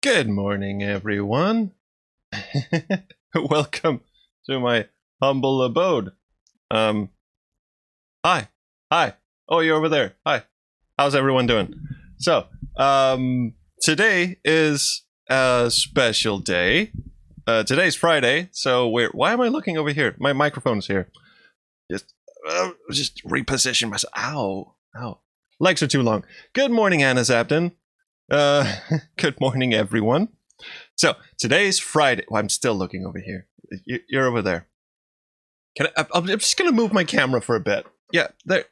Good morning, everyone. Welcome to my humble abode. Um, Hi. Hi. Oh, you're over there. Hi. How's everyone doing? So, today is a special day. Today's Friday, so why am I looking over here? My microphone's here. Just reposition myself. Ow. Ow. Legs are too long. Good morning, Anna Zapton. Good morning, everyone. So today's Friday. Well, I'm still looking over here. You're over there. I'm just gonna move my camera for a bit. Yeah, there.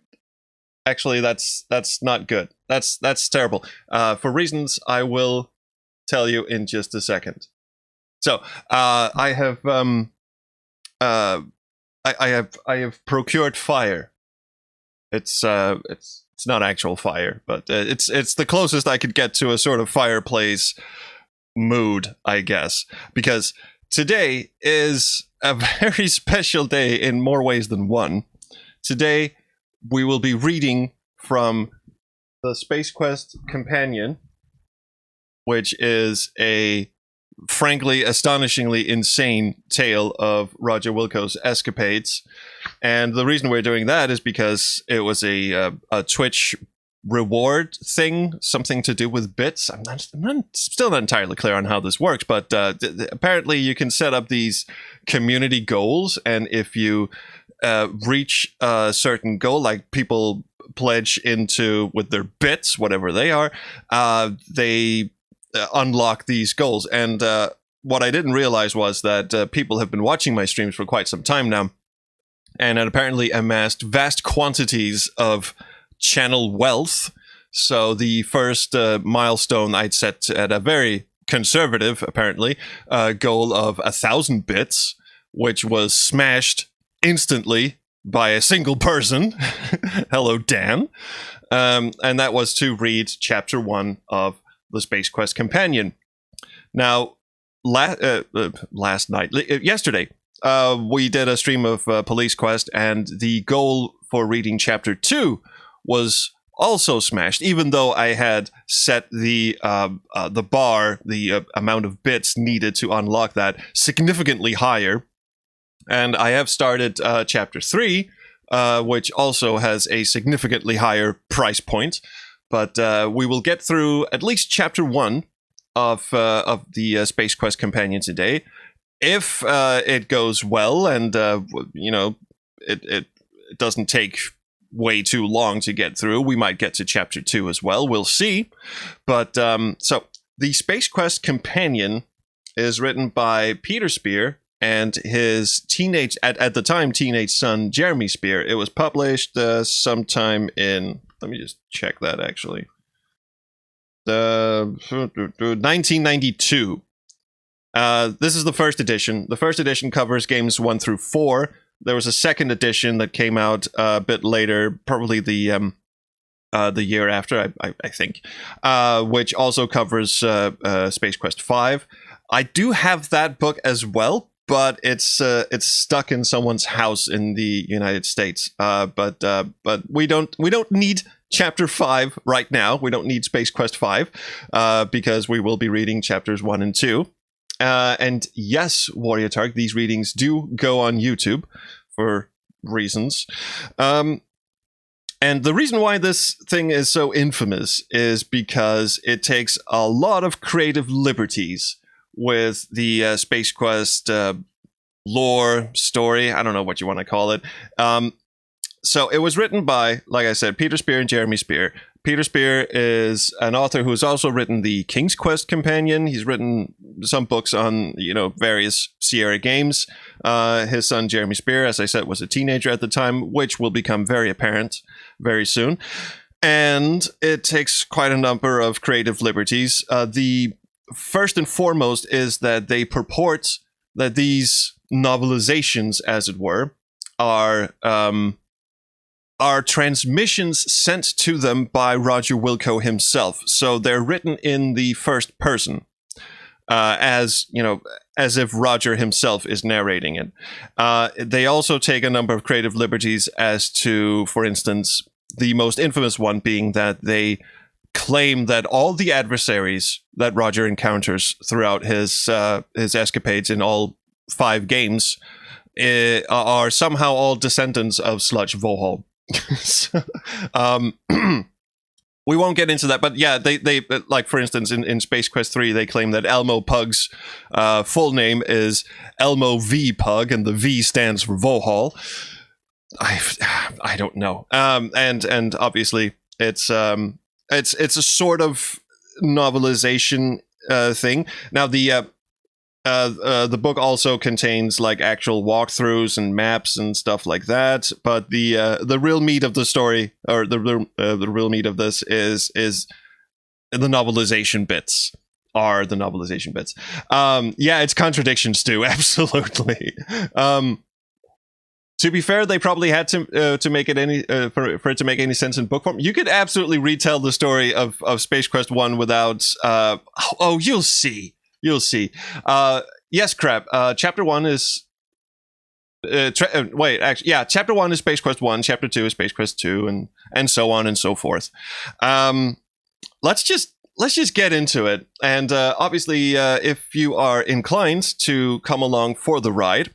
Actually, that's not good. That's terrible. For reasons I will tell you in just a second. So I have I have procured fire. It's not actual fire, but it's the closest I could get to a sort of fireplace mood, I guess, because today is a very special day in more ways than one. Today we will be reading from the Space Quest Companion, which is a frankly astonishingly insane tale of Roger Wilco's escapades. And the reason we're doing that is because it was a Twitch reward thing, something to do with bits. I'm still not entirely clear on how this works, but apparently you can set up these community goals, and if you reach a certain goal, like people pledge into with their bits, whatever they are, they unlock these goals. And what I didn't realize was that people have been watching my streams for quite some time now, and had apparently amassed vast quantities of channel wealth. So the first milestone I'd set at a very conservative, apparently, goal of 1,000 bits, which was smashed instantly by a single person. Hello, Dan. And that was to read Chapter 1 of the Space Quest Companion. Now, yesterday, we did a stream of Police Quest, and the goal for reading Chapter 2 was also smashed, even though I had set the bar, the amount of bits needed to unlock that, significantly higher. And I have started Chapter 3, which also has a significantly higher price point. But we will get through at least Chapter 1 of the Space Quest Companion today. If it goes well, and it doesn't take way too long to get through, we might get to Chapter 2 as well. We'll see. But so the Space Quest Companion is written by Peter Spear and his at the time teenage son Jeremy Spear. It was published sometime in, let me just check that actually, 1992. This is the first edition. The first edition covers games 1 through 4. There was a second edition that came out a bit later, probably the year after, I think, which also covers Space Quest 5. I do have that book as well, but it's stuck in someone's house in the United States. But we don't need Chapter 5 right now. We don't need Space Quest 5 because we will be reading Chapters 1 and 2. And yes, Warrior Tark, these readings do go on YouTube for reasons. And the reason why this thing is so infamous is because it takes a lot of creative liberties with the Space Quest lore, story, I don't know what you want to call it. So it was written by, like I said, Peter Spear and Jeremy Spear. Peter Spear is an author who's also written the King's Quest Companion. He's written some books on, various Sierra games. His son, Jeremy Spear, as I said, was a teenager at the time, which will become very apparent very soon. And it takes quite a number of creative liberties. The first and foremost is that they purport that these novelizations, as it were, are transmissions sent to them by Roger Wilco himself. So they're written in the first person, as if Roger himself is narrating it. They also take a number of creative liberties as to, for instance, the most infamous one being that they claim that all the adversaries that Roger encounters throughout his escapades in all 5 games are somehow all descendants of Sludge Vohal. So, we won't get into that, but yeah, they like, for instance, in Space Quest 3, they claim that Elmo Pug's full name is Elmo V Pug, and the V stands for Vohal. I don't know. And obviously it's a sort of novelization thing. Now the book also contains like actual walkthroughs and maps and stuff like that, but the real meat of the story, or the real meat of this, is the novelization bits. Yeah, it's contradictions too, absolutely. To be fair, they probably had to make it any for it to make any sense in book form. You could absolutely retell the story of Space Quest 1 without you'll see. Yes, crap. Chapter 1 is chapter 1 is Space Quest 1, chapter 2 is Space Quest 2, and so on and so forth. Let's just get into it. And obviously, if you are inclined to come along for the ride,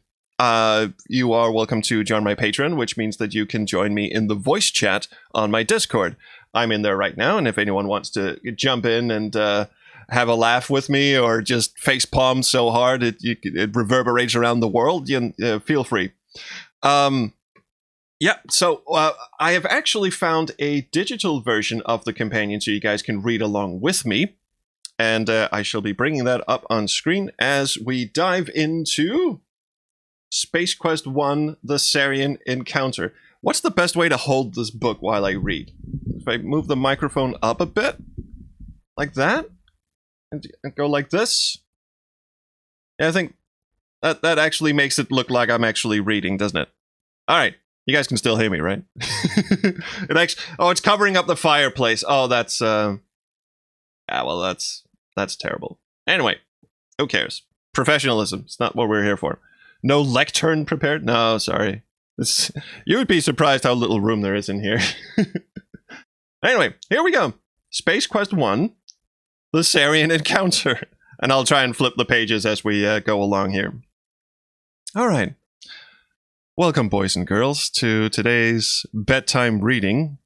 you are welcome to join my Patreon, which means that you can join me in the voice chat on my Discord. I'm in there right now, and if anyone wants to jump in and have a laugh with me, or just face palm so hard it reverberates around the world, feel free. So I have actually found a digital version of the companion so you guys can read along with me, and I shall be bringing that up on screen as we dive into Space Quest 1, The Sarien Encounter. What's the best way to hold this book while I read? If I move the microphone up a bit, like that, and go like this. Yeah, I think that actually makes it look like I'm actually reading, doesn't it? All right, you guys can still hear me, right? It's covering up the fireplace. Oh, that's that's terrible. Anyway, who cares? Professionalism. It's not what we're here for. No lectern prepared? No, sorry. You would be surprised how little room there is in here. Anyway, here we go. Space Quest 1, The Sarien Encounter. And I'll try and flip the pages as we go along here. All right. Welcome, boys and girls, to today's bedtime reading.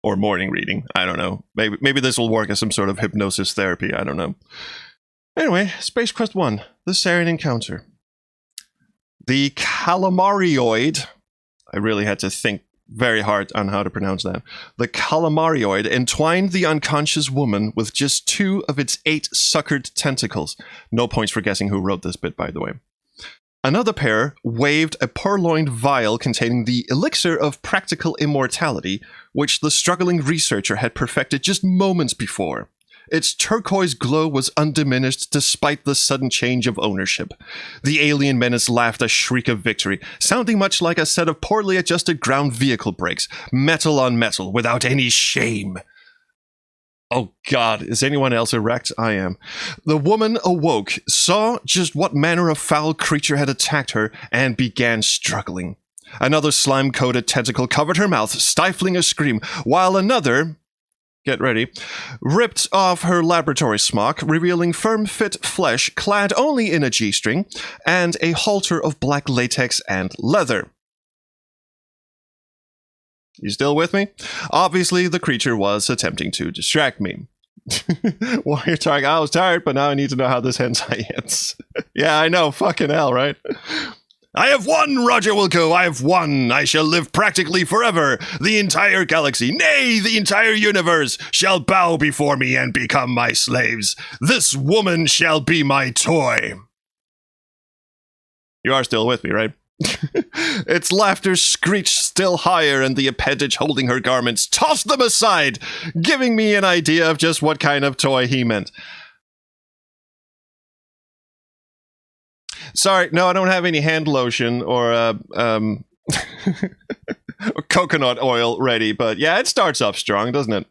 Or morning reading. I don't know. Maybe this will work as some sort of hypnosis therapy. I don't know. Anyway, Space Quest 1, The Sarien Encounter. The Calamarioid, I really had to think very hard on how to pronounce that. The Calamarioid entwined the unconscious woman with just 2 of its 8 suckered tentacles. No points for guessing who wrote this bit, by the way. Another pair waved a purloined vial containing the elixir of practical immortality, which the struggling researcher had perfected just moments before. Its turquoise glow was undiminished despite the sudden change of ownership. The alien menace laughed a shriek of victory, sounding much like a set of poorly adjusted ground vehicle brakes, metal on metal, without any shame. Oh God, is anyone else erect? I am. The woman awoke, saw just what manner of foul creature had attacked her, and began struggling. Another slime-coated tentacle covered her mouth, stifling a scream, while another... get ready, ripped off her laboratory smock, revealing firm-fit flesh clad only in a G-string, and a halter of black latex and leather. You still with me? Obviously, the creature was attempting to distract me. While you're talking, I was tired, but now I need to know how this hentai ends. Yeah, I know, fucking hell, right? I have won, Roger Wilco, I have won. I shall live practically forever. The entire galaxy, nay, the entire universe, shall bow before me and become my slaves. This woman shall be my toy. You are still with me, right? Its laughter screeched still higher, and the appendage holding her garments tossed them aside, giving me an idea of just what kind of toy he meant. Sorry, no, I don't have any hand lotion or coconut oil ready, but yeah, it starts up strong, doesn't it?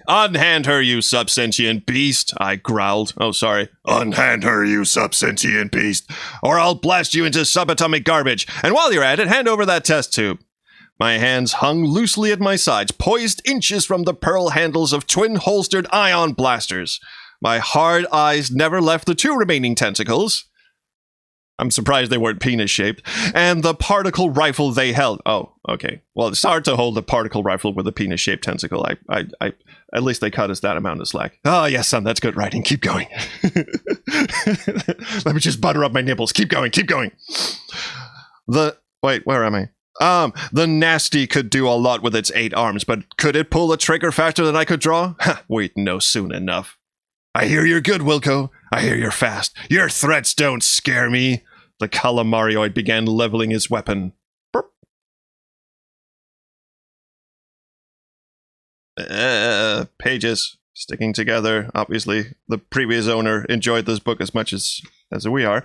Unhand her, you subsentient beast, I growled. Oh, sorry. Unhand her, you subsentient beast, or I'll blast you into subatomic garbage. And while you're at it, hand over that test tube. My hands hung loosely at my sides, poised inches from the pearl handles of twin-holstered ion blasters. My hard eyes never left the two remaining tentacles. I'm surprised they weren't penis-shaped. And the particle rifle they held. Oh, okay. Well, it's hard to hold a particle rifle with a penis-shaped tentacle. At least they cut us that amount of slack. Oh, yes, son, that's good writing. Keep going. Let me just butter up my nipples. Keep going, keep going. Wait, where am I? The nasty could do a lot with its 8 arms, but could it pull a trigger faster than I could draw? We'd know soon enough. I hear you're good, Wilco. I hear you're fast. Your threats don't scare me. The Calamarioid began leveling his weapon. Burp. Pages sticking together. Obviously, the previous owner enjoyed this book as much as we are.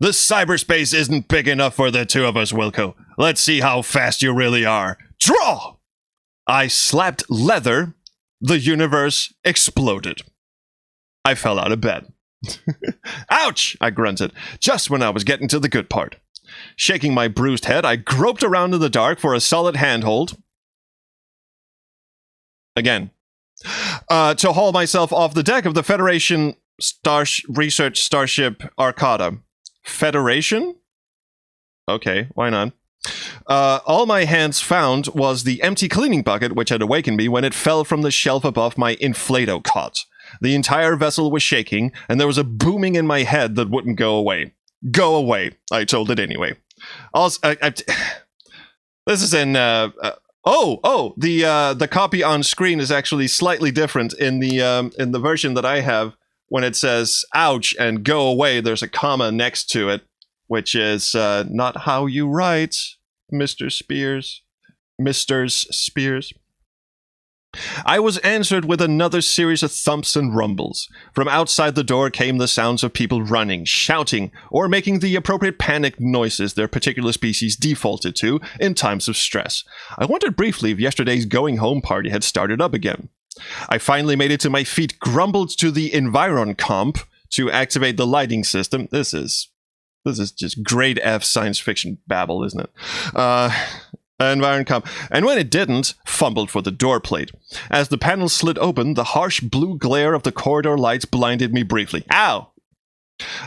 The cyberspace isn't big enough for the two of us, Wilco. Let's see how fast you really are. Draw! I slapped leather. The universe exploded. I fell out of bed. Ouch! I grunted, just when I was getting to the good part. Shaking my bruised head, I groped around in the dark for a solid handhold. Again. To haul myself off the deck of the Federation Research Starship Arcada. Federation? Okay, why not? All my hands found was the empty cleaning bucket which had awakened me when it fell from the shelf above my inflato cot. The entire vessel was shaking, and there was a booming in my head that wouldn't go away. Go away, I told it anyway. Also, this is in, the copy on screen is actually slightly different in the version that I have. When it says, ouch, and go away, there's a comma next to it, which is not how you write, Mr. Spears. Misters Spears. I was answered with another series of thumps and rumbles. From outside the door came the sounds of people running, shouting, or making the appropriate panic noises their particular species defaulted to in times of stress. I wondered briefly if yesterday's going-home party had started up again. I finally made it to my feet, grumbled to the Environ Comp to activate the lighting system. This is just grade F science fiction babble, isn't it? Environ Comp. And when it didn't, fumbled for the door plate. As the panel slid open, the harsh blue glare of the corridor lights blinded me briefly. Ow!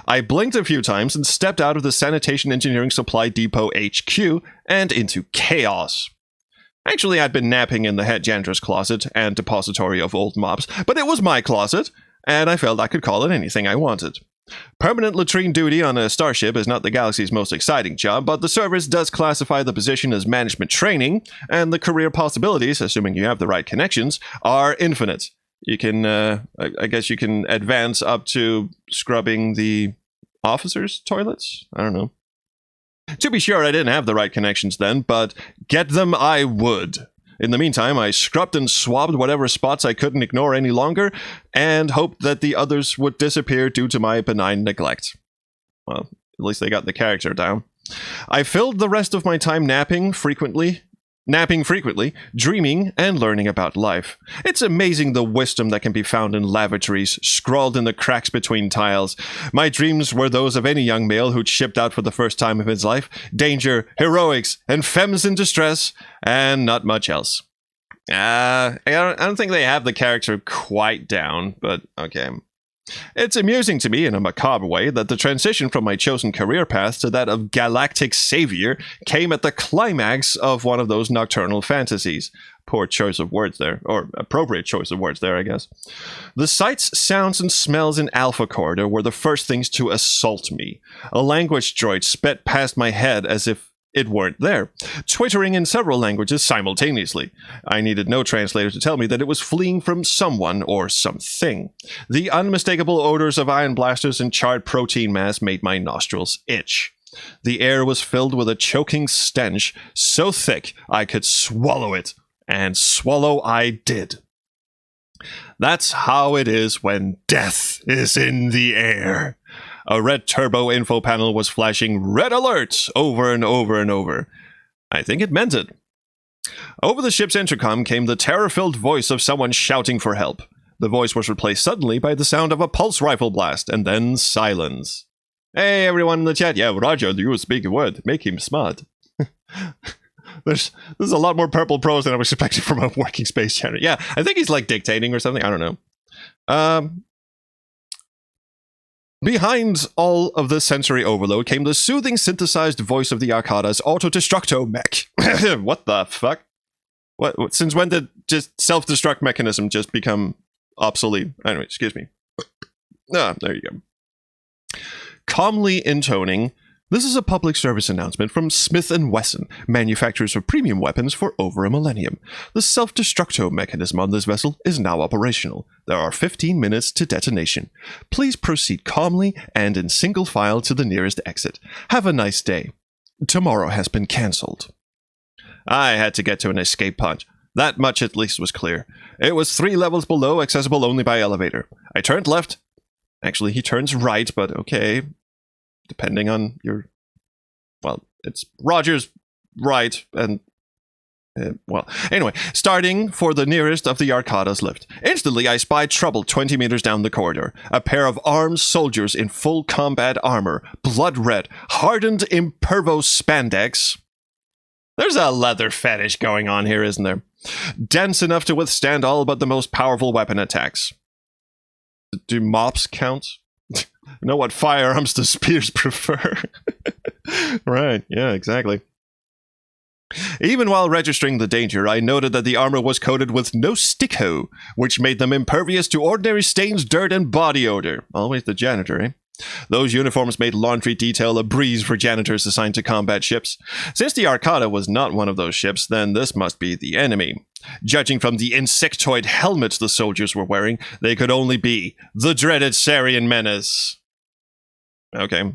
I blinked a few times and stepped out of the Sanitation Engineering Supply Depot HQ and into chaos. Actually, I'd been napping in the head janitor's closet and depository of old mops, but it was my closet, and I felt I could call it anything I wanted. Permanent latrine duty on a starship is not the galaxy's most exciting job, but the service does classify the position as management training, and the career possibilities, assuming you have the right connections, are infinite. You can, I guess you can advance up to scrubbing the officers' toilets? I don't know. To be sure, I didn't have the right connections then, but get them I would. In the meantime, I scrubbed and swabbed whatever spots I couldn't ignore any longer, and hoped that the others would disappear due to my benign neglect. Well, at least they got the character down. I filled the rest of my time napping frequently, dreaming, and learning about life. It's amazing the wisdom that can be found in lavatories, scrawled in the cracks between tiles. My dreams were those of any young male who'd shipped out for the first time of his life. Danger, heroics, and femmes in distress, and not much else. I don't think they have the character quite down, but okay. It's amusing to me in a macabre way that the transition from my chosen career path to that of galactic savior came at the climax of one of those nocturnal fantasies. Poor choice of words there, or appropriate choice of words there, I guess. The sights, sounds, and smells in Alpha Corridor were the first things to assault me. A language droid sped past my head as if it weren't there, twittering in several languages simultaneously. I needed no translator to tell me that it was fleeing from someone or something. The unmistakable odors of ion blasters and charred protein mass made my nostrils itch. The air was filled with a choking stench so thick I could swallow it, and swallow I did. That's how it is when death is in the air. A red turbo info panel was flashing red alert over and over and over. I think it meant it. Over the ship's intercom came the terror-filled voice of someone shouting for help. The voice was replaced suddenly by the sound of a pulse rifle blast, and then silence. Hey, everyone in the chat. Yeah, Roger, you speak a word. Make him smart. There's a lot more purple prose than I was expecting from a working space generator. Yeah, I think he's like dictating or something. I don't know. Behind all of the sensory overload came the soothing synthesized voice of the Arcada's auto-destructo mech. What the fuck? What? Since when did just self-destruct mechanism just become obsolete? Anyway, excuse me. Ah, there you go. Calmly intoning, this is a public service announcement from Smith & Wesson, manufacturers of premium weapons for over a millennium. The self-destructo mechanism on this vessel is now operational. There are 15 minutes to detonation. Please proceed calmly and in single file to the nearest exit. Have a nice day. Tomorrow has been cancelled. I had to get to an escape pod. That much at least was clear. It was 3 levels below, accessible only by elevator. I turned left. Actually, he turns right, but okay. Depending on your... Well, it's Roger's right, and... well, anyway, starting for the nearest of the Arcada's lift. Instantly, I spied trouble 20 meters down the corridor. A pair of armed soldiers in full combat armor, blood red, hardened impervo spandex... There's a leather fetish going on here, isn't there? Dense enough to withstand all but the most powerful weapon attacks. Do mops count? Know what firearms the spears prefer? Right, yeah, exactly. Even while registering the danger, I noted that the armor was coated with no sticko, which made them impervious to ordinary stains, dirt, and body odor. Always the janitor, eh? Those uniforms made laundry detail a breeze for janitors assigned to combat ships. Since the Arcada was not one of those ships, then this must be the enemy. Judging from the insectoid helmets the soldiers were wearing, they could only be the dreaded Sarien menace. Okay.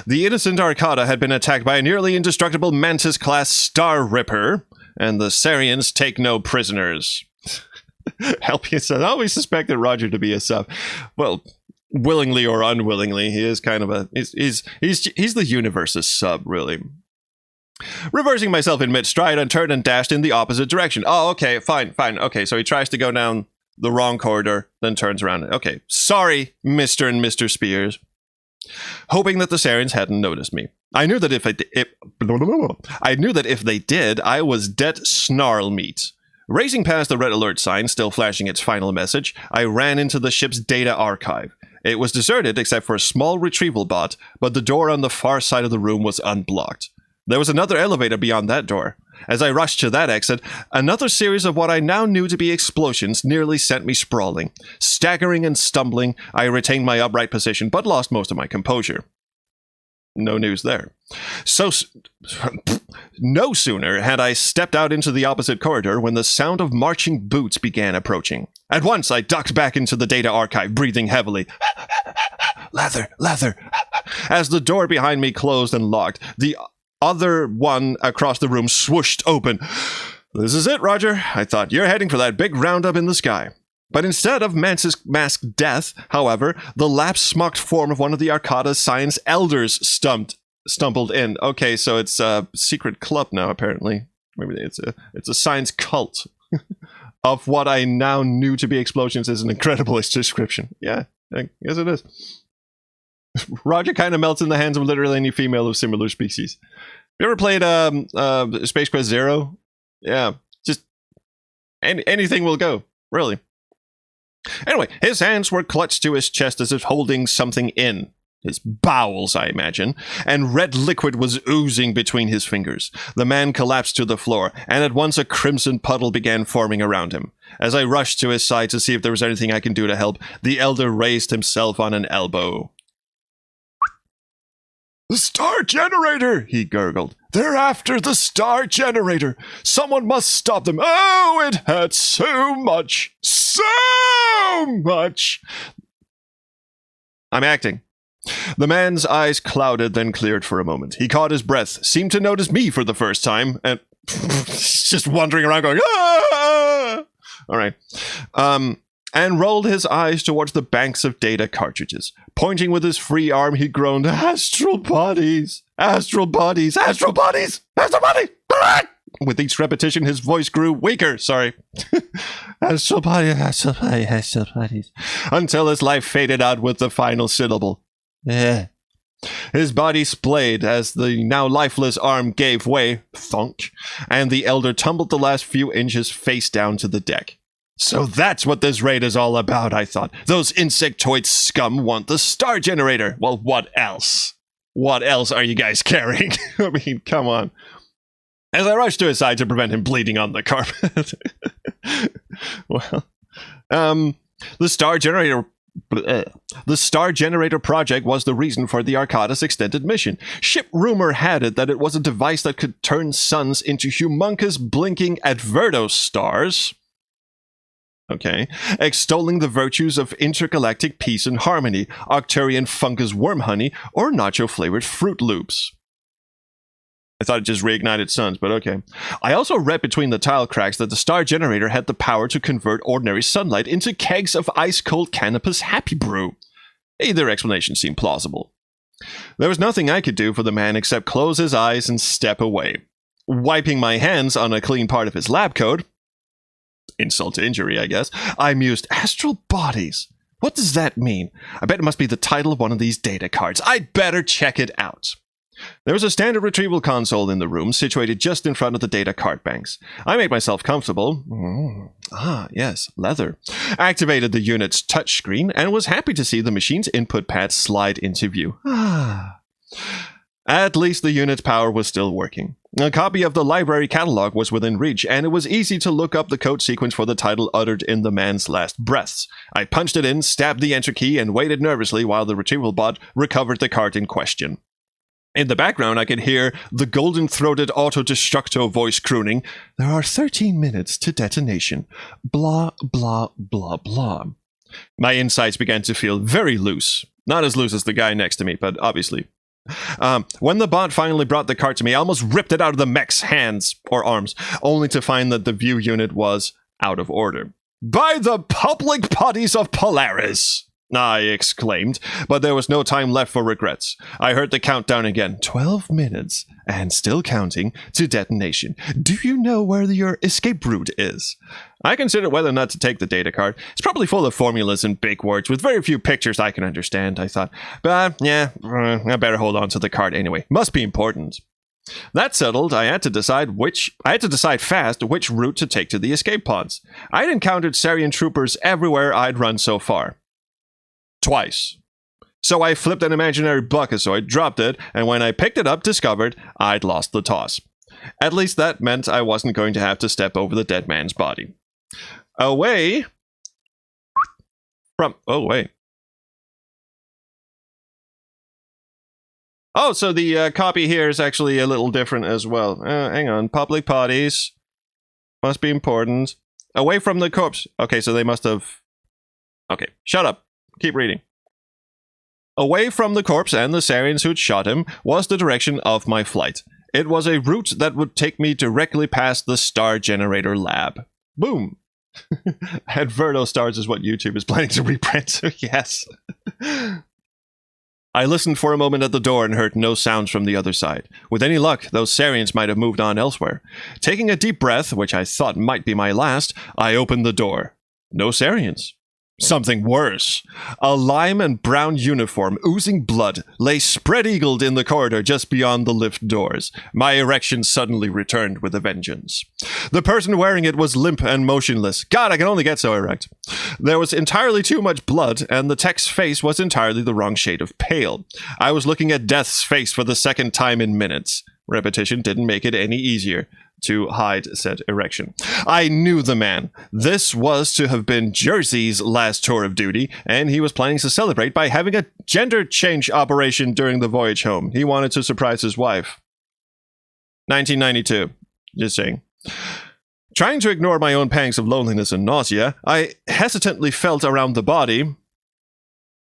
The innocent Arcada had been attacked by a nearly indestructible Mantis-class Star Ripper, and the Sariens take no prisoners. Help you said, I always suspected Roger to be a sub. Well... willingly or unwillingly, he is kind of a... He's the universe's sub, really. Reversing myself in mid-stride, I turned and dashed in the opposite direction. Oh, okay, fine. Okay, so he tries to go down the wrong corridor, then turns around. Okay, sorry, Mr. and Mr. Spears. Hoping that the Sariens hadn't noticed me. I knew that if they did, I was dead snarl meat. Racing past the red alert sign, still flashing its final message, I ran into the ship's data archive. It was deserted except for a small retrieval bot, but the door on the far side of the room was unblocked. There was another elevator beyond that door. As I rushed to that exit, another series of what I now knew to be explosions nearly sent me sprawling. Staggering and stumbling, I retained my upright position, but lost most of my composure. No news there. No sooner had I stepped out into the opposite corridor when the sound of marching boots began approaching. At once, I ducked back into the data archive, breathing heavily. Leather. As the door behind me closed and locked, the other one across the room swooshed open. This is it, Roger, I thought. You're heading for that big roundup in the sky. But instead of Mantis masked death, however, the lapse-smocked form of one of the Arcada's science elders stumbled in. Okay, so it's a secret club now, apparently. Maybe it's a science cult of what I now knew to be explosions is an incredible description. Yeah, I guess it is. Roger kind of melts in the hands of literally any female of similar species. You ever played Space Quest Zero? Yeah, just anything will go, really. Anyway, his hands were clutched to his chest as if holding something in. His bowels, I imagine, and red liquid was oozing between his fingers. The man collapsed to the floor, and at once a crimson puddle began forming around him. As I rushed to his side to see if there was anything I can do to help, the elder raised himself on an elbow. "The star generator!" he gurgled. "They're after the star generator! Someone must stop them! Oh, it hurts so much! So much!" I'm acting. The man's eyes clouded, then cleared for a moment. He caught his breath, seemed to notice me for the first time, and just wandering around going, "Ah!" All right. And rolled his eyes towards the banks of data cartridges. Pointing with his free arm, he groaned, "Astral bodies! Astral bodies! Astral bodies! Astral bodies!" With each repetition, his voice grew weaker. Sorry. Astral bodies, astral bodies, astral bodies. Until his life faded out with the final syllable. His body splayed as the now lifeless arm gave way, thunk, and the elder tumbled the last few inches face down to the deck. So that's what this raid is all about, I thought. Those insectoid scum want the star generator. Well, what else? What else are you guys carrying? I mean, come on. As I rushed to his side to prevent him bleeding on the carpet. Well, the star generator project was the reason for the Arcada's extended mission. Ship rumor had it that it was a device that could turn suns into humongous blinking Adverto stars. Okay. Extolling the virtues of intergalactic peace and harmony, Octarian fungus worm honey, or nacho-flavored Fruit Loops. I thought it just reignited suns, but okay. I also read between the tile cracks that the star generator had the power to convert ordinary sunlight into kegs of ice-cold cannabis happy brew. Either explanation seemed plausible. There was nothing I could do for the man except close his eyes and step away. Wiping my hands on a clean part of his lab coat, insult to injury, I guess, I mused, astral bodies. What does that mean? I bet it must be the title of one of these data cards. I'd better check it out. There was a standard retrieval console in the room, situated just in front of the data card banks. I made myself comfortable. Yes, leather. Activated the unit's touchscreen and was happy to see the machine's input pad slide into view. At least the unit's power was still working. A copy of the library catalog was within reach, and it was easy to look up the code sequence for the title uttered in the man's last breaths. I punched it in, stabbed the enter key, and waited nervously while the retrieval bot recovered the card in question. In the background, I could hear the golden-throated auto-destructo voice crooning, "There are 13 minutes to detonation. Blah, blah, blah, blah." My insides began to feel very loose. Not as loose as the guy next to me, but obviously. When the bot finally brought the card to me, I almost ripped it out of the mech's hands, or arms, only to find that the view unit was out of order. "By the public bodies of Polaris!" I exclaimed, but there was no time left for regrets. I heard the countdown again. 12 minutes, and still counting, to detonation. Do you know where your escape route is? I considered whether or not to take the data card. It's probably full of formulas and big words, with very few pictures I can understand, I thought. But, I better hold on to the card anyway. Must be important. That settled, I had to decide fast which route to take to the escape pods. I'd encountered Sarien troopers everywhere I'd run so far. Twice. So I flipped an imaginary Buckazoid, dropped it, and when I picked it up, discovered I'd lost the toss. At least that meant I wasn't going to have to step over the dead man's body. Away from... Oh, wait. Oh, so the copy here is actually a little different as well. Hang on. Public potties. Must be important. Away from the corpse. Okay, so they must have... Okay, shut up. Keep reading. Away from the corpse and the Sarians who'd shot him was the direction of my flight. It was a route that would take me directly past the Star Generator lab. Boom! Adverto stars is what YouTube is planning to reprint, so yes. I listened for a moment at the door and heard no sounds from the other side. With any luck, those Sarians might have moved on elsewhere. Taking a deep breath, which I thought might be my last, I opened the door. No Sarians. Something worse. A lime and brown uniform, oozing blood, lay spread-eagled in the corridor just beyond the lift doors. My erection suddenly returned with a vengeance. The person wearing it was limp and motionless. God, I can only get so erect. There was entirely too much blood, and the tech's face was entirely the wrong shade of pale. I was looking at Death's face for the second time in minutes. Repetition didn't make it any easier to hide said erection. I knew the man. This was to have been Jersey's last tour of duty, and he was planning to celebrate by having a gender change operation during the voyage home. He wanted to surprise his wife. 1992. Just saying. Trying to ignore my own pangs of loneliness and nausea, I hesitantly felt around the body.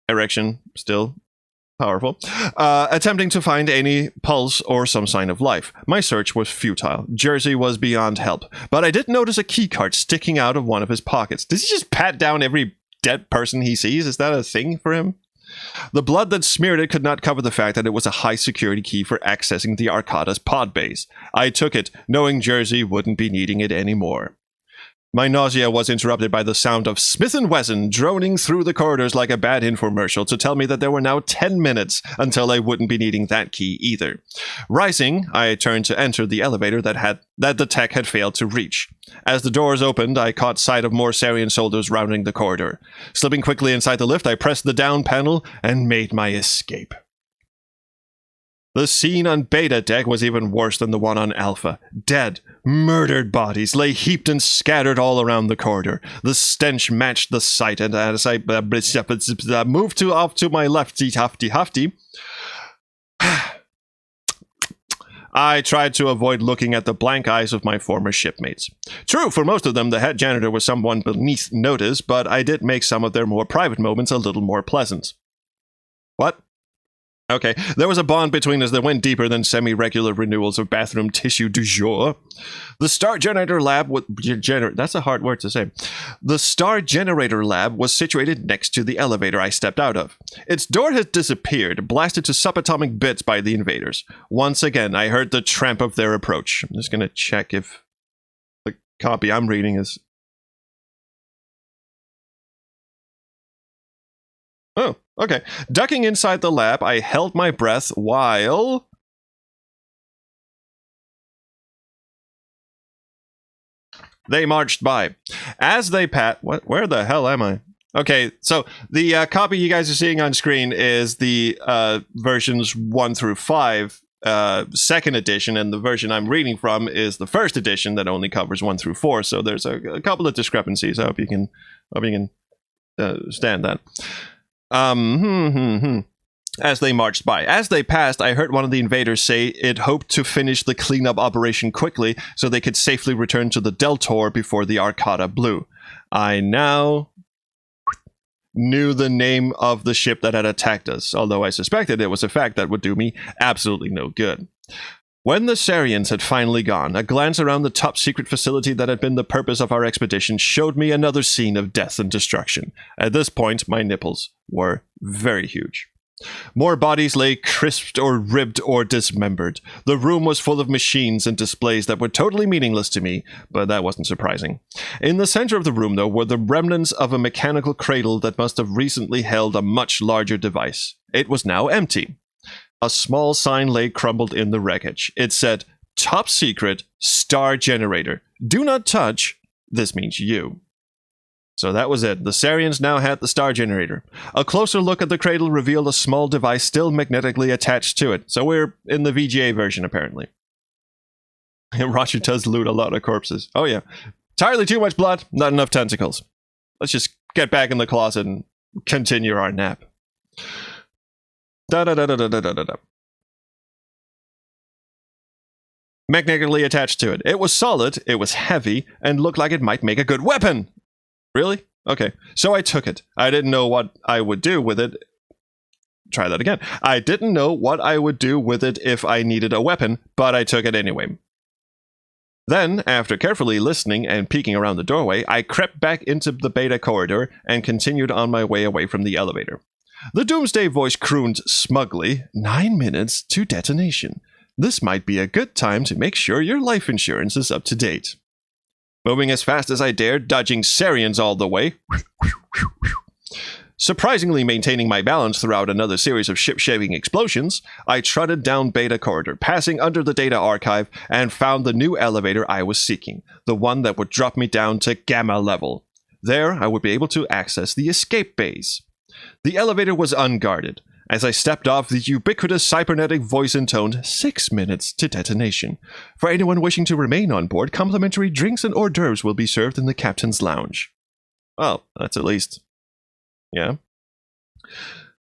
Erection still powerful. Attempting to find any pulse or some sign of life. My search was futile. Jersey was beyond help. But I did notice a keycard sticking out of one of his pockets. Does he just pat down every dead person he sees? Is that a thing for him? The blood that smeared it could not cover the fact that it was a high-security key for accessing the Arcada's pod base. I took it, knowing Jersey wouldn't be needing it anymore. My nausea was interrupted by the sound of Smith & Wesson droning through the corridors like a bad infomercial to tell me that there were now 10 minutes until I wouldn't be needing that key either. Rising, I turned to enter the elevator that the tech had failed to reach. As the doors opened, I caught sight of more Sarien soldiers rounding the corridor. Slipping quickly inside the lift, I pressed the down panel and made my escape. The scene on Beta deck was even worse than the one on Alpha. Dead, murdered bodies lay heaped and scattered all around the corridor. The stench matched the sight, and as I moved off to my lefty hufty, I tried to avoid looking at the blank eyes of my former shipmates. True, for most of them, the head janitor was someone beneath notice, but I did make some of their more private moments a little more pleasant. What? Okay, there was a bond between us that went deeper than semi-regular renewals of bathroom tissue du jour. The Star Generator Lab that's a hard word to say. The Star Generator Lab was situated next to the elevator I stepped out of. Its door had disappeared, blasted to subatomic bits by the invaders. Once again, I heard the tramp of their approach. I'm just gonna check if the copy I'm reading is... Oh, okay. Ducking inside the lab, I held my breath while... they marched by. As they where the hell am I? Okay, so the copy you guys are seeing on screen is the versions 1 through 5, second edition, and the version I'm reading from is the first edition that only covers 1 through 4, so there's a couple of discrepancies. I hope you can stand that. As they marched by. As they passed, I heard one of the invaders say it hoped to finish the cleanup operation quickly so they could safely return to the Deltor before the Arcata blew. I now knew the name of the ship that had attacked us, although I suspected it was a fact that would do me absolutely no good. When the Sariens had finally gone, a glance around the top-secret facility that had been the purpose of our expedition showed me another scene of death and destruction. At this point, my nipples were very huge. More bodies lay crisped or ribbed or dismembered. The room was full of machines and displays that were totally meaningless to me, but that wasn't surprising. In the center of the room, though, were the remnants of a mechanical cradle that must have recently held a much larger device. It was now empty. A small sign lay crumbled in the wreckage. It said, "Top secret, Star Generator. Do not touch." This means you. So that was it. The Sariens now had the Star Generator. A closer look at the cradle revealed a small device still magnetically attached to it. So we're in the VGA version, apparently. And Roger does loot a lot of corpses. Oh yeah. Entirely too much blood, not enough tentacles. Let's just get back in the closet and continue our nap. Da-da-da-da-da-da-da-da. Magnetically attached to it. It was solid, it was heavy, and looked like it might make a good weapon! Really? Okay. So I took it. I didn't know what I would do with it. Try that again. I didn't know what I would do with it if I needed a weapon, but I took it anyway. Then, after carefully listening and peeking around the doorway, I crept back into the Beta corridor and continued on my way away from the elevator. The Doomsday voice crooned smugly, 9 minutes to detonation. This might be a good time to make sure your life insurance is up to date. Moving as fast as I dared, dodging Sariens all the way. Surprisingly maintaining my balance throughout another series of ship-shaving explosions, I trotted down Beta corridor, passing under the data archive, and found the new elevator I was seeking, the one that would drop me down to Gamma level. There, I would be able to access the escape bays. The elevator was unguarded. As I stepped off, the ubiquitous cybernetic voice intoned 6 minutes to detonation. For anyone wishing to remain on board, complimentary drinks and hors d'oeuvres will be served in the captain's lounge. Well, that's at least... yeah.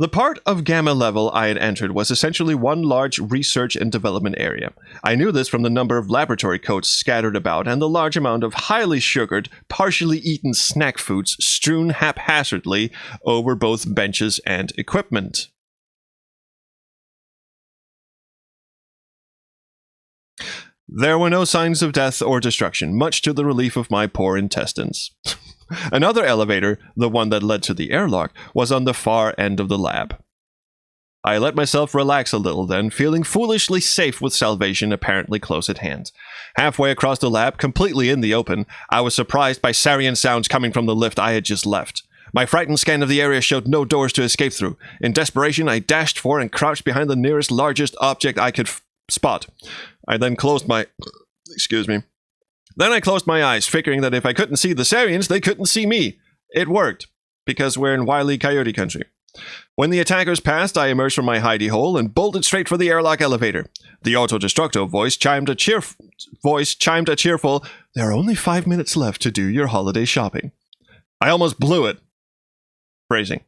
The part of Gamma level I had entered was essentially one large research and development area. I knew this from the number of laboratory coats scattered about and the large amount of highly sugared, partially eaten snack foods strewn haphazardly over both benches and equipment. There were no signs of death or destruction, much to the relief of my poor intestines. Another elevator, the one that led to the airlock, was on the far end of the lab. I let myself relax a little then, feeling foolishly safe with salvation apparently close at hand. Halfway across the lab, completely in the open, I was surprised by Sarien sounds coming from the lift I had just left. My frightened scan of the area showed no doors to escape through. In desperation, I dashed for and crouched behind the nearest largest object I could spot. I then closed my... Excuse me. Then I closed my eyes, figuring that if I couldn't see the Sariens, they couldn't see me. It worked, because we're in Wile E. Coyote country. When the attackers passed, I emerged from my hidey hole and bolted straight for the airlock elevator. The auto-destructo voice chimed a cheerful, "There are only 5 minutes left to do your holiday shopping." I almost blew it. Phrasing.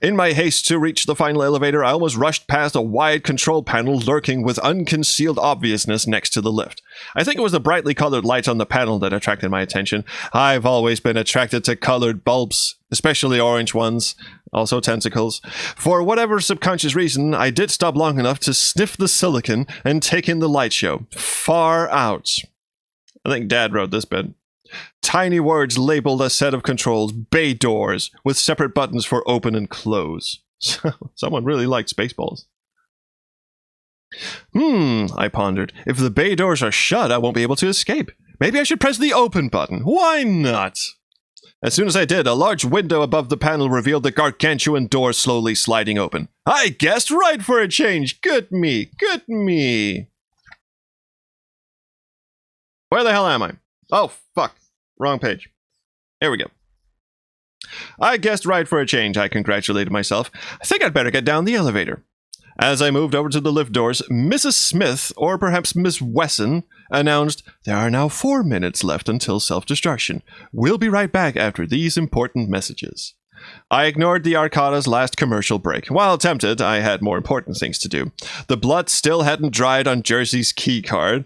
In my haste to reach the final elevator, I almost rushed past a wide control panel lurking with unconcealed obviousness next to the lift. I think it was the brightly colored lights on the panel that attracted my attention. I've always been attracted to colored bulbs, especially orange ones, also tentacles. For whatever subconscious reason, I did stop long enough to sniff the silicon and take in the light show. Far out. I think Dad wrote this bit. Tiny words labeled a set of controls, bay doors, with separate buttons for open and close. Someone really liked Spaceballs. I pondered. If the bay doors are shut, I won't be able to escape. Maybe I should press the open button. Why not? As soon as I did, a large window above the panel revealed the gargantuan door slowly sliding open. I guessed right for a change. Good me. Good me. Where the hell am I? Oh, fuck. Wrong page. Here we go. I guessed right for a change, I congratulated myself. I think I'd better get down the elevator. As I moved over to the lift doors, Mrs. Smith, or perhaps Miss Wesson, announced, "There are now 4 minutes left until self-destruction. We'll be right back after these important messages." I ignored the Arcada's last commercial break. While tempted, I had more important things to do. The blood still hadn't dried on Jersey's key card.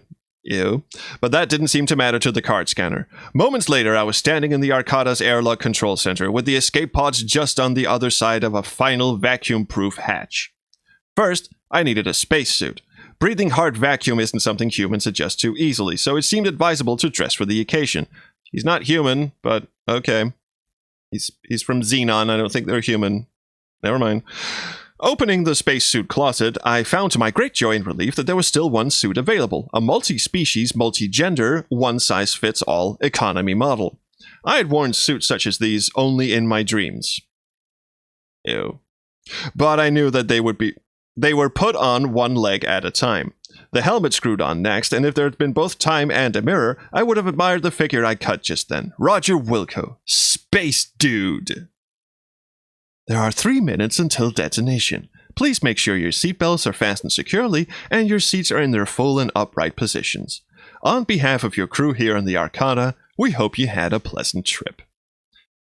Ew. But that didn't seem to matter to the card scanner. Moments later, I was standing in the Arcada's airlock control center, with the escape pods just on the other side of a final vacuum-proof hatch. First, I needed a spacesuit. Breathing hard vacuum isn't something humans adjust to easily, so it seemed advisable to dress for the occasion. He's not human, but okay. He's from Xenon. I don't think they're human. Never mind. Opening the spacesuit closet, I found to my great joy and relief that there was still one suit available, a multi-species, multi-gender, one-size-fits-all economy model. I had worn suits such as these only in my dreams. Ew. But I knew that they were put on one leg at a time. The helmet screwed on next, and if there had been both time and a mirror, I would have admired the figure I cut just then. Roger Wilco. Space Dude. There are 3 minutes until detonation. Please make sure your seatbelts are fastened securely and your seats are in their full and upright positions. On behalf of your crew here on the Arcada, we hope you had a pleasant trip.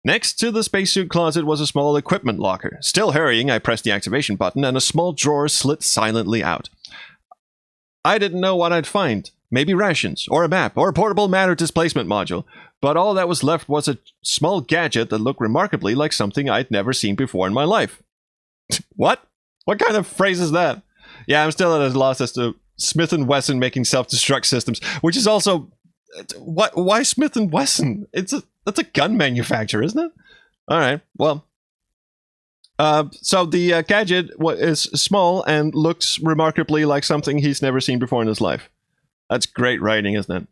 Next to the spacesuit closet was a small equipment locker. Still hurrying, I pressed the activation button and a small drawer slid silently out. I didn't know what I'd find. Maybe rations, or a map, or a portable matter displacement module. But all that was left was a small gadget that looked remarkably like something I'd never seen before in my life. What? What kind of phrase is that? Yeah, I'm still at a loss as to Smith & Wesson making self-destruct systems, which is also... Why Smith & Wesson? That's a gun manufacturer, isn't it? Alright, well... So the gadget is small and looks remarkably like something he's never seen before in his life. That's great writing, isn't it?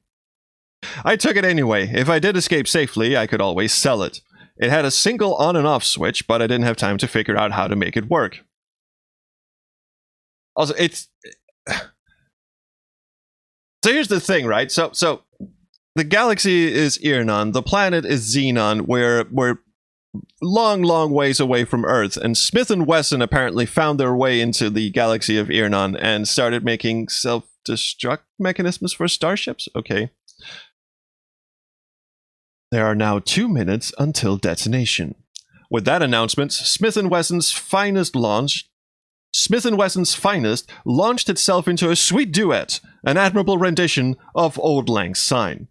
I took it anyway. If I did escape safely, I could always sell it. It had a single on and off switch, but I didn't have time to figure out how to make it work. Also, it's... So here's the thing, right? So the galaxy is Irnon, the planet is Xenon, we're long ways away from Earth, and Smith & Wesson apparently found their way into the galaxy of Irnon and started making self-destruct mechanisms for starships? Okay. There are now 2 minutes until detonation. With that announcement, Smith & Wesson's finest launched itself into a sweet duet, an admirable rendition of Auld Lang Syne.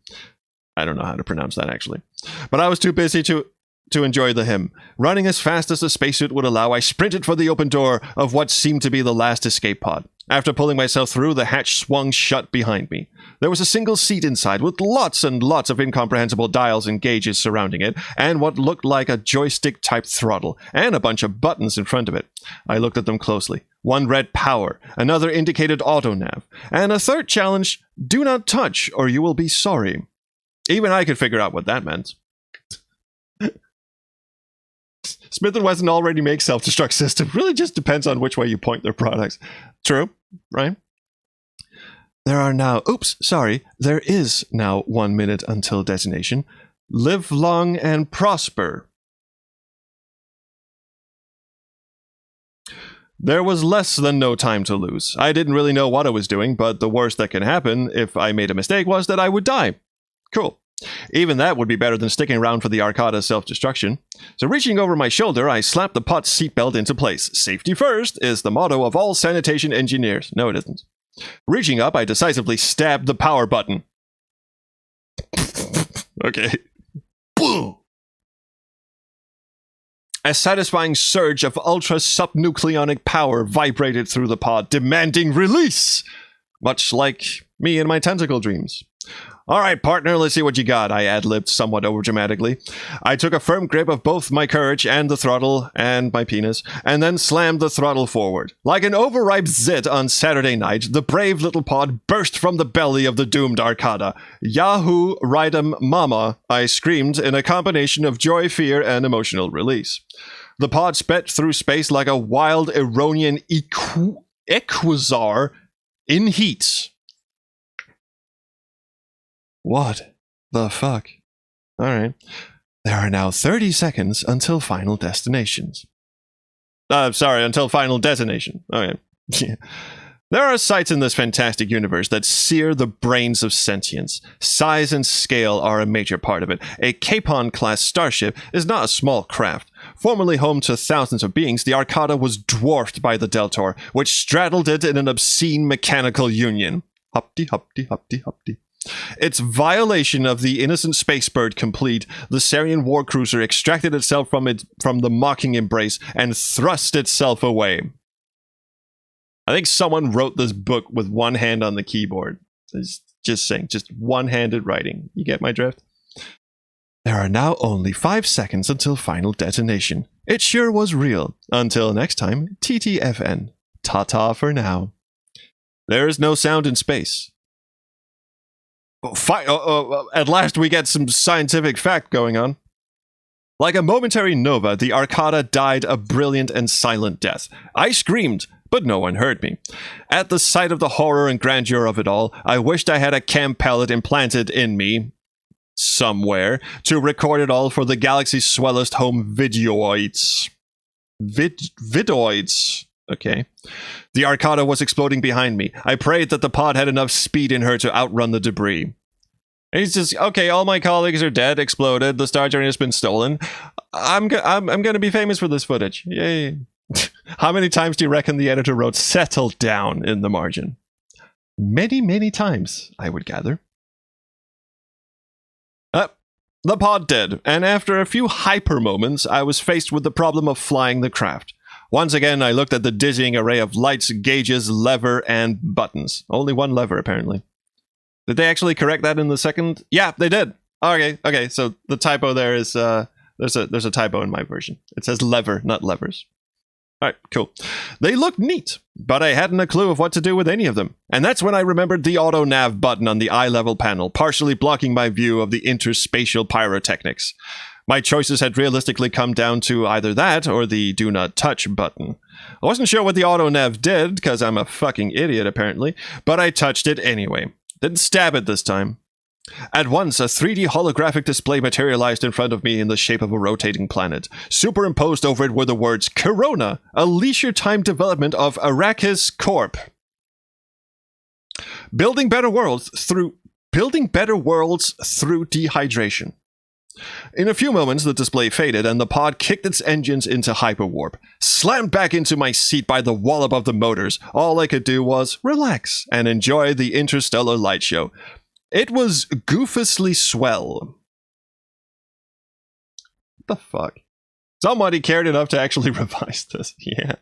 I don't know how to pronounce that, actually. But I was too busy to enjoy the hymn. Running as fast as the spacesuit would allow, I sprinted for the open door of what seemed to be the last escape pod. After pulling myself through, the hatch swung shut behind me. There was a single seat inside, with lots and lots of incomprehensible dials and gauges surrounding it, and what looked like a joystick-type throttle, and a bunch of buttons in front of it. I looked at them closely. One read power, another indicated auto-nav, and a third challenged, do not touch or you will be sorry. Even I could figure out what that meant. Smith & Wesson already makes self-destruct system. Really just depends on which way you point their products. True, right? There is now 1 minute until detonation. Live long and prosper. There was less than no time to lose. I didn't really know what I was doing, but the worst that can happen if I made a mistake was that I would die. Cool. Even that would be better than sticking around for the Arcada's self-destruction. So reaching over my shoulder, I slapped the pod's seatbelt into place. Safety first is the motto of all sanitation engineers. No, it isn't. Reaching up, I decisively stabbed the power button. Okay. Boom! A satisfying surge of ultra-subnucleonic power vibrated through the pod, demanding release! Much like me in my tentacle dreams. All right, partner, let's see what you got, I ad-libbed somewhat overdramatically. I took a firm grip of both my courage and the throttle and my penis, and then slammed the throttle forward. Like an overripe zit on Saturday night, the brave little pod burst from the belly of the doomed Arcada. Yahoo, Rydom, Mama, I screamed in a combination of joy, fear, and emotional release. The pod sped through space like a wild Iranian equazar in heat. What the fuck? Alright. There are now 30 seconds until final destinations. Until final detonation. Okay. There are sights in this fantastic universe that sear the brains of sentience. Size and scale are a major part of it. A Capon-class starship is not a small craft. Formerly home to thousands of beings, the Arcada was dwarfed by the Deltor, which straddled it in an obscene mechanical union. Humpty, humpty, humpty, humpty. Its violation of the innocent space bird complete, the Sarien warcruiser extracted itself from the mocking embrace and thrust itself away. I think someone wrote this book with one hand on the keyboard. Just saying, just one-handed writing. You get my drift? There are now only 5 seconds until final detonation. It sure was real. Until next time, TTFN. Ta-ta for now. There is no sound in space. At last we get some scientific fact going on. Like a momentary nova, the Arcada died a brilliant and silent death. I screamed, but no one heard me. At the sight of the horror and grandeur of it all, I wished I had a cam pellet implanted in me, somewhere, to record it all for the galaxy's swellest home videoids. Vidoids. Okay. The Arcada was exploding behind me. I prayed that the pod had enough speed in her to outrun the debris. He's just, okay, all my colleagues are dead, exploded, the Star Journey has been stolen. I'm gonna be famous for this footage. Yay. How many times do you reckon the editor wrote "settle down" in the margin? Many, many times, I would gather. The pod did, and after a few hyper moments, I was faced with the problem of flying the craft. Once again, I looked at the dizzying array of lights, gauges, lever, and buttons. Only one lever, apparently. Did they actually correct that in the second? Yeah, they did. Okay, so the typo there is, there's a typo in my version. It says lever, not levers. Alright, cool. They looked neat, but I hadn't a clue of what to do with any of them. And that's when I remembered the auto-nav button on the eye-level panel, partially blocking my view of the interspatial pyrotechnics. My choices had realistically come down to either that or the do not touch button. I wasn't sure what the auto-nav did, because I'm a fucking idiot apparently, but I touched it anyway. Didn't stab it this time. At once, a 3D holographic display materialized in front of me in the shape of a rotating planet. Superimposed over it were the words, Corona, a leisure time development of Arrakis Corp. Building better worlds through dehydration. In a few moments, the display faded, and the pod kicked its engines into hyperwarp. Slammed back into my seat by the wallop of the motors, all I could do was relax and enjoy the interstellar light show. It was goofusly swell. What the fuck? Somebody cared enough to actually revise this. Yeah.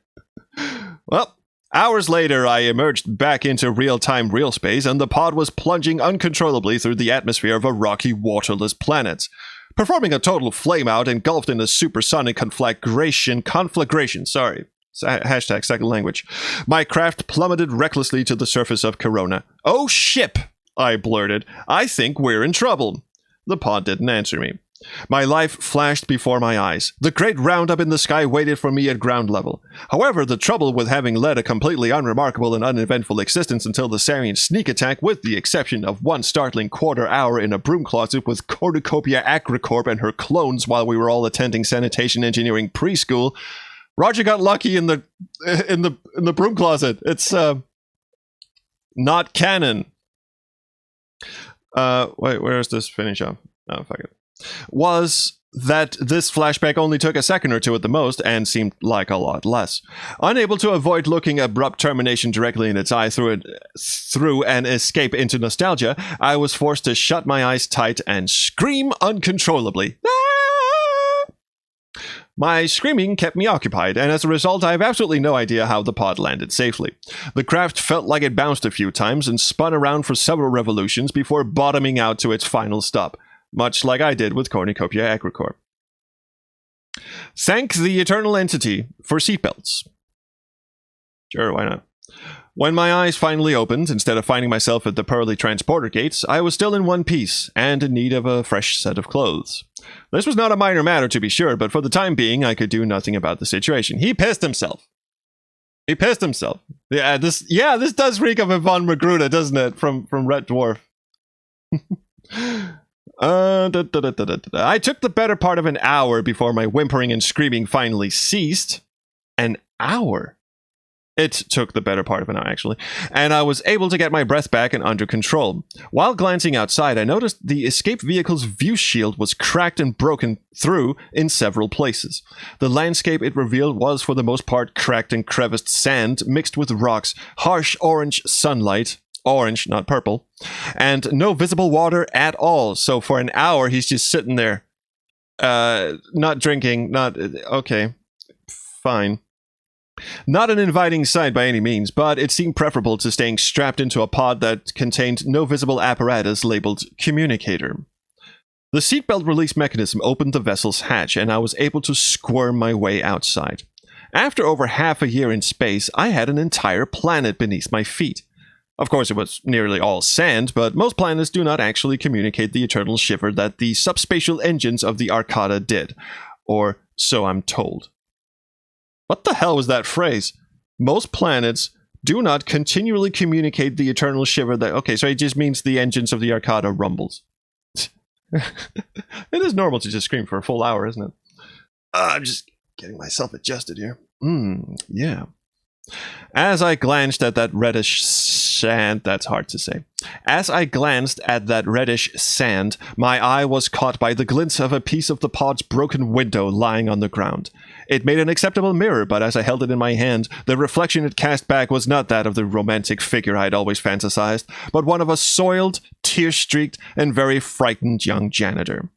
Well, Hours later, I emerged back into real-time real space, and the pod was plunging uncontrollably through the atmosphere of a rocky, waterless planet. Performing a total flameout engulfed in a supersonic conflagration, hashtag second language. My craft plummeted recklessly to the surface of Corona. "Oh, ship," I blurted. "I think we're in trouble." The pod didn't answer me. My life flashed before my eyes. The great roundup in the sky waited for me at ground level. However, the trouble with having led a completely unremarkable and uneventful existence until the Sarien sneak attack, with the exception of one startling quarter hour in a broom closet with Cornucopia Agricorp and her clones while we were all attending sanitation engineering preschool, Roger got lucky in the broom closet. It's not canon. Wait, where's this finish up? Oh, fuck it. Was that this flashback only took a second or two at the most and seemed like a lot less. Unable to avoid looking abrupt termination directly in its eye through an escape into nostalgia, I was forced to shut my eyes tight and scream uncontrollably. Ah! My screaming kept me occupied, and as a result, I have absolutely no idea how the pod landed safely. The craft felt like it bounced a few times and spun around for several revolutions before bottoming out to its final stop, much like I did with Cornucopia Agricorp. Thank the eternal entity for seatbelts. Sure, why not? When my eyes finally opened, instead of finding myself at the pearly transporter gates, I was still in one piece, and in need of a fresh set of clothes. This was not a minor matter, to be sure, but for the time being, I could do nothing about the situation. He pissed himself. Yeah, this does reek of Yvonne Magruder, doesn't it? From Red Dwarf. I took the better part of an hour before my whimpering and screaming finally ceased. An hour? It took the better part of an hour, actually, and I was able to get my breath back and under control. While glancing outside, I noticed the escape vehicle's view shield was cracked and broken through in several places. The landscape it revealed was, for the most part, cracked and creviced sand mixed with rocks, harsh orange sunlight, orange, not purple, and no visible water at all. So for an hour, he's just sitting there, not drinking, okay, fine. Not an inviting sight by any means, but it seemed preferable to staying strapped into a pod that contained no visible apparatus labeled communicator. The seatbelt release mechanism opened the vessel's hatch, and I was able to squirm my way outside. After over half a year in space, I had an entire planet beneath my feet. Of course, it was nearly all sand, but most planets do not actually communicate the eternal shiver that the subspatial engines of the Arcada did. Or so I'm told. What the hell was that phrase? Most planets do not continually communicate the eternal shiver that... Okay, so it just means the engines of the Arcada rumbles. It is normal to just scream for a full hour, isn't it? I'm just getting myself adjusted here. Yeah. As I glanced at that reddish sand, that's hard to say. As I glanced at that reddish sand, my eye was caught by the glint of a piece of the pod's broken window lying on the ground. It made an acceptable mirror, but as I held it in my hand, the reflection it cast back was not that of the romantic figure I'd always fantasized, but one of a soiled, tear-streaked, and very frightened young janitor.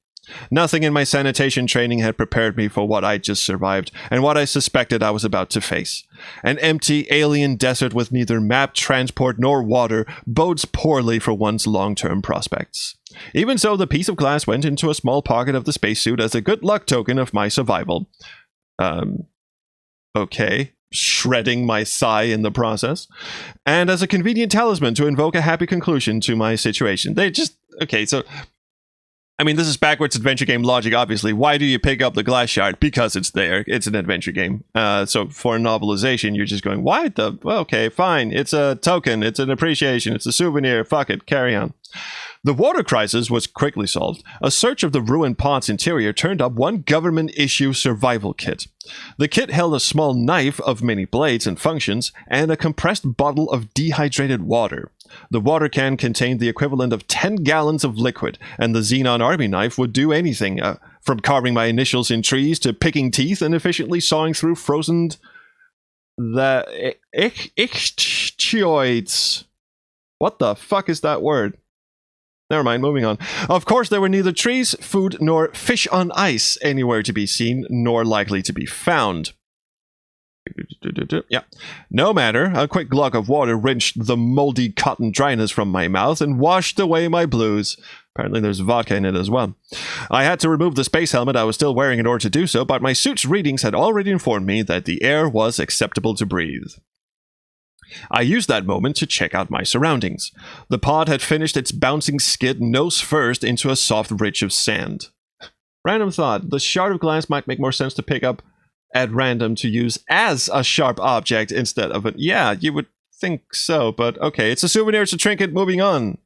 Nothing in my sanitation training had prepared me for what I'd just survived, and what I suspected I was about to face. An empty, alien desert with neither map, transport, nor water bodes poorly for one's long-term prospects. Even so, the piece of glass went into a small pocket of the spacesuit as a good luck token of my survival. Okay. Shredding my thigh in the process. And as a convenient talisman to invoke a happy conclusion to my situation. Okay, so... I mean, this is backwards adventure game logic, obviously. Why do you pick up the glass shard? Because it's there. It's an adventure game. So for a novelization, you're just going, why the... Well, okay, fine. It's a token. It's an appreciation. It's a souvenir. Fuck it. Carry on. The water crisis was quickly solved. A search of the ruined pod's interior turned up one government-issue survival kit. The kit held a small knife of many blades and functions, and a compressed bottle of dehydrated water. The water can contained the equivalent of 10 gallons of liquid, and the Xenon Army knife would do anything, from carving my initials in trees to picking teeth and efficiently sawing through frozen... ichthyoids. What the fuck is that word? Never mind, moving on. Of course, there were neither trees, food, nor fish on ice anywhere to be seen, nor likely to be found. Yeah. No matter, a quick glug of water rinsed the moldy cotton dryness from my mouth and washed away my blues. Apparently there's vodka in it as well. I had to remove the space helmet I was still wearing in order to do so, but my suit's readings had already informed me that the air was acceptable to breathe. I used that moment to check out my surroundings. The pod had finished its bouncing skid nose first into a soft ridge of sand. Random thought, the shard of glass might make more sense to pick up at random to use as a sharp object instead of a... Yeah, you would think so, but okay, it's a souvenir, it's a trinket, moving on.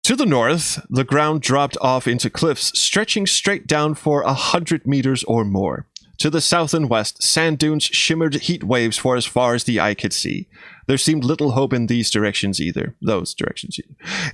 To the north, the ground dropped off into cliffs stretching straight down for 100 meters or more. To the south and west, sand dunes shimmered heat waves for as far as the eye could see. There seemed little hope in those directions either.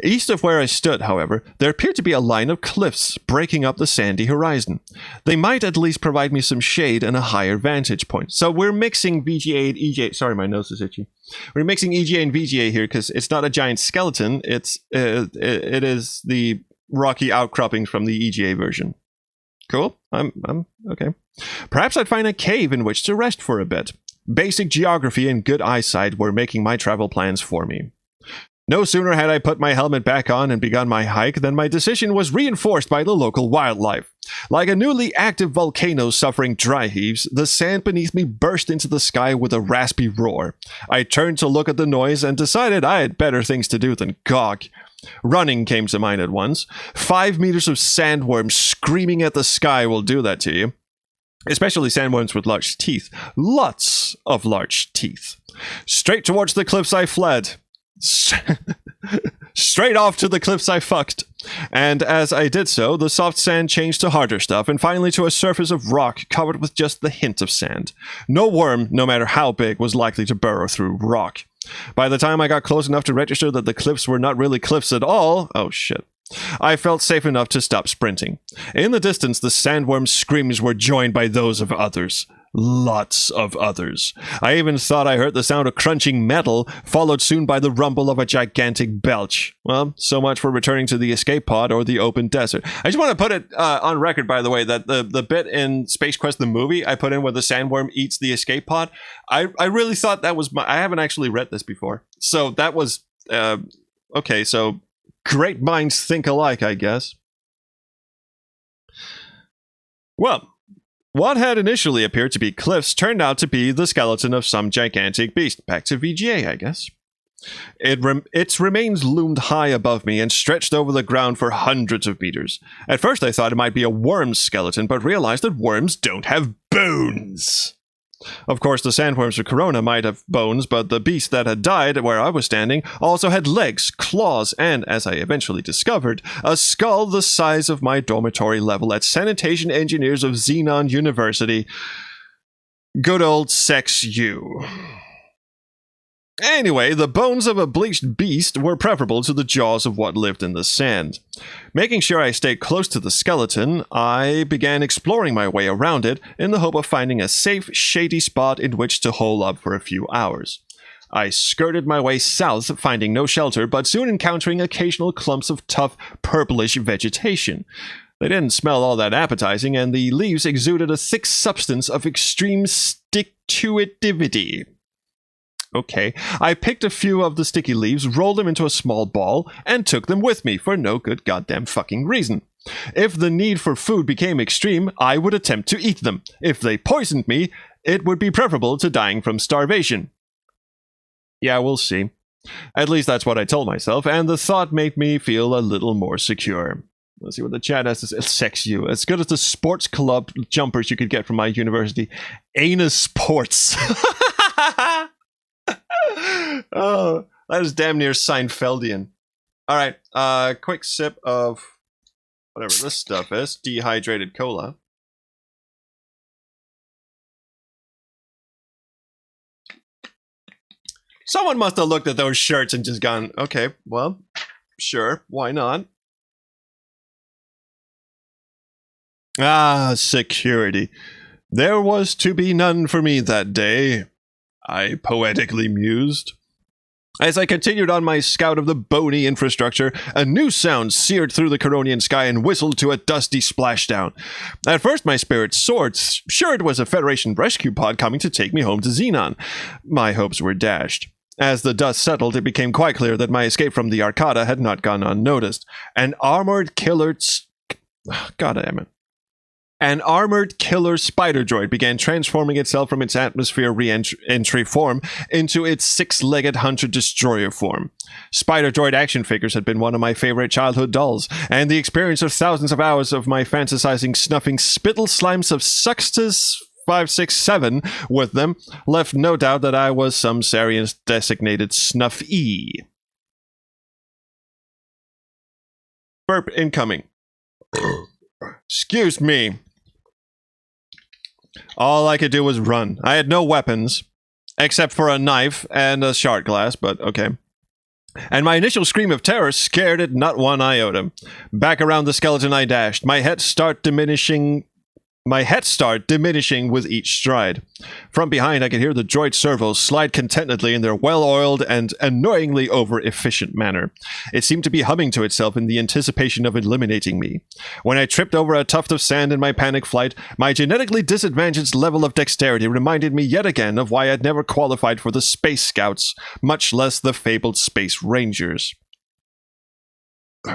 East of where I stood, however, there appeared to be a line of cliffs breaking up the sandy horizon. They might at least provide me some shade and a higher vantage point. So we're mixing VGA and EGA. Sorry, my nose is itchy. We're mixing EGA and VGA here because it's not a giant skeleton. It is the rocky outcroppings from the EGA version. Cool. I'm okay. Perhaps I'd find a cave in which to rest for a bit. Basic geography and good eyesight were making my travel plans for me. No sooner had I put my helmet back on and begun my hike than my decision was reinforced by the local wildlife. Like a newly active volcano suffering dry heaves, the sand beneath me burst into the sky with a raspy roar. I turned to look at the noise and decided I had better things to do than gawk. Running came to mind at once. 5 meters of sandworms screaming at the sky will do that to you. Especially sandworms with large teeth. Lots of large teeth. Straight towards the cliffs I fled. Straight off to the cliffs I fucked. And as I did so, the soft sand changed to harder stuff, and finally to a surface of rock covered with just the hint of sand. No worm, no matter how big, was likely to burrow through rock. By the time I got close enough to register that the cliffs were not really cliffs at all, oh shit, I felt safe enough to stop sprinting. In the distance, the sandworm's screams were joined by those of others. Lots of others. I even thought I heard the sound of crunching metal, followed soon by the rumble of a gigantic belch. Well, so much for returning to the escape pod or the open desert. I just want to put it on record, by the way, that the bit in Space Quest the movie I put in where the sandworm eats the escape pod, I really thought that was I haven't actually read this before. So that was... okay, so great minds think alike, I guess. Well... what had initially appeared to be cliffs turned out to be the skeleton of some gigantic beast. Back to VGA, I guess. Its remains loomed high above me and stretched over the ground for hundreds of meters. At first I thought it might be a worm's skeleton, but realized that worms don't have bones. Of course, the sandworms of Corona might have bones, but the beast that had died where I was standing also had legs, claws, and, as I eventually discovered, a skull the size of my dormitory level at Sanitation Engineers of Xenon University. Good old Sex U. Anyway, the bones of a bleached beast were preferable to the jaws of what lived in the sand. Making sure I stayed close to the skeleton, I began exploring my way around it in the hope of finding a safe, shady spot in which to hole up for a few hours. I skirted my way south, finding no shelter, but soon encountering occasional clumps of tough, purplish vegetation. They didn't smell all that appetizing, and the leaves exuded a thick substance of extreme stick-to-itivity. Okay, I picked a few of the sticky leaves, rolled them into a small ball, and took them with me for no good goddamn fucking reason. If the need for food became extreme, I would attempt to eat them. If they poisoned me, it would be preferable to dying from starvation. Yeah, we'll see. At least that's what I told myself, and the thought made me feel a little more secure. Let's see what the chat has to say. Sex you. As good as the sports club jumpers you could get from my university. Anus Sports. Oh, that is damn near Seinfeldian. All right, quick sip of whatever this stuff is. Dehydrated cola. Someone must have looked at those shirts and just gone, okay, well, sure, why not? Ah, security. There was to be none for me that day, I poetically mused. As I continued on my scout of the bony infrastructure, a new sound seared through the Coronian sky and whistled to a dusty splashdown. At first my spirits soared. Sure, it was a Federation rescue pod coming to take me home to Xenon. My hopes were dashed. As the dust settled, it became quite clear that my escape from the Arcata had not gone unnoticed. An armored killer spider droid began transforming itself from its atmosphere re-entry form into its six-legged hunter-destroyer form. Spider droid action figures had been one of my favorite childhood dolls, and the experience of thousands of hours of my fantasizing snuffing spittle slimes of Suxtus 567 with them left no doubt that I was some Sarien's designated Snuff-E. Burp incoming. Excuse me. All I could do was run. I had no weapons, except for a knife and a shard glass, but okay. And my initial scream of terror scared it not one iota. Back around the skeleton I dashed, my head start diminishing with each stride. From behind, I could hear the droid servos slide contentedly in their well-oiled and annoyingly over-efficient manner. It seemed to be humming to itself in the anticipation of eliminating me. When I tripped over a tuft of sand in my panic flight, my genetically disadvantaged level of dexterity reminded me yet again of why I'd never qualified for the Space Scouts, much less the fabled Space Rangers.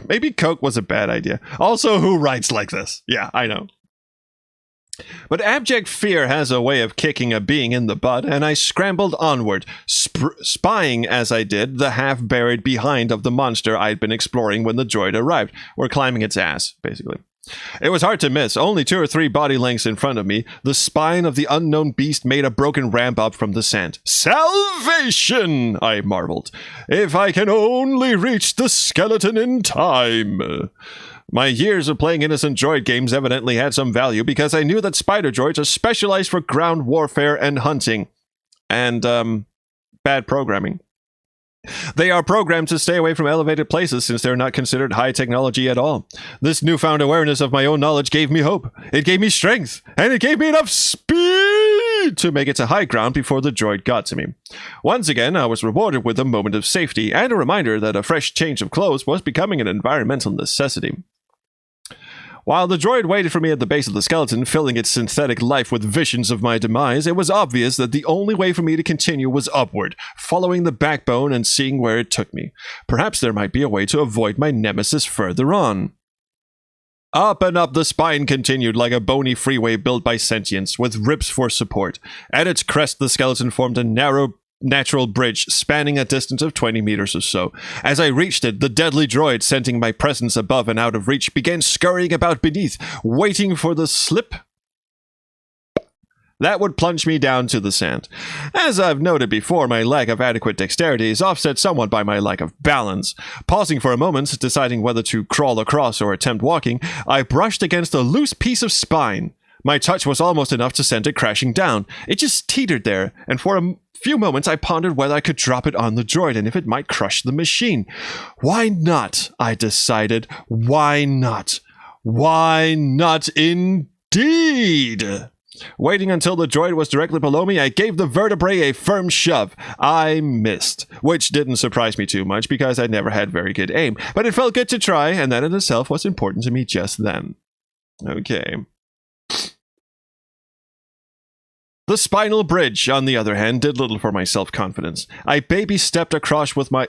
Maybe Coke was a bad idea. Also, who writes like this? Yeah, I know. But abject fear has a way of kicking a being in the butt, and I scrambled onward, spying as I did the half-buried behind of the monster I'd been exploring when the droid arrived, or climbing its ass, basically. It was hard to miss. Only 2 or 3 body lengths in front of me, the spine of the unknown beast made a broken ramp up from the sand. Salvation! I marveled. If I can only reach the skeleton in time. My years of playing innocent droid games evidently had some value because I knew that spider droids are specialized for ground warfare and hunting. And, bad programming. They are programmed to stay away from elevated places since they're not considered high technology at all. This newfound awareness of my own knowledge gave me hope. It gave me strength. And it gave me enough speed to make it to high ground before the droid got to me. Once again, I was rewarded with a moment of safety and a reminder that a fresh change of clothes was becoming an environmental necessity. While the droid waited for me at the base of the skeleton, filling its synthetic life with visions of my demise, it was obvious that the only way for me to continue was upward, following the backbone and seeing where it took me. Perhaps there might be a way to avoid my nemesis further on. Up and up the spine continued like a bony freeway built by sentience, with ribs for support. At its crest, the skeleton formed a narrow natural bridge spanning a distance of 20 meters or so. As I reached it, the deadly droid, sensing my presence above and out of reach, began scurrying about beneath, waiting for the slip that would plunge me down to the sand. As I've noted before, my lack of adequate dexterity is offset somewhat by my lack of balance. Pausing for a moment, deciding whether to crawl across or attempt walking, I brushed against a loose piece of spine. My touch was almost enough to send it crashing down. It just teetered there, and for a few moments I pondered whether I could drop it on the droid and if it might crush the machine. Why not? I decided. Why not? Why not indeed? Waiting until the droid was directly below me, I gave the vertebrae a firm shove. I missed, which didn't surprise me too much because I never had very good aim, but it felt good to try, and that in itself was important to me just then. Okay. The spinal bridge, on the other hand, did little for my self-confidence. I baby-stepped across with my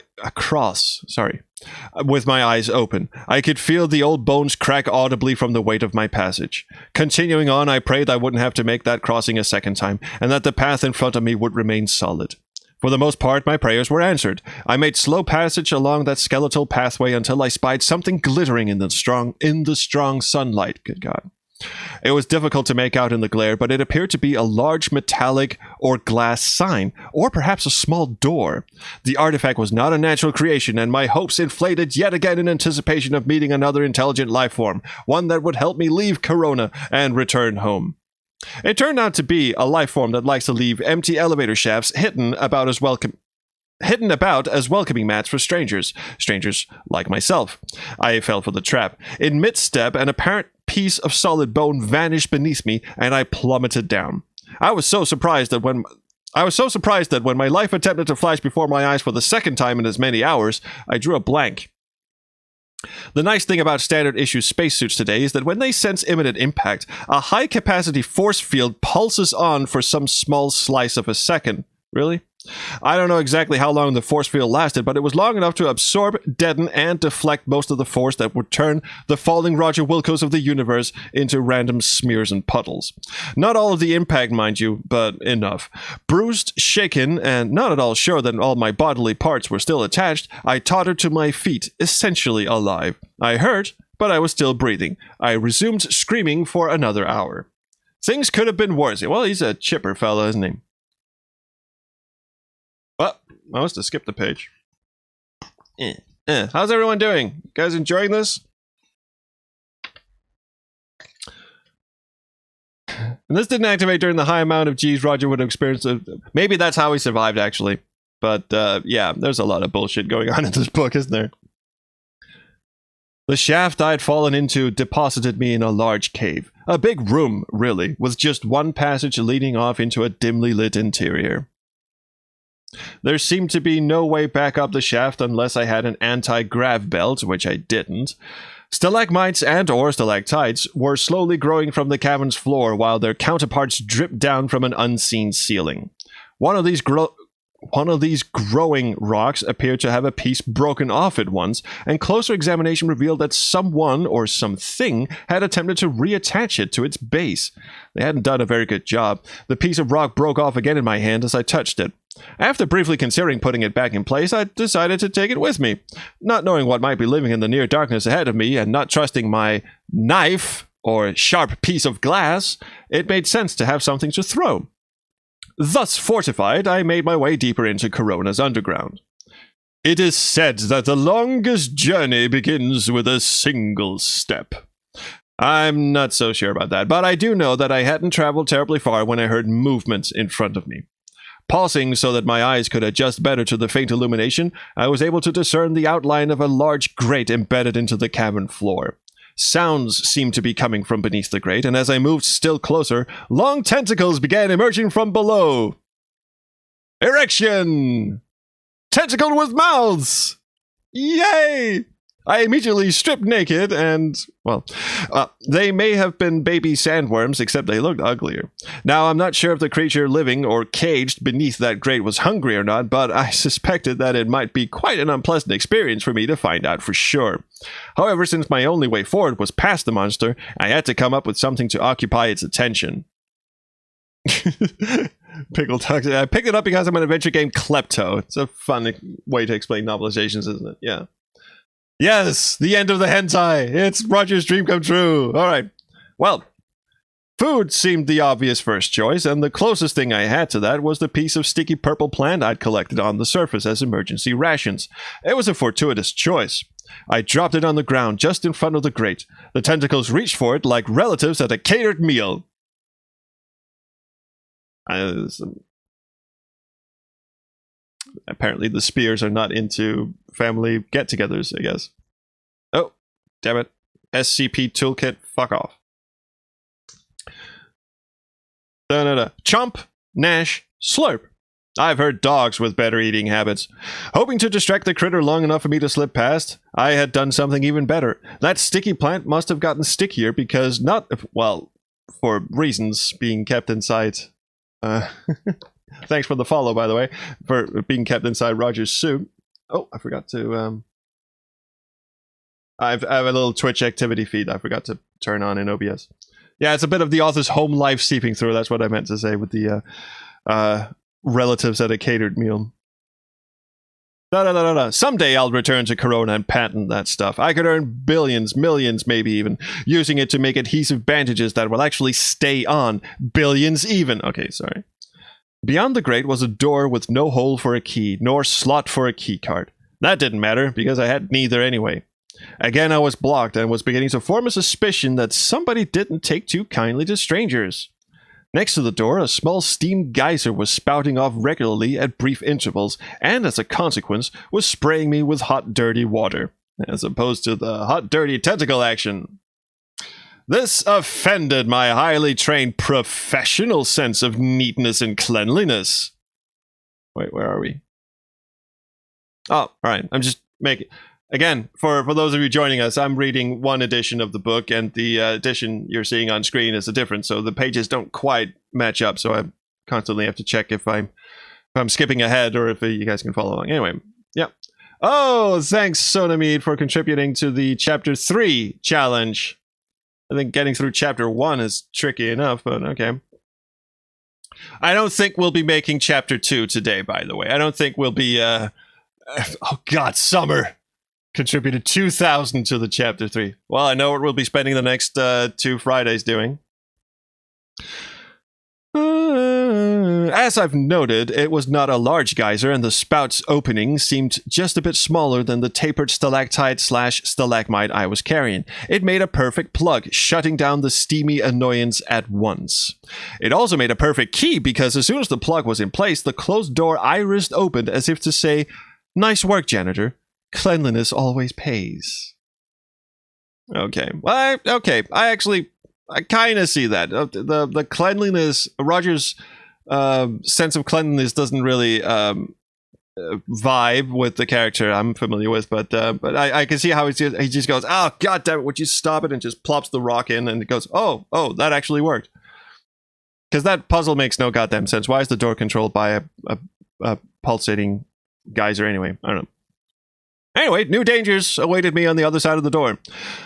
eyes open. I could feel the old bones crack audibly from the weight of my passage. Continuing on, I prayed I wouldn't have to make that crossing a second time, and that the path in front of me would remain solid. For the most part, my prayers were answered. I made slow passage along that skeletal pathway until I spied something glittering in the strong sunlight. Good God. It was difficult to make out in the glare, but it appeared to be a large metallic or glass sign, or perhaps a small door. The artifact was not a natural creation, and my hopes inflated yet again in anticipation of meeting another intelligent life form, one that would help me leave Corona and return home. It turned out to be a life form that likes to leave empty elevator shafts hidden about as welcoming mats for strangers like myself. I fell for the trap. In mid-step, an apparent piece of solid bone vanished beneath me, and I plummeted down. I was so surprised that when I was so surprised that when my life attempted to flash before my eyes for the second time in as many hours, I drew a blank. The nice thing about standard issue spacesuits today is that when they sense imminent impact, a high-capacity force field pulses on for some small slice of a second. Really? I don't know exactly how long the force field lasted, but it was long enough to absorb, deaden, and deflect most of the force that would turn the falling Roger Wilcos of the universe into random smears and puddles. Not all of the impact, mind you, but enough. Bruised, shaken, and not at all sure that all my bodily parts were still attached, I tottered to my feet, essentially alive. I hurt, but I was still breathing. I resumed screaming for another hour. Things could have been worse. Well, he's a chipper fella, isn't he? Well, I must have skipped the page. How's everyone doing? You guys enjoying this? And this didn't activate during the high amount of G's Roger would have experienced. Maybe that's how he survived, actually. But, yeah, there's a lot of bullshit going on in this book, isn't there? The shaft I'd fallen into deposited me in a large cave. A big room, really, with just one passage leading off into a dimly lit interior. There seemed to be no way back up the shaft unless I had an anti-grav belt, which I didn't. Stalagmites and or stalactites were slowly growing from the cavern's floor while their counterparts dripped down from an unseen ceiling. One of these growing rocks appeared to have a piece broken off at once, and closer examination revealed that someone or something had attempted to reattach it to its base. They hadn't done a very good job. The piece of rock broke off again in my hand as I touched it. After briefly considering putting it back in place, I decided to take it with me. Not knowing what might be living in the near darkness ahead of me, and not trusting my knife or sharp piece of glass, it made sense to have something to throw. Thus fortified, I made my way deeper into Corona's underground. It is said that the longest journey begins with a single step. I'm not so sure about that, but I do know that I hadn't traveled terribly far when I heard movement in front of me. Pausing so that my eyes could adjust better to the faint illumination, I was able to discern the outline of a large grate embedded into the cavern floor. Sounds seemed to be coming from beneath the grate, and as I moved still closer, long tentacles began emerging from below. Erection! Tentacle with mouths! Yay! I immediately stripped naked and, well, they may have been baby sandworms, except they looked uglier. Now, I'm not sure if the creature living or caged beneath that grate was hungry or not, but I suspected that it might be quite an unpleasant experience for me to find out for sure. However, since my only way forward was past the monster, I had to come up with something to occupy its attention. Pickle talks. I picked it up because I'm an adventure game klepto. It's a fun way to explain novelizations, isn't it? Yeah. Yes, the end of the hentai. It's Roger's dream come true. All right. Well, food seemed the obvious first choice, and the closest thing I had to that was the piece of sticky purple plant I'd collected on the surface as emergency rations. It was a fortuitous choice. I dropped it on the ground just in front of the grate. The tentacles reached for it like relatives at a catered meal. Apparently the Spears are not into family get-togethers, I guess. Oh, damn it. SCP toolkit, fuck off. Chomp, Nash, Slurp. I've heard dogs with better eating habits. Hoping to distract the critter long enough for me to slip past, I had done something even better. That sticky plant must have gotten stickier because for reasons being kept inside. Thanks for the follow, by the way, for being kept inside Roger's suit. Oh, I forgot to, I have a little Twitch activity feed I forgot to turn on in OBS. Yeah, it's a bit of the author's home life seeping through. That's what I meant to say with the, relatives at a catered meal. Someday I'll return to Corona and patent that stuff. I could earn billions, millions maybe even, using it to make adhesive bandages that will actually stay on. Billions even. Okay, sorry. Beyond the grate was a door with no hole for a key, nor slot for a keycard. That didn't matter, because I had neither anyway. Again, I was blocked, and was beginning to form a suspicion that somebody didn't take too kindly to strangers. Next to the door, a small steam geyser was spouting off regularly at brief intervals, and as a consequence, was spraying me with hot, dirty water, as opposed to the hot, dirty tentacle action. This offended my highly trained professional sense of neatness and cleanliness. Wait, where are we? Oh, all right. I'm just making... Again, for those of you joining us, I'm reading one edition of the book, and the edition you're seeing on screen is a different, so the pages don't quite match up, so I constantly have to check if I'm skipping ahead or if you guys can follow along. Anyway, yeah. Oh, thanks, Sonamid, for contributing to the Chapter 3 challenge. I think getting through Chapter 1 is tricky enough, but okay. I don't think we'll be making Chapter 2 today, by the way. I don't think we'll be... oh, God, Summer contributed 2,000 to the Chapter 3. Well, I know what we'll be spending the next 2 Fridays doing. As I've noted, it was not a large geyser, and the spout's opening seemed just a bit smaller than the tapered stalactite/stalagmite I was carrying. It made a perfect plug, shutting down the steamy annoyance at once. It also made a perfect key, because as soon as the plug was in place, the closed door irised opened as if to say, "Nice work, janitor. Cleanliness always pays." Okay. Well, I kind of see that. The cleanliness, Roger's sense of cleanliness doesn't really vibe with the character I'm familiar with, but I can see how he just goes, "Oh, God damn it, would you stop it?" and just plops the rock in, and it goes, oh, that actually worked. Because that puzzle makes no goddamn sense. Why is the door controlled by a pulsating geyser anyway? I don't know. Anyway, new dangers awaited me on the other side of the door.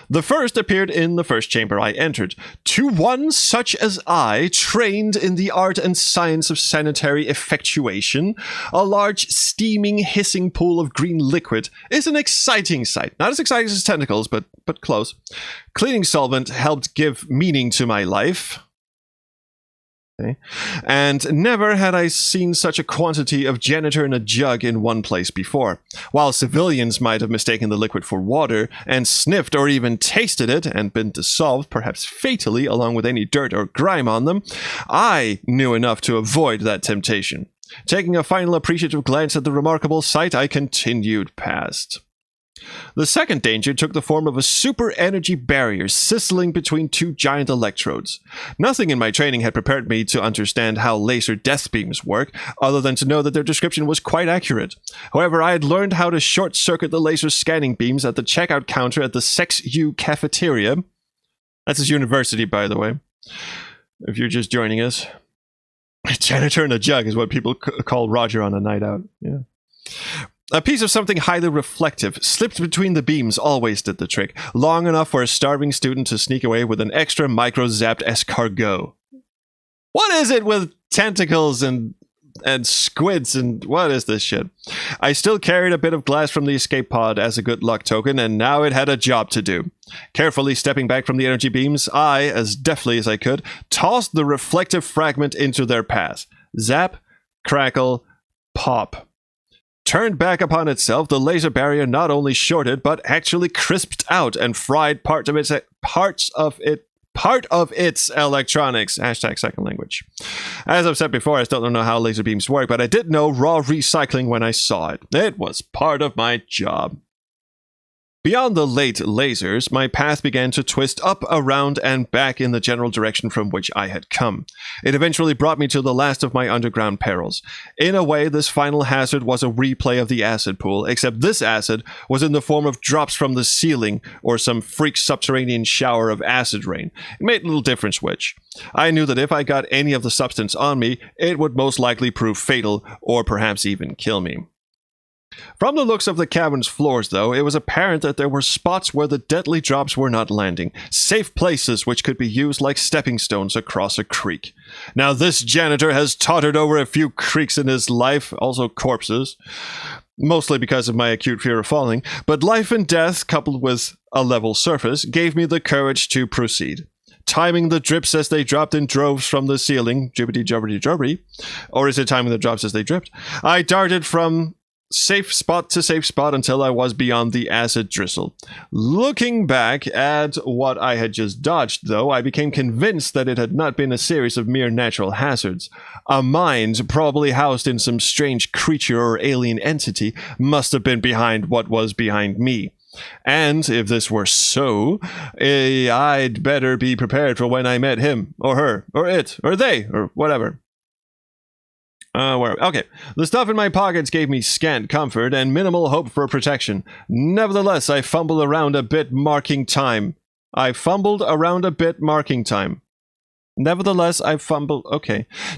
The first appeared in the first chamber I entered. To one such as I, trained in the art and science of sanitary effectuation, a large, steaming, hissing pool of green liquid is an exciting sight. Not as exciting as tentacles, but close. Cleaning solvent helped give meaning to my life. Okay. And never had I seen such a quantity of janitor in a jug in one place before. While civilians might have mistaken the liquid for water and sniffed or even tasted it and been dissolved, perhaps fatally, along with any dirt or grime on them, I knew enough to avoid that temptation. Taking a final appreciative glance at the remarkable sight, I continued past. The second danger took the form of a super energy barrier sizzling between 2 giant electrodes. Nothing in my training had prepared me to understand how laser death beams work, other than to know that their description was quite accurate. However, I had learned how to short-circuit the laser scanning beams at the checkout counter at the Sex U cafeteria. That's his university, by the way, if you're just joining us. Janitor in a jug is what people call Roger on a night out. Yeah. A piece of something highly reflective, slipped between the beams, always did the trick, long enough for a starving student to sneak away with an extra micro-zapped escargot. What is it with tentacles and squids and what is this shit? I still carried a bit of glass from the escape pod as a good luck token, and now it had a job to do. Carefully stepping back from the energy beams, I, as deftly as I could, tossed the reflective fragment into their path. Zap, crackle, pop. Turned back upon itself, the laser barrier not only shorted, but actually crisped out and fried part of its electronics. Hashtag second language. As I've said before, I still don't know how laser beams work, but I did know raw recycling when I saw it. It was part of my job. Beyond the late lasers, my path began to twist up, around, and back in the general direction from which I had come. It eventually brought me to the last of my underground perils. In a way, this final hazard was a replay of the acid pool, except this acid was in the form of drops from the ceiling, or some freak subterranean shower of acid rain. It made little difference which. I knew that if I got any of the substance on me, it would most likely prove fatal, or perhaps even kill me. From the looks of the cavern's floors, though, it was apparent that there were spots where the deadly drops were not landing, safe places which could be used like stepping stones across a creek. Now, this janitor has tottered over a few creeks in his life, also corpses, mostly because of my acute fear of falling, but life and death, coupled with a level surface, gave me the courage to proceed. Timing the drips as they dropped in droves from the ceiling, jibbity-jubberty-jubberty, or is it timing the drops as they dripped? I darted from safe spot to safe spot until I was beyond the acid drizzle. Looking back at what I had just dodged, though, I became convinced that it had not been a series of mere natural hazards. A mind, probably housed in some strange creature or alien entity, must have been behind what was behind me. And if this were so, I'd better be prepared for when I met him, or her, or it, or they, or whatever. Okay. The stuff in my pockets gave me scant comfort and minimal hope for protection. Nevertheless, I fumbled around a bit, marking time. Okay.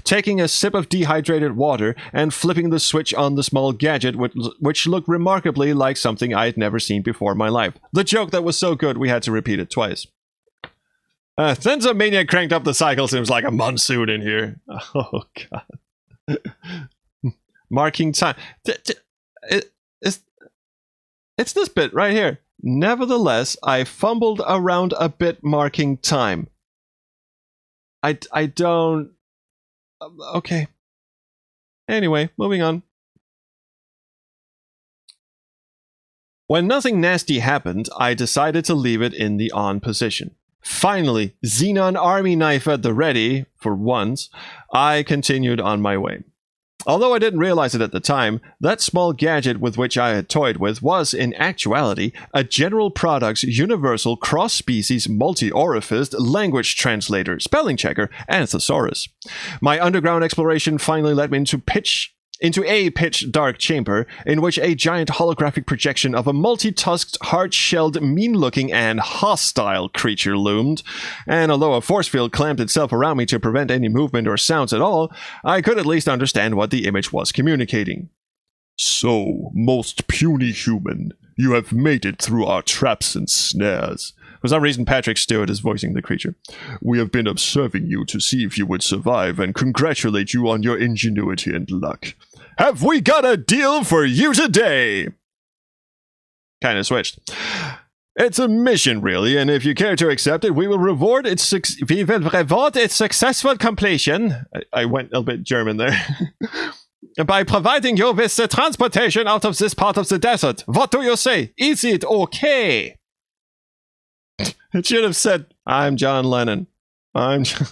Taking a sip of dehydrated water and flipping the switch on the small gadget, which looked remarkably like something I had never seen before in my life. The joke that was so good we had to repeat it twice. Then some maniac cranked up the cycles and it was like a monsoon in here. Oh, God. Marking time. It's this bit right here. Nevertheless, I fumbled around a bit, marking time. I don't... Okay. Anyway, moving on. When nothing nasty happened, I decided to leave it in the on position. Finally, Xenon army knife at the ready, for once, I continued on my way. Although I didn't realize it at the time, that small gadget with which I had toyed with was, in actuality, a General Products Universal Cross-Species Multi-Orificed Language Translator, Spelling Checker, and Thesaurus. My underground exploration finally led me into a pitch-dark chamber in which a giant holographic projection of a multi-tusked, hard-shelled, mean-looking, and hostile creature loomed, and although a force field clamped itself around me to prevent any movement or sounds at all, I could at least understand what the image was communicating. "So, most puny human, you have made it through our traps and snares." For some reason, Patrick Stewart is voicing the creature. "We have been observing you to see if you would survive and congratulate you on your ingenuity and luck. Have we got a deal for you today?" Kinda switched. "It's a mission, really, and if you care to accept it, we will reward its successful completion." I went a bit German there. "By providing you with the transportation out of this part of the desert. What do you say? Is it okay?" It should have said, "I'm John Lennon. I'm John..."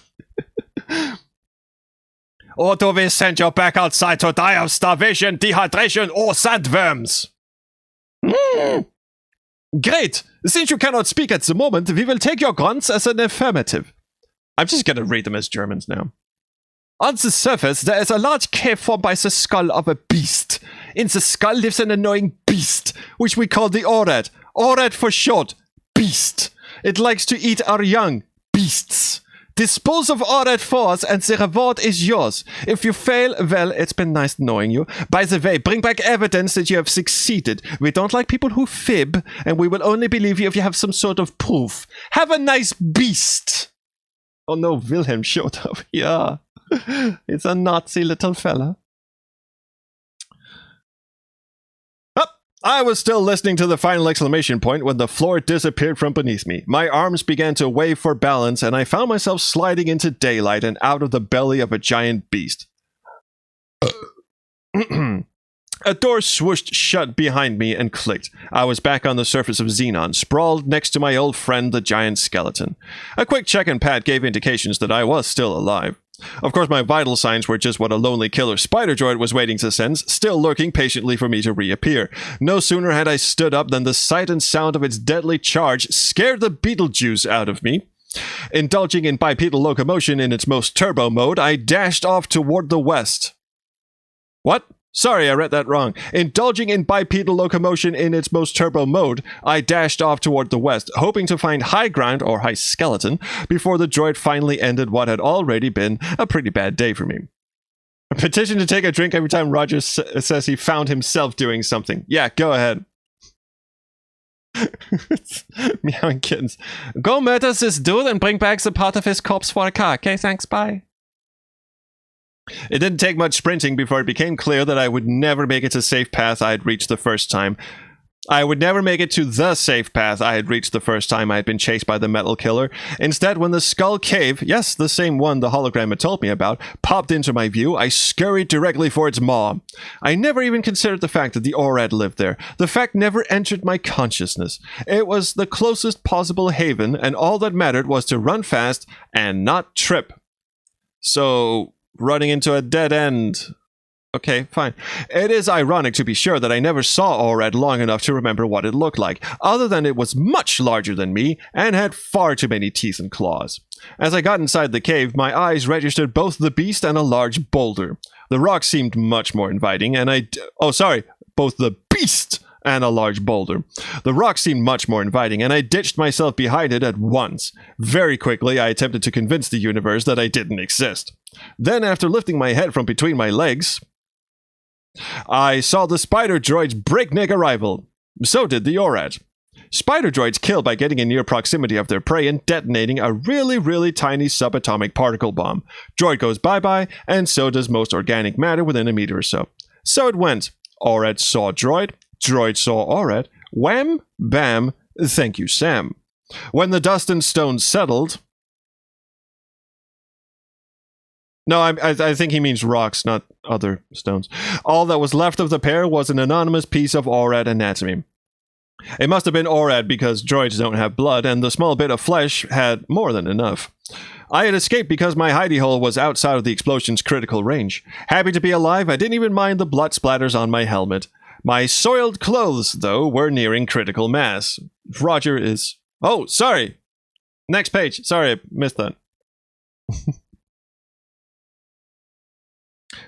"Or do we send you back outside to die of starvation, dehydration, or sandworms?" "Great! Since you cannot speak at the moment, we will take your grunts as an affirmative." I'm just gonna read them as Germans now. "On the surface, there is a large cave formed by the skull of a beast. In the skull lives an annoying beast, which we call the Orad. Orad for short. Beast. It likes to eat our young. Beasts. Dispose of Orad force and the reward is yours. If you fail, well, it's been nice knowing you. By the way, bring back evidence that you have succeeded. We don't like people who fib, and we will only believe you if you have some sort of proof. Have a nice beast." Oh no, Wilhelm showed up. Yeah. It's a Nazi little fella. I was still listening to the final exclamation point when the floor disappeared from beneath me. My arms began to wave for balance, and I found myself sliding into daylight and out of the belly of a giant beast. A door swooshed shut behind me and clicked. I was back on the surface of Xenon, sprawled next to my old friend, the giant skeleton. A quick check and pat gave indications that I was still alive. Of course, my vital signs were just what a lonely killer spider droid was waiting to sense, still lurking patiently for me to reappear. No sooner had I stood up than the sight and sound of its deadly charge scared the Beetlejuice out of me. Indulging in bipedal locomotion in its most turbo mode, I dashed off toward the west. What? Sorry, I read that wrong. Indulging in bipedal locomotion in its most turbo mode, I dashed off toward the west, hoping to find high ground, or high skeleton, before the droid finally ended what had already been a pretty bad day for me. A petition to take a drink every time Roger says he found himself doing something. Yeah, go ahead. Meowing kittens. Go murder this dude and bring back the part of his corpse for a car. Okay, thanks, bye. It didn't take much sprinting before it became clear that I would never make it to the safe path I had reached the first time I had been chased by the metal killer. Instead, when the skull cave, yes, the same one the hologram had told me about, popped into my view, I scurried directly for its maw. I never even considered the fact that the Orad lived there. The fact never entered my consciousness. It was the closest possible haven, and all that mattered was to run fast and not trip. So, running into a dead end. Okay, fine. It is ironic, to be sure, that I never saw Orad long enough to remember what it looked like, other than it was much larger than me and had far too many teeth and claws. As I got inside the cave, my eyes registered both the beast and a large boulder. The rock seemed much more inviting, and both the beast and a large boulder. The rock seemed much more inviting, and I ditched myself behind it at once. Very quickly, I attempted to convince the universe that I didn't exist. Then, after lifting my head from between my legs, I saw the spider droid's breakneck arrival. So did the ORAD. Spider droids kill by getting in near proximity of their prey and detonating a really, really tiny subatomic particle bomb. Droid goes bye-bye, and so does most organic matter within a meter or so. So it went. ORAD saw droid. Droid saw ORAD. Wham, bam, thank you, Sam. When the dust and stones settled... No, I think he means rocks, not other stones. All that was left of the pair was an anonymous piece of ORAD anatomy. It must have been ORAD because droids don't have blood, and the small bit of flesh had more than enough. I had escaped because my hidey hole was outside of the explosion's critical range. Happy to be alive, I didn't even mind the blood splatters on my helmet. My soiled clothes, though, were nearing critical mass. Roger is... Oh, sorry! Next page. Sorry, I missed that.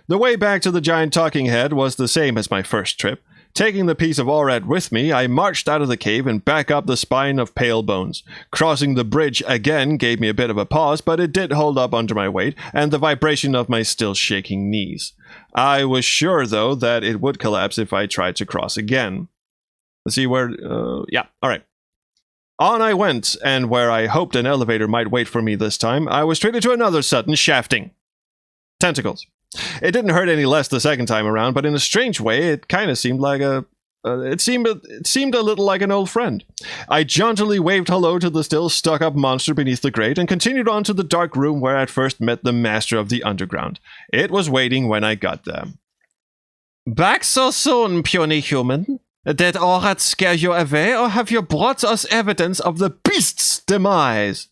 The way back to the giant talking head was the same as my first trip. Taking the piece of ORAD with me, I marched out of the cave and back up the spine of pale bones. Crossing the bridge again gave me a bit of a pause, but it did hold up under my weight and the vibration of my still shaking knees. I was sure, though, that it would collapse if I tried to cross again. Let's see where... yeah, alright. On I went, and where I hoped an elevator might wait for me this time, I was treated to another sudden shafting. Tentacles. It didn't hurt any less the second time around, but in a strange way, it kind of seemed like it seemed a little like an old friend. I jauntily waved hello to the still stuck-up monster beneath the grate and continued on to the dark room where I'd first met the master of the underground. It was waiting when I got there. Back so soon, puny human? Did ORAD scare you away, or have you brought us evidence of the beast's demise?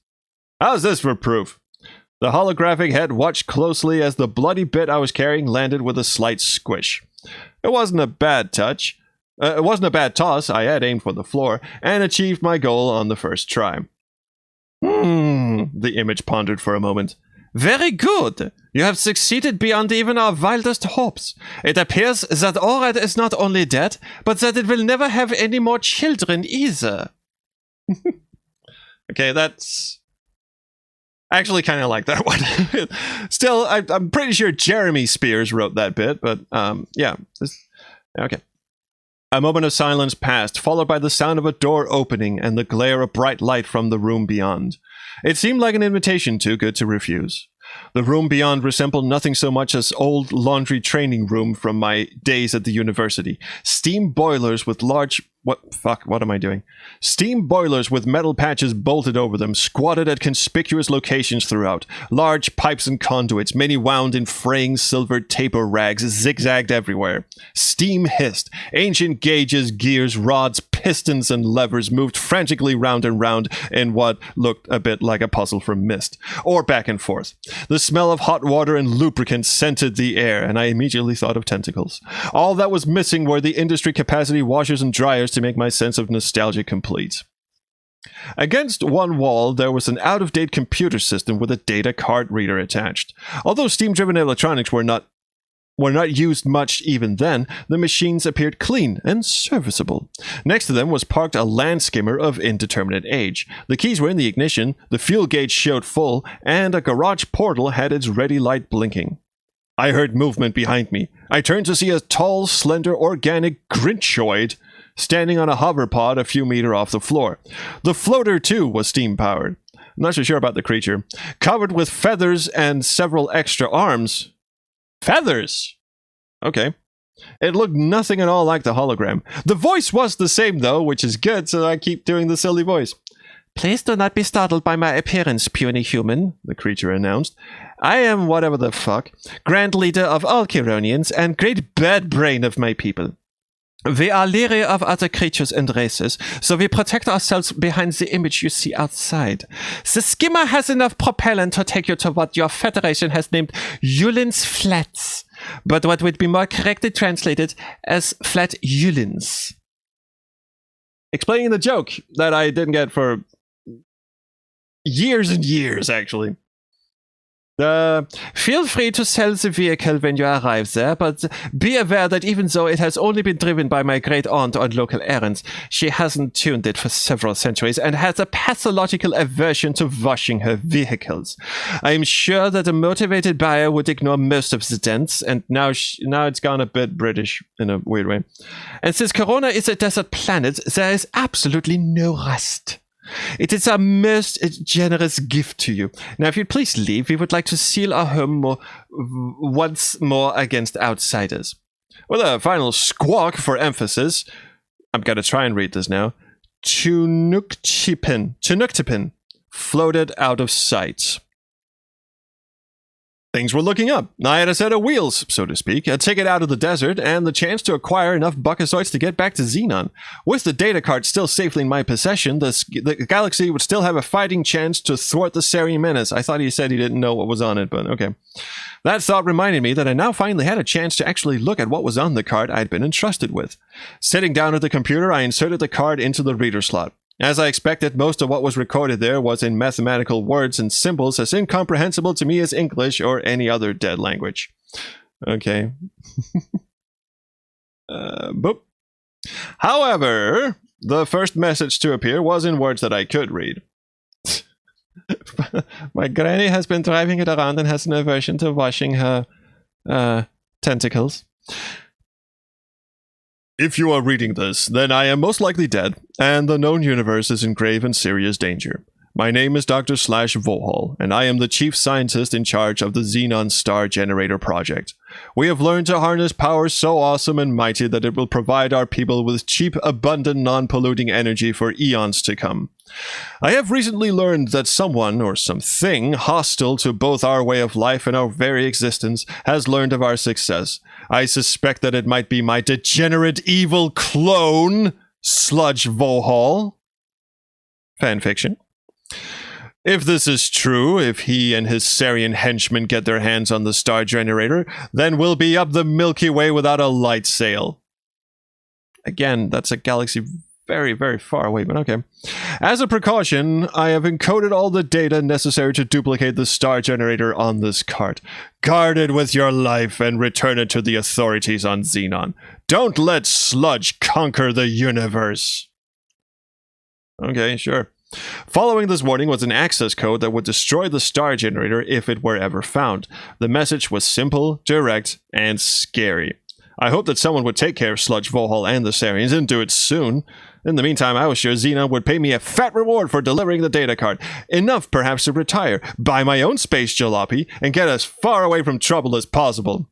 How's this for proof? The holographic head watched closely as the bloody bit I was carrying landed with a slight squish. It wasn't a bad touch. It wasn't a bad toss. I had aimed for the floor and achieved my goal on the first try. The image pondered for a moment. Very good. You have succeeded beyond even our wildest hopes. It appears that ORAD is not only dead, but that it will never have any more children either. Okay, that's... actually kind of like that one. Still, I'm pretty sure Jeremy Spears wrote that bit, but yeah. Okay. A moment of silence passed, followed by the sound of a door opening and the glare of bright light from the room beyond. It seemed like an invitation too good to refuse. The room beyond resembled nothing so much as old laundry training room from my days at the university. Steam boilers with large... what am I doing? Steam boilers with metal patches bolted over them, squatted at conspicuous locations throughout. Large pipes and conduits, many wound in fraying silver taper rags, zigzagged everywhere. Steam hissed. Ancient gauges, gears, rods, pistons, and levers moved frantically round and round in what looked a bit like a puzzle from Myst, or back and forth. The smell of hot water and lubricant scented the air, and I immediately thought of tentacles. All that was missing were the industry capacity washers and dryers to make my sense of nostalgia complete. Against one wall, there was an out-of-date computer system with a data card reader attached. Although steam-driven electronics were not used much even then, the machines appeared clean and serviceable. Next to them was parked a land skimmer of indeterminate age. The keys were in the ignition, the fuel gauge showed full, and a garage portal had its ready light blinking. I heard movement behind me. I turned to see a tall, slender, organic Grinchoid standing on a hover pod a few meters off the floor. The floater, too, was steam-powered. I'm not so sure about the creature. Covered with feathers and several extra arms. Feathers! Okay. It looked nothing at all like the hologram. The voice was the same, though, which is good, so I keep doing the silly voice. Please do not be startled by my appearance, puny human, the creature announced. I am whatever the fuck, Grand Leader of all Kironians, and great bad brain of my people. We are leery of other creatures and races, so we protect ourselves behind the image you see outside. The skimmer has enough propellant to take you to what your Federation has named Yulin's Flats, but what would be more correctly translated as Flat Yulins. Explaining the joke that I didn't get for years and years, actually. Feel free to sell the vehicle when you arrive there, but be aware that even though it has only been driven by my great aunt on local errands, she hasn't tuned it for several centuries and has a pathological aversion to washing her vehicles. I'm sure that a motivated buyer would ignore most of the dents, and now it's gone a bit British in a weird way. And since Corona is a desert planet, there is absolutely no rust. It is our most generous gift to you. Now, if you'd please leave, we would like to seal our home once more against outsiders. With a final squawk for emphasis, I'm going to try and read this now. Chinook-Tipin floated out of sight. Things were looking up. I had a set of wheels, so to speak, a ticket out of the desert, and the chance to acquire enough buckazoids to get back to Xenon. With the data card still safely in my possession, the galaxy would still have a fighting chance to thwart the Sarien menace. I thought he said he didn't know what was on it, but okay. That thought reminded me that I now finally had a chance to actually look at what was on the card I'd been entrusted with. Sitting down at the computer, I inserted the card into the reader slot. As I expected, most of what was recorded there was in mathematical words and symbols as incomprehensible to me as English or any other dead language. Okay. Boop. However, the first message to appear was in words that I could read. My granny has been driving it around and has an aversion to washing her tentacles. If you are reading this, then I am most likely dead, and the known universe is in grave and serious danger. My name is Dr. Vohal, and I am the chief scientist in charge of the Xenon Star Generator Project. We have learned to harness power so awesome and mighty that it will provide our people with cheap, abundant, non-polluting energy for eons to come. I have recently learned that someone, or something, hostile to both our way of life and our very existence, has learned of our success. I suspect that it might be my degenerate evil clone, Sludge Vohal. Fanfiction. If this is true, if he and his Sarien henchmen get their hands on the star generator, then we'll be up the Milky Way without a light sail. Again, that's a galaxy very, very far away, but okay. As a precaution, I have encoded all the data necessary to duplicate the star generator on this cart. Guard it with your life and return it to the authorities on Xenon. Don't let sludge conquer the universe. Okay, sure. Following this warning was an access code that would destroy the star generator if it were ever found. The message was simple, direct, and scary. I hope that someone would take care of Sludge Vohal and the Sariens and do it soon. In the meantime, I was sure Xenon would pay me a fat reward for delivering the data card. Enough, perhaps, to retire, buy my own space jalopy, and get as far away from trouble as possible.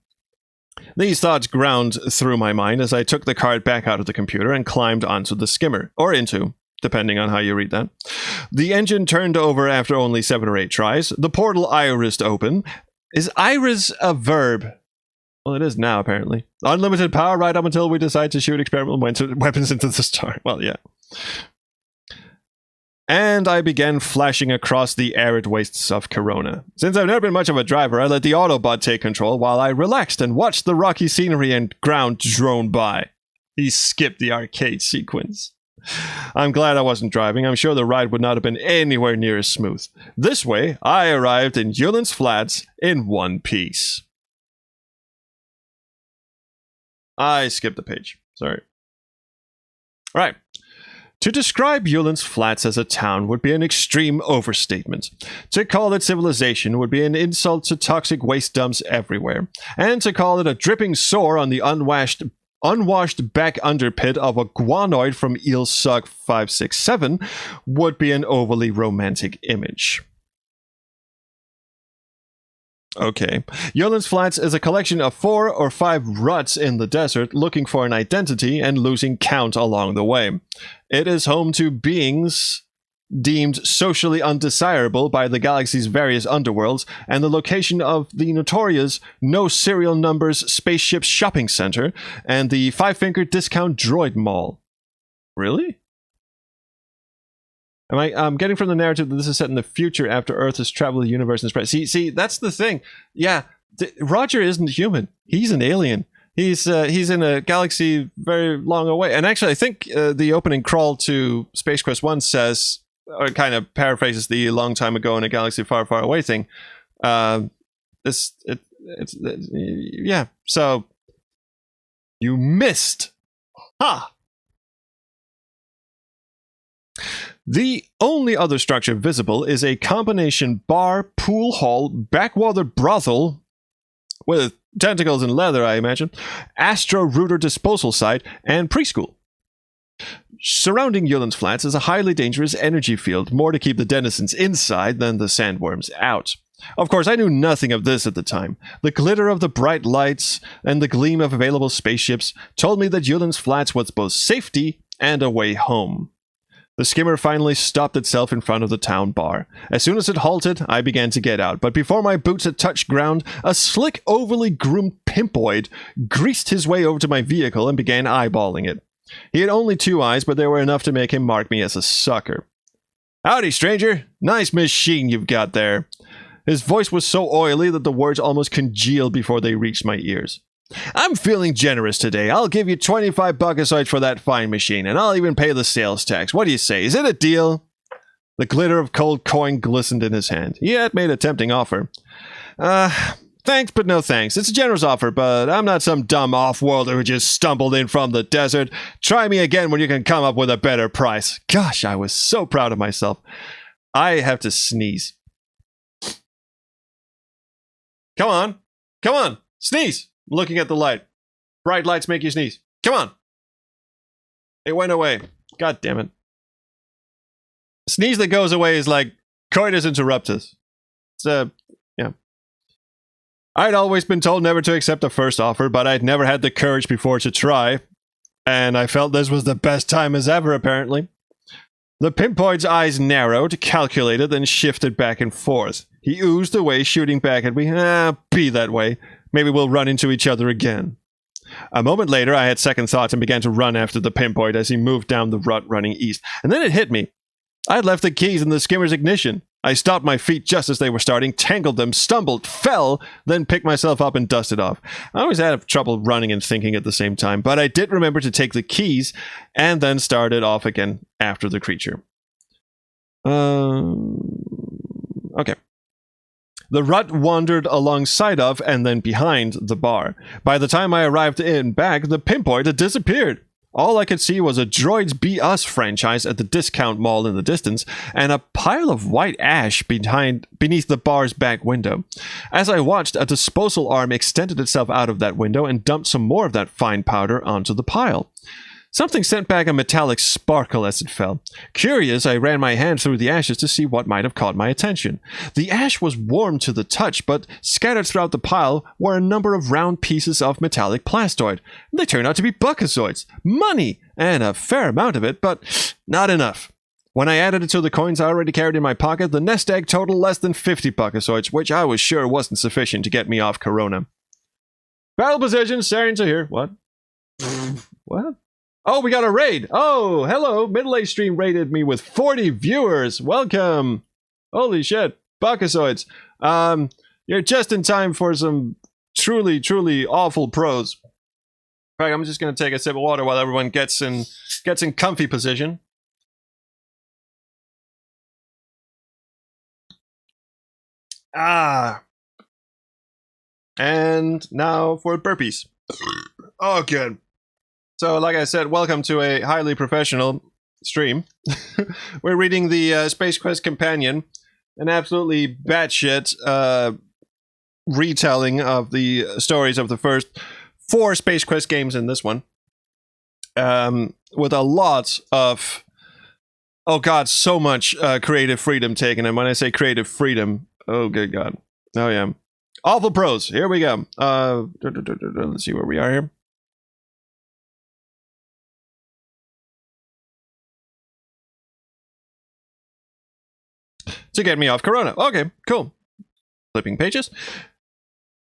These thoughts ground through my mind as I took the card back out of the computer and climbed onto the skimmer, or into, depending on how you read that. The engine turned over after only 7 or 8 tries. The portal irised open. Is iris a verb? Well, it is now, apparently. Unlimited power right up until we decide to shoot experimental weapons into the star. Well, yeah. And I began flashing across the arid wastes of Corona. Since I've never been much of a driver, I let the Autobot take control while I relaxed and watched the rocky scenery and ground drone by. He skipped the arcade sequence. I'm glad I wasn't driving. I'm sure the ride would not have been anywhere near as smooth. This way, I arrived in Julian's Flats in one piece. I skipped the page. Sorry. Right. To describe Julian's Flats as a town would be an extreme overstatement. To call it civilization would be an insult to toxic waste dumps everywhere. And to call it a dripping sore on the unwashed back underpit of a guanoid from Eelsuck 567 would be an overly romantic image. Okay. Julian's Flats is a collection of 4 or 5 ruts in the desert looking for an identity and losing count along the way. It is home to beings deemed socially undesirable by the galaxy's various underworlds, and the location of the notorious No Serial Numbers Spaceship Shopping Center and the Five-Finger Discount Droid Mall. Really? I'm getting from the narrative that this is set in the future after Earth has traveled the universe and spread. See, that's the thing. Yeah, Roger isn't human. He's an alien. He's in a galaxy very long away. And actually, I think the opening crawl to Space Quest 1 says, or kind of paraphrases the long time ago in a galaxy far, far away thing. Yeah. So you missed. Ha! The only other structure visible is a combination bar, pool hall, backwater brothel with tentacles and leather, I imagine, Astro Router disposal site, and preschool. Surrounding Julian's flats is a highly dangerous energy field, more to keep the denizens inside than the sandworms out. Of course, I knew nothing of this at the time. The glitter of the bright lights and the gleam of available spaceships told me that Julian's flats was both safety and a way home. The skimmer finally stopped itself in front of the town bar. As soon as it halted, I began to get out, but before my boots had touched ground, a slick, overly groomed pimpoid greased his way over to my vehicle and began eyeballing it. He had only 2 eyes, but they were enough to make him mark me as a sucker. "Howdy, stranger. Nice machine you've got there." His voice was so oily that the words almost congealed before they reached my ears. "I'm feeling generous today. I'll give you 25 buckasoids for that fine machine, and I'll even pay the sales tax. What do you say? Is it a deal?" The glitter of cold coin glistened in his hand. He had made a tempting offer. Thanks, but no thanks. It's a generous offer, but I'm not some dumb off-worlder who just stumbled in from the desert. Try me again when you can come up with a better price." Gosh, I was so proud of myself. I have to sneeze. Come on. Come on. Sneeze. I'm looking at the light. Bright lights make you sneeze. Come on. It went away. God damn it. A sneeze that goes away is like coitus interruptus. It's yeah. I'd always been told never to accept a first offer, but I'd never had the courage before to try. And I felt this was the best time as ever, apparently. The pimpoid's eyes narrowed, calculated, then shifted back and forth. He oozed away, shooting back at me. Be that way. Maybe we'll run into each other again. A moment later, I had second thoughts and began to run after the pimpoid as he moved down the rut running east. And then it hit me. I had left the keys in the skimmer's ignition. I stopped my feet just as they were starting, tangled them, stumbled, fell, then picked myself up and dusted off. I always had trouble running and thinking at the same time, but I did remember to take the keys and then started off again after the creature. Okay. The rut wandered alongside of and then behind the bar. By the time I arrived back, the pimpoid had disappeared. All I could see was a Droids Be Us franchise at the discount mall in the distance, and a pile of white ash beneath the bar's back window. As I watched, a disposal arm extended itself out of that window and dumped some more of that fine powder onto the pile. Something sent back a metallic sparkle as it fell. Curious, I ran my hand through the ashes to see what might have caught my attention. The ash was warm to the touch, but scattered throughout the pile were a number of round pieces of metallic plastoid. They turned out to be buckazoids. Money! And a fair amount of it, but not enough. When I added it to the coins I already carried in my pocket, the nest egg totaled less than 50 buckazoids, which I was sure wasn't sufficient to get me off Corona. Battle position, Sariens are here. What? What? Oh, we got a raid. Oh, hello. Middle-aged stream raided me with 40 viewers. Welcome. Holy shit. Buckazoids. You're just in time for some truly, truly awful pros. All right, I'm just going to take a sip of water while everyone gets in comfy position. And now for burpees. Oh, good. So, like I said, welcome to a highly professional stream. We're reading the Space Quest Companion, an absolutely batshit retelling of the stories of the first 4 Space Quest games in this one. With a lot of, oh god, so much creative freedom taken. And when I say creative freedom, oh good god. Oh yeah. Awful pros. Here we go. Let's see where we are here. To get me off Corona. Okay, cool. Flipping pages.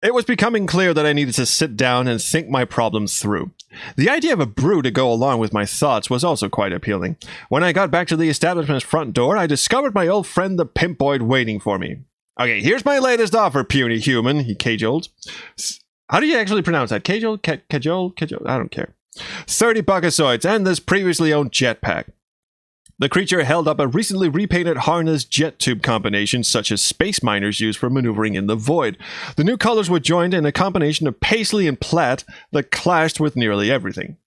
It was becoming clear that I needed to sit down and think my problems through. The idea of a brew to go along with my thoughts was also quite appealing. When I got back to the establishment's front door, I discovered my old friend the pimpoid waiting for me. Okay, here's my latest offer, puny human, he cajoled. How do you actually pronounce that? Cajole? Cajole? I don't care. 30 buckazoids and this previously owned jetpack. The creature held up a recently repainted harness jet tube combination such as space miners use for maneuvering in the void. The new colors were joined in a combination of paisley and plaid that clashed with nearly everything.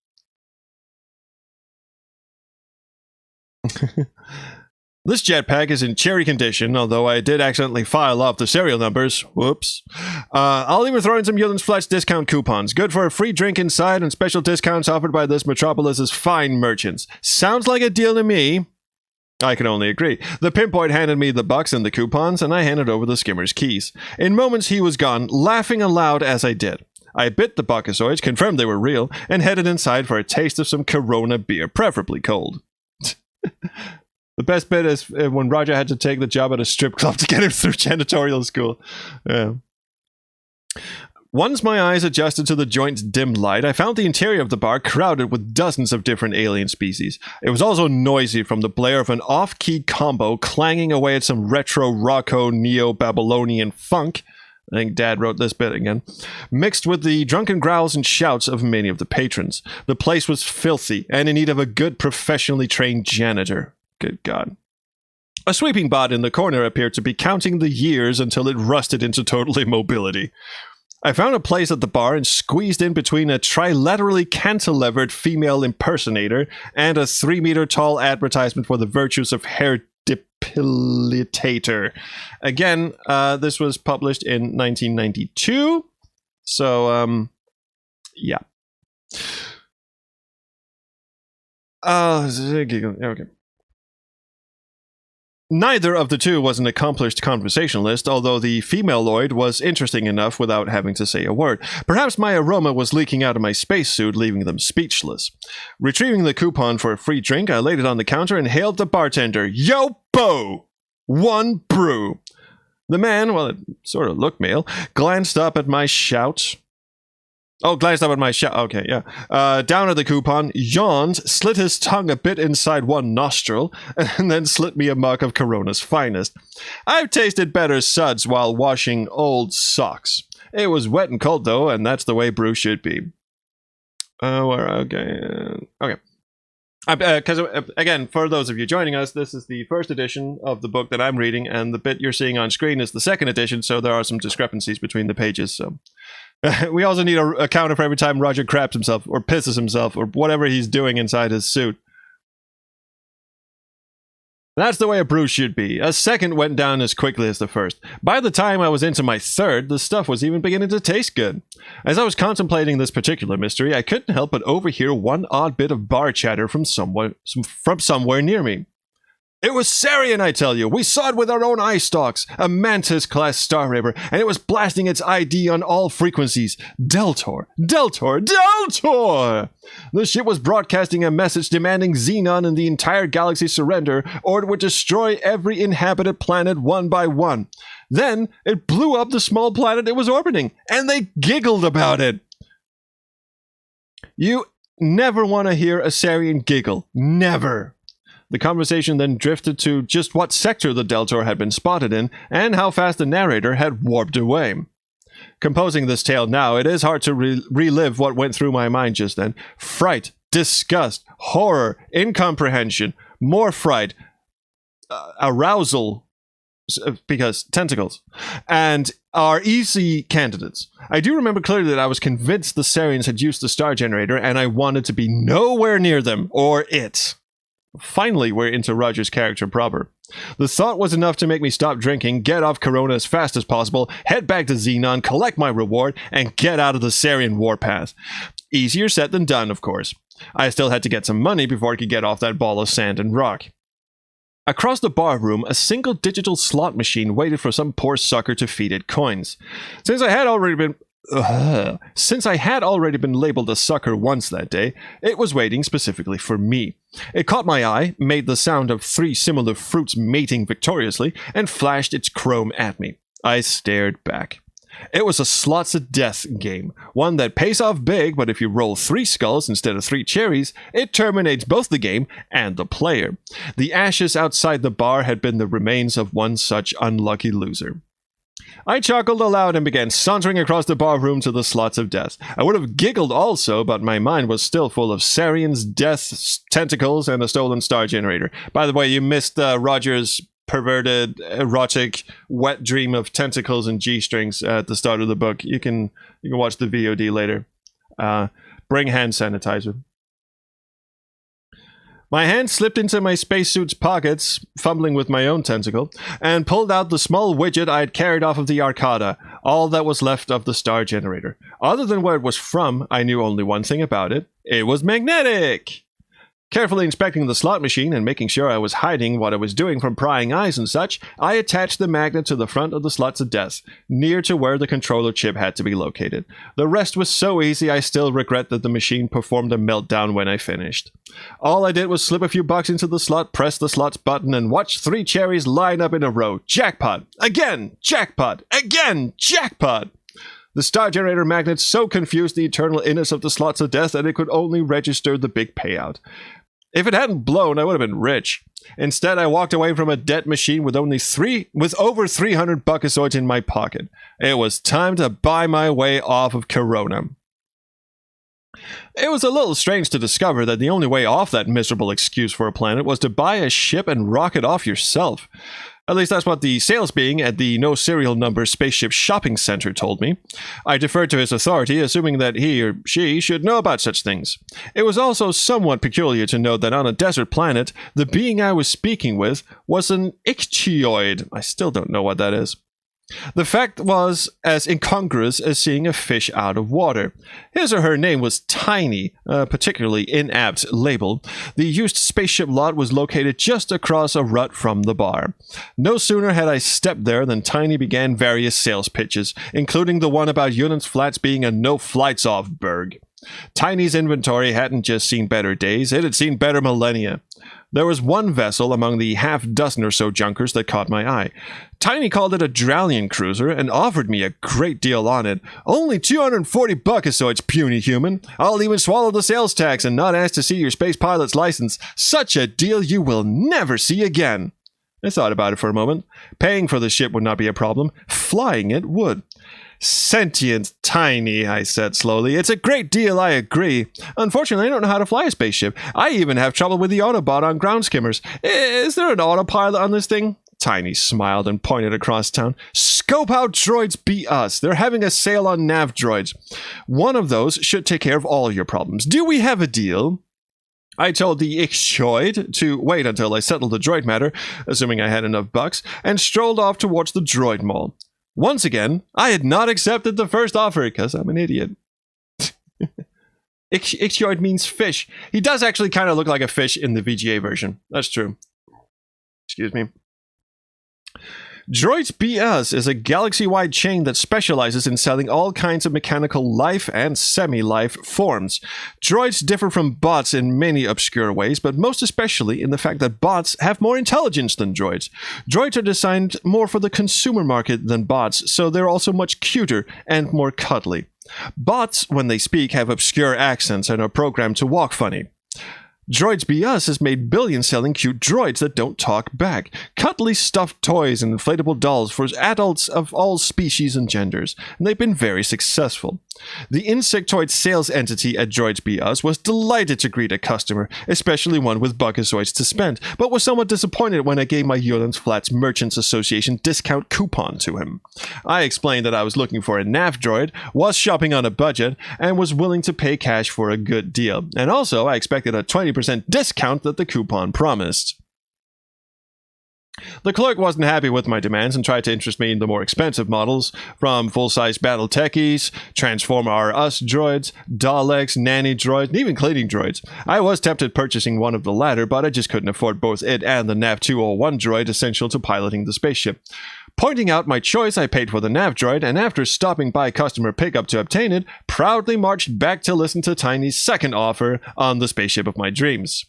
This jetpack is in cherry condition, although I did accidentally file off the serial numbers. Whoops. I'll even throw in some Julian's Flesh discount coupons. Good for a free drink inside and special discounts offered by this metropolis's fine merchants. Sounds like a deal to me. I can only agree. The pinpoint handed me the bucks and the coupons, and I handed over the skimmer's keys. In moments he was gone, laughing aloud as I did. I bit the buckazoids, confirmed they were real, and headed inside for a taste of some Corona beer, preferably cold. The best bit is when Roger had to take the job at a strip club to get him through janitorial school. Yeah. Once my eyes adjusted to the joint's dim light, I found the interior of the bar crowded with dozens of different alien species. It was also noisy from the blare of an off-key combo clanging away at some retro Rocco Neo-Babylonian funk. I think Dad wrote this bit again. Mixed with the drunken growls and shouts of many of the patrons. The place was filthy and in need of a good professionally trained janitor. Good God. A sweeping bot in the corner appeared to be counting the years until it rusted into total immobility. I found a place at the bar and squeezed in between a trilaterally cantilevered female impersonator and a 3-meter-tall advertisement for the virtues of hair depilator. Again, this was published in 1992. So, yeah. Okay. Neither of the two was an accomplished conversationalist, although the femaleoid was interesting enough without having to say a word. Perhaps my aroma was leaking out of my spacesuit, leaving them speechless. Retrieving the coupon for a free drink, I laid it on the counter and hailed the bartender. Yo, Bo! 1 brew. The man, well, it sort of looked male, glanced up at my shout. Okay, yeah. Down at the coupon, yawned, slit his tongue a bit inside one nostril, and then slit me a mug of Corona's finest. I've tasted better suds while washing old socks. It was wet and cold, though, and that's the way brew should be. Okay. Because, again, for those of you joining us, this is the first edition of the book that I'm reading, and the bit you're seeing on screen is the second edition, so there are some discrepancies between the pages, so... We also need a counter for every time Roger craps himself, or pisses himself, or whatever he's doing inside his suit. That's the way a brew should be. A second went down as quickly as the first. By the time I was into my third, the stuff was even beginning to taste good. As I was contemplating this particular mystery, I couldn't help but overhear one odd bit of bar chatter from somewhere near me. It was Sarien, I tell you. We saw it with our own eye stalks. A Mantis-class Star Raver, and it was blasting its ID on all frequencies. Deltor! Deltor! Deltor! The ship was broadcasting a message demanding Xenon and the entire galaxy surrender, or it would destroy every inhabited planet one by one. Then, it blew up the small planet it was orbiting, and they giggled about it. You never want to hear a Sarien giggle. Never. The conversation then drifted to just what sector the Deltor had been spotted in, and how fast the narrator had warped away. Composing this tale now, it is hard to relive what went through my mind just then. Fright, disgust, horror, incomprehension, more fright, arousal, because tentacles, and are easy candidates. I do remember clearly that I was convinced the Sariens had used the star generator, and I wanted to be nowhere near them, or it. Finally, we're into Roger's character proper. The thought was enough to make me stop drinking, get off Corona as fast as possible, head back to Xenon, collect my reward, and get out of the Sarien warpath. Easier said than done, of course. I still had to get some money before I could get off that ball of sand and rock. Across the bar room, a single digital slot machine waited for some poor sucker to feed it coins. Since I had already been labeled a sucker once that day, it was waiting specifically for me. It caught my eye, made the sound of 3 similar fruits mating victoriously, and flashed its chrome at me. I stared back. It was a slots of death game, one that pays off big, but if you roll 3 skulls instead of 3 cherries, it terminates both the game and the player. The ashes outside the bar had been the remains of one such unlucky loser. I chuckled aloud and began sauntering across the barroom to the slots of death. I would have giggled also, but my mind was still full of Sarien's death, tentacles, and the stolen star generator. By the way, you missed Roger's perverted, erotic, wet dream of tentacles and G-strings at the start of the book. You can watch the VOD later. Bring hand sanitizer. My hand slipped into my spacesuit's pockets, fumbling with my own tentacle, and pulled out the small widget I had carried off of the Arcada, all that was left of the star generator. Other than where it was from, I knew only one thing about it. It was magnetic! Carefully inspecting the slot machine and making sure I was hiding what I was doing from prying eyes and such, I attached the magnet to the front of the slots of death, near to where the controller chip had to be located. The rest was so easy I still regret that the machine performed a meltdown when I finished. All I did was slip a few bucks into the slot, press the slot's button, and watch 3 cherries line up in a row. Jackpot! Again! Jackpot! Again! Jackpot! The star generator magnet so confused the eternal inness of the slots of death that it could only register the big payout. If it hadn't blown, I would have been rich. Instead, I walked away from a dead machine with over 300 buckazoids in my pocket. It was time to buy my way off of Corona. It was a little strange to discover that the only way off that miserable excuse for a planet was to buy a ship and rocket off yourself. At least that's what the sales being at the no serial number spaceship shopping center told me. I deferred to his authority, assuming that he or she should know about such things. It was also somewhat peculiar to note that on a desert planet, the being I was speaking with was an ichthyoid. I still don't know what that is. The fact was as incongruous as seeing a fish out of water. His or her name was Tiny, a particularly inapt label. The used spaceship lot was located just across a rut from the bar. No sooner had I stepped there than Tiny began various sales pitches, including the one about Union's Flats being a no-flights-off burg. Tiny's inventory hadn't just seen better days, it had seen better millennia. There was one vessel among the half-dozen or so junkers that caught my eye. Tiny called it a Dralian cruiser and offered me a great deal on it. Only 240 buckazoids, puny human. I'll even swallow the sales tax and not ask to see your space pilot's license. Such a deal you will never see again. I thought about it for a moment. Paying for the ship would not be a problem. Flying it would. Sentient Tiny, I said slowly. It's a great deal, I agree. Unfortunately, I don't know how to fly a spaceship. I even have trouble with the Autobot on ground skimmers. Is there an autopilot on this thing? Tiny smiled and pointed across town. Scope out droids be us. They're having a sale on nav droids. One of those should take care of all your problems. Do we have a deal? I told the ichthyoid to wait until I settled the droid matter, assuming I had enough bucks, and strolled off towards the droid mall. Once again, I had not accepted the first offer because I'm an idiot. Ichthyoid means fish. He does actually kind of look like a fish in the VGA version. That's true. Excuse me. Droids BS is a galaxy-wide chain that specializes in selling all kinds of mechanical life and semi-life forms. Droids differ from bots in many obscure ways, but most especially in the fact that bots have more intelligence than droids. Droids are designed more for the consumer market than bots, so they're also much cuter and more cuddly. Bots, when they speak, have obscure accents and are programmed to walk funny. Droids BS has made billions selling cute droids that don't talk back. Cuddly stuffed toys and inflatable dolls for adults of all species and genders, and they've been very successful. The insectoid sales entity at Droids BS was delighted to greet a customer, especially one with buckazoids to spend, but was somewhat disappointed when I gave my Union's Flats Merchants Association discount coupon to him. I explained that I was looking for a nav droid, was shopping on a budget, and was willing to pay cash for a good deal, and also I expected a 20% discount that the coupon promised. The clerk wasn't happy with my demands and tried to interest me in the more expensive models, from full-size battle techies, Transform R Us droids, Daleks, nanny droids, and even cleaning droids. I was tempted purchasing one of the latter, but I just couldn't afford both it and the NAV 201 droid essential to piloting the spaceship. Pointing out my choice, I paid for the nav droid, and after stopping by customer pickup to obtain it, proudly marched back to listen to Tiny's second offer on the spaceship of my dreams.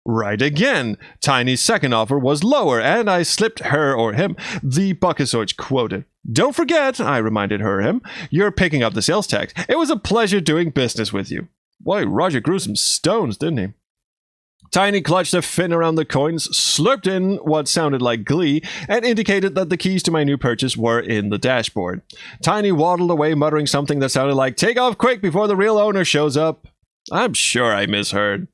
Right again. Tiny's second offer was lower, and I slipped her or him the buckazoids quoted. Don't forget, I reminded her or him, you're picking up the sales tax. It was a pleasure doing business with you. Boy, Roger grew some stones, didn't he? Tiny clutched a fin around the coins, slurped in what sounded like glee, and indicated that the keys to my new purchase were in the dashboard. Tiny waddled away, muttering something that sounded like, "Take off quick before the real owner shows up." I'm sure I misheard.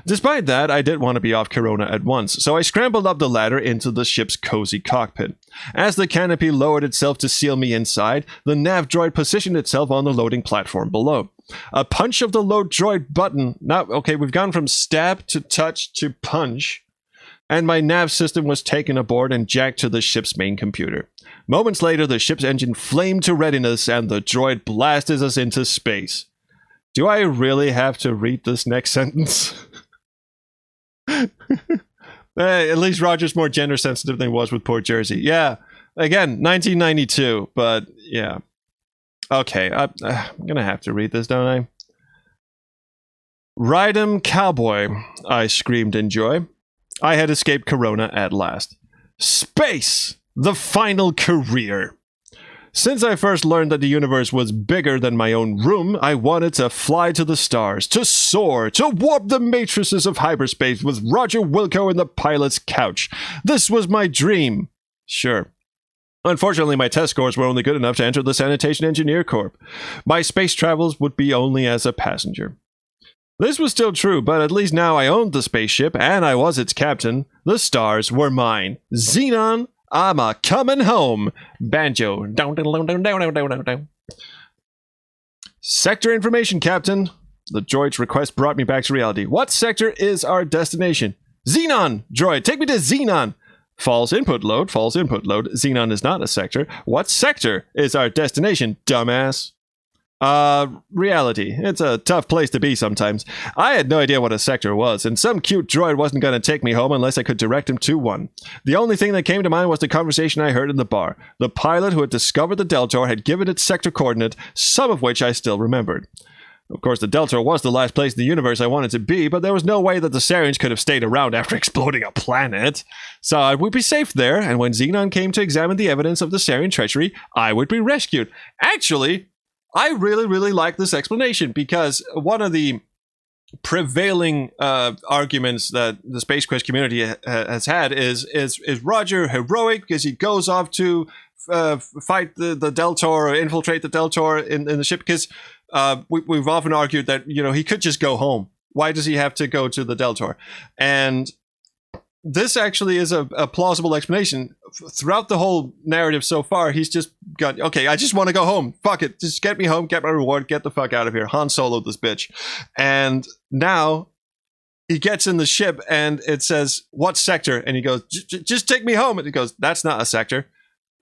Despite that, I did want to be off Corona at once, so I scrambled up the ladder into the ship's cozy cockpit. As the canopy lowered itself to seal me inside, the nav droid positioned itself on the loading platform below. A punch of the load droid button. Now, okay, we've gone from stab to touch to punch, and my nav system was taken aboard and jacked to the ship's main computer. Moments later, the ship's engine flamed to readiness, and the droid blasted us into space. Do I really have to read this next sentence? At least Roger's more gender sensitive than he was with Port Jersey. Yeah, again, 1992, but yeah. Okay, I'm gonna have to read this, don't I? "Ride 'em, cowboy," I screamed in joy. I had escaped Corona at last. Space! The final career! Since I first learned that the universe was bigger than my own room, I wanted to fly to the stars, to soar, to warp the matrices of hyperspace with Roger Wilco in the pilot's couch. This was my dream. Sure. Unfortunately, my test scores were only good enough to enter the Sanitation Engineer Corps. My space travels would be only as a passenger. This was still true, but at least now I owned the spaceship, and I was its captain. The stars were mine. Xenon, I'm a coming home. Banjo. Sector information, Captain. The droid's request brought me back to reality. What sector is our destination? Xenon! Droid, take me to Xenon! False input load, false input load. Xenon is not a sector. What sector is our destination, dumbass? Reality. It's a tough place to be sometimes. I had no idea what a sector was, and some cute droid wasn't going to take me home unless I could direct him to one. The only thing that came to mind was the conversation I heard in the bar. The pilot who had discovered the Deltor had given its sector coordinate, some of which I still remembered. Of course, the Deltor was the last place in the universe I wanted to be, but there was no way that the Sariens could have stayed around after exploding a planet. So I would be safe there, and when Xenon came to examine the evidence of the Sarien treachery, I would be rescued. Actually, I really, really like this explanation, because one of the prevailing arguments that the Space Quest community has had is Roger heroic because he goes off to fight the Deltor or infiltrate the Deltor in the ship? Because we've often argued that, you know, he could just go home. Why does he have to go to the Deltor? And this actually is a plausible explanation. Throughout the whole narrative so far, he's just got, okay, I just want to go home. Fuck it. Just get me home, get my reward, get the fuck out of here. Han Solo this bitch. And now he gets in the ship and it says, what sector? And he goes, just take me home. And he goes, that's not a sector.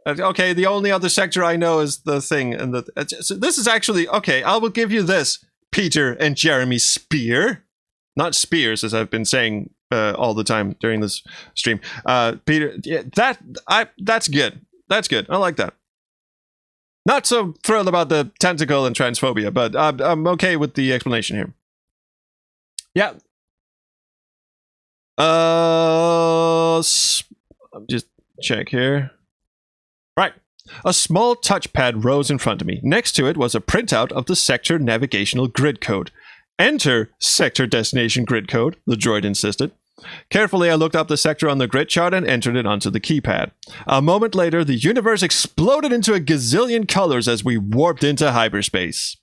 Okay, the only other sector I know is the thing. And so this is actually, okay, I will give you this, Peter and Jeremy Spear. Not Spears, as I've been saying all the time during this stream. Peter, yeah, that's good. That's good. I like that. Not so thrilled about the tentacle and transphobia, but I'm okay with the explanation here. Yeah. Just check here. Right. A small touchpad rose in front of me. Next to it was a printout of the sector navigational grid code. Enter sector destination grid code, the droid insisted. Carefully, I looked up the sector on the grid chart and entered it onto the keypad. A moment later, the universe exploded into a gazillion colors as we warped into hyperspace.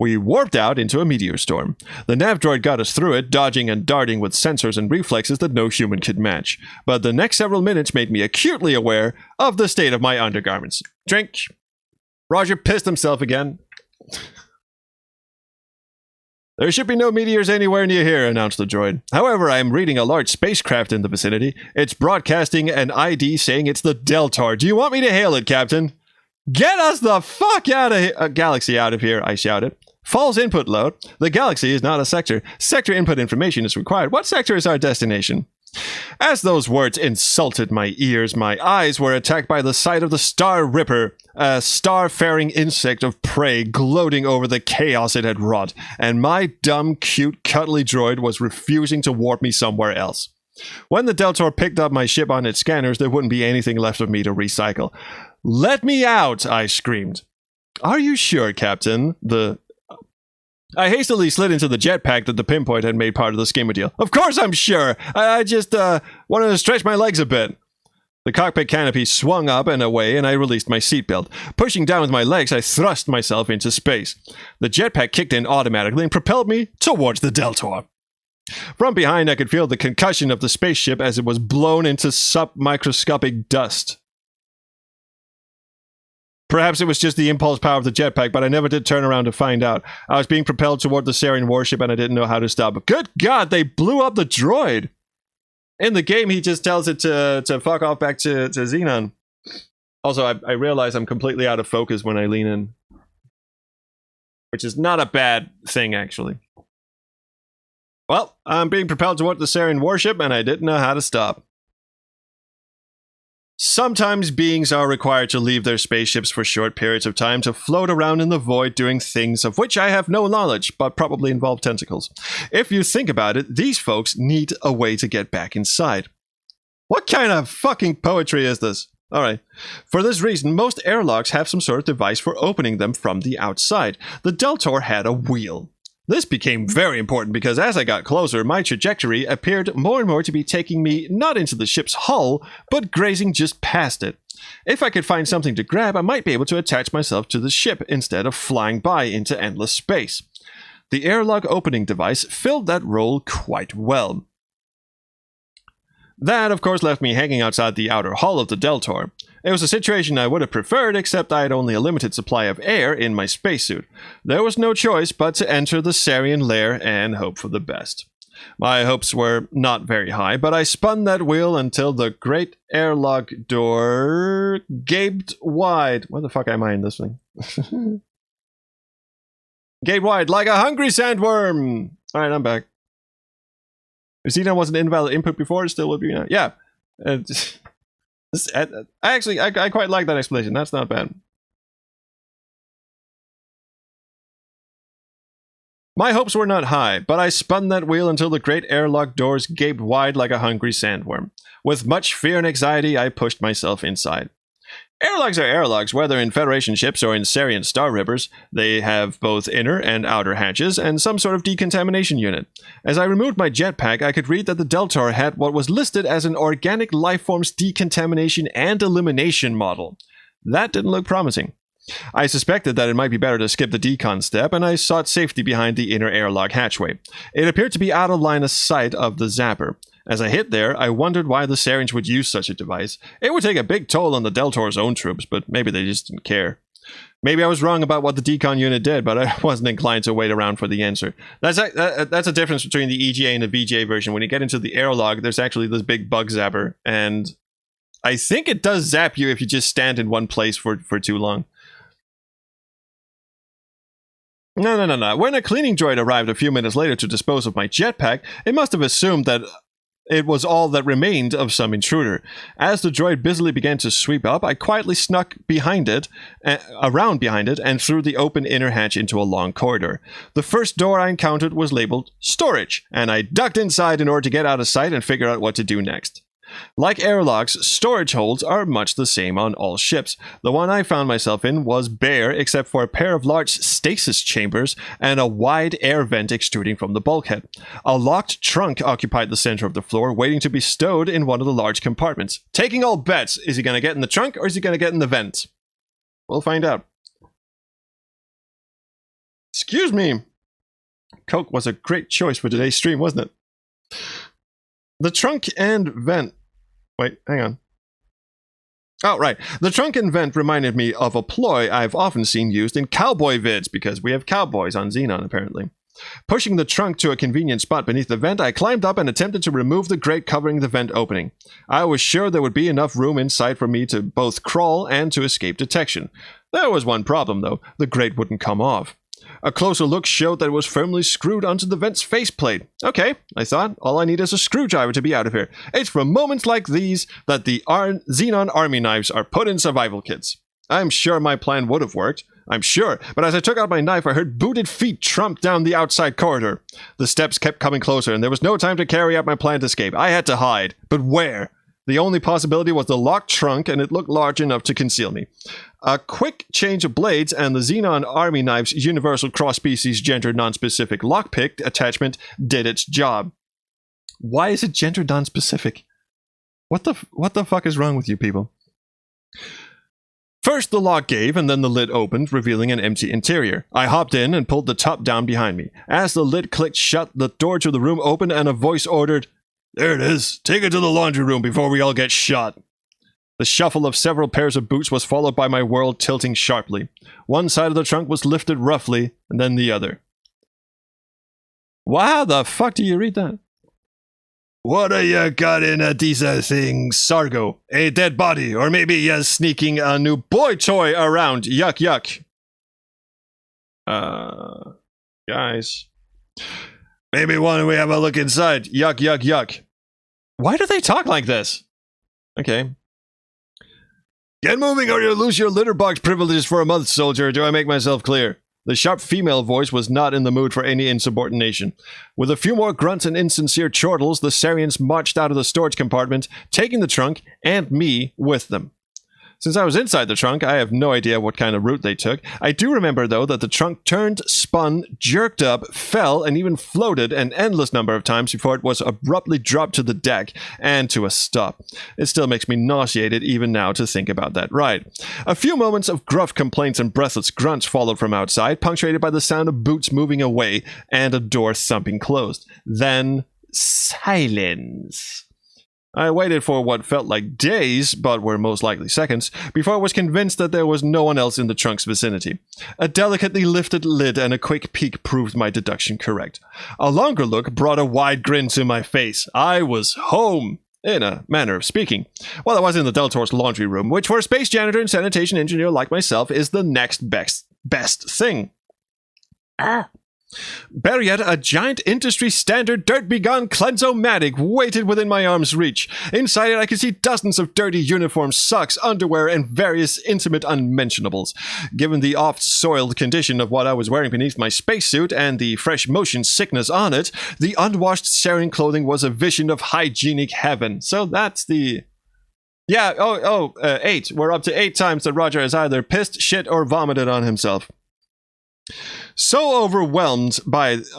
We warped out into a meteor storm. The nav droid got us through it, dodging and darting with sensors and reflexes that no human could match. But the next several minutes made me acutely aware of the state of my undergarments. Drink. Roger pissed himself again. There should be no meteors anywhere near here, announced the droid. However, I am reading a large spacecraft in the vicinity. It's broadcasting an ID saying it's the Deltor. Do you want me to hail it, Captain? Get us the fuck out of here, galaxy out of here, I shouted. False input load. The galaxy is not a sector. Sector input information is required. What sector is our destination? As those words insulted my ears, my eyes were attacked by the sight of the Star Ripper, a star-faring insect of prey gloating over the chaos it had wrought, and my dumb, cute, cuddly droid was refusing to warp me somewhere else. When the Deltor picked up my ship on its scanners, there wouldn't be anything left of me to recycle. Let me out, I screamed. Are you sure, Captain? The I hastily slid into the jetpack that the pinpoint had made part of the schema deal. Of course I'm sure! I just, wanted to stretch my legs a bit. The cockpit canopy swung up and away, and I released my seatbelt. Pushing down with my legs, I thrust myself into space. The jetpack kicked in automatically and propelled me towards the Deltor. From behind, I could feel the concussion of the spaceship as it was blown into submicroscopic dust. Perhaps it was just the impulse power of the jetpack, but I never did turn around to find out. I was being propelled toward the Sarien warship, and I didn't know how to stop. But good God, they blew up the droid! In the game, he just tells it to fuck off back to Xenon. Also, I realize I'm completely out of focus when I lean in. Which is not a bad thing, actually. Well, I'm being propelled toward the Sarien warship, and I didn't know how to stop. Sometimes beings are required to leave their spaceships for short periods of time to float around in the void doing things of which I have no knowledge, but probably involve tentacles. If you think about it, these folks need a way to get back inside. What kind of fucking poetry is this? Alright. For this reason, most airlocks have some sort of device for opening them from the outside. The Deltor had a wheel. This became very important because as I got closer, my trajectory appeared more and more to be taking me not into the ship's hull, but grazing just past it. If I could find something to grab, I might be able to attach myself to the ship instead of flying by into endless space. The airlock opening device filled that role quite well. That, of course, left me hanging outside the outer hull of the Deltor. It was a situation I would have preferred, except I had only a limited supply of air in my spacesuit. There was no choice but to enter the Sarien lair and hope for the best. My hopes were not very high, but I spun that wheel until the great airlock door gaped wide. Where the fuck am I in this thing? Gaped wide like a hungry sandworm! Alright, I'm back. If Xenon was an invalid input before, it still would be now. Yeah. I quite like that explanation. That's not bad. My hopes were not high, but I spun that wheel until the great airlock doors gaped wide like a hungry sandworm. With much fear and anxiety, I pushed myself inside. Airlocks are airlocks, whether in Federation ships or in Sarien Star Rippers. They have both inner and outer hatches and some sort of decontamination unit. As I removed my jetpack, I could read that the Deltor had what was listed as an organic lifeforms decontamination and elimination model. That didn't look promising. I suspected that it might be better to skip the decon step, and I sought safety behind the inner airlock hatchway. It appeared to be out of line of sight of the zapper. As I hit there, I wondered why the Sariens would use such a device. It would take a big toll on the Deltor's own troops, but maybe they just didn't care. Maybe I was wrong about what the decon unit did, but I wasn't inclined to wait around for the answer. That's a difference between the EGA and the VGA version. When you get into the airlock, there's actually this big bug zapper, and I think it does zap you if you just stand in one place for too long. No. When a cleaning droid arrived a few minutes later to dispose of my jetpack, it must have assumed that it was all that remained of some intruder. As the droid busily began to sweep up, I quietly snuck around behind it, and through the open inner hatch into a long corridor. The first door I encountered was labeled Storage, and I ducked inside in order to get out of sight and figure out what to do next. Like airlocks, storage holds are much the same on all ships. The one I found myself in was bare except for a pair of large stasis chambers and a wide air vent extruding from the bulkhead. A locked trunk occupied the center of the floor, waiting to be stowed in one of the large compartments. Taking all bets, is he going to get in the trunk or is he going to get in the vent? We'll find out. Excuse me. Coke was a great choice for today's stream, wasn't it? The trunk and vent... Wait, hang on. Oh, right. The trunk and vent reminded me of a ploy I've often seen used in cowboy vids, because we have cowboys on Xenon, apparently. Pushing the trunk to a convenient spot beneath the vent, I climbed up and attempted to remove the grate covering the vent opening. I was sure there would be enough room inside for me to both crawl and to escape detection. There was one problem, though. The grate wouldn't come off. A closer look showed that it was firmly screwed onto the vent's faceplate. Okay, I thought, all I need is a screwdriver to be out of here. It's from moments like these that the Xenon army knives are put in survival kits. I'm sure my plan would have worked. I'm sure, but as I took out my knife, I heard booted feet trump down the outside corridor. The steps kept coming closer, and there was no time to carry out my planned escape. I had to hide. But where? The only possibility was the locked trunk, and it looked large enough to conceal me. A quick change of blades and the Xenon Army Knife's universal cross-species gender non-specific lockpick attachment did its job. Why is it gender non-specific? What the fuck is wrong with you people? First the lock gave, and then the lid opened, revealing an empty interior. I hopped in and pulled the top down behind me. As the lid clicked shut, the door to the room opened and a voice ordered, "There it is. Take it to the laundry room before we all get shot." The shuffle of several pairs of boots was followed by my world tilting sharply. One side of the trunk was lifted roughly, and then the other. How the fuck do you read that? "What are you got in a these things, Sargo? A dead body, or maybe you're sneaking a new boy toy around. Yuck, yuck." Guys. "Maybe why don't we have a look inside? Yuck, yuck, yuck." Why do they talk like this? Okay. "Get moving or you'll lose your litter box privileges for a month, soldier. Do I make myself clear?" The sharp female voice was not in the mood for any insubordination. With a few more grunts and insincere chortles, the Sarians marched out of the storage compartment, taking the trunk and me with them. Since I was inside the trunk, I have no idea what kind of route they took. I do remember, though, that the trunk turned, spun, jerked up, fell, and even floated an endless number of times before it was abruptly dropped to the deck and to a stop. It still makes me nauseated even now to think about that ride. A few moments of gruff complaints and breathless grunts followed from outside, punctuated by the sound of boots moving away and a door thumping closed. Then silence. I waited for what felt like days, but were most likely seconds, before I was convinced that there was no one else in the trunk's vicinity. A delicately lifted lid and a quick peek proved my deduction correct. A longer look brought a wide grin to my face. I was home, in a manner of speaking. Well, I was in the Deltor's laundry room, which for a space janitor and sanitation engineer like myself is the next best thing. Better yet, a giant industry-standard dirt-begone cleanse-o-matic waited within my arm's reach. Inside it, I could see dozens of dirty uniforms, socks, underwear, and various intimate unmentionables. Given the oft-soiled condition of what I was wearing beneath my spacesuit and the fresh motion sickness on it, the unwashed Sarien clothing was a vision of hygienic heaven. So that's the... Yeah, 8. We're up to 8 times that Roger has either pissed, shit, or vomited on himself. So overwhelmed was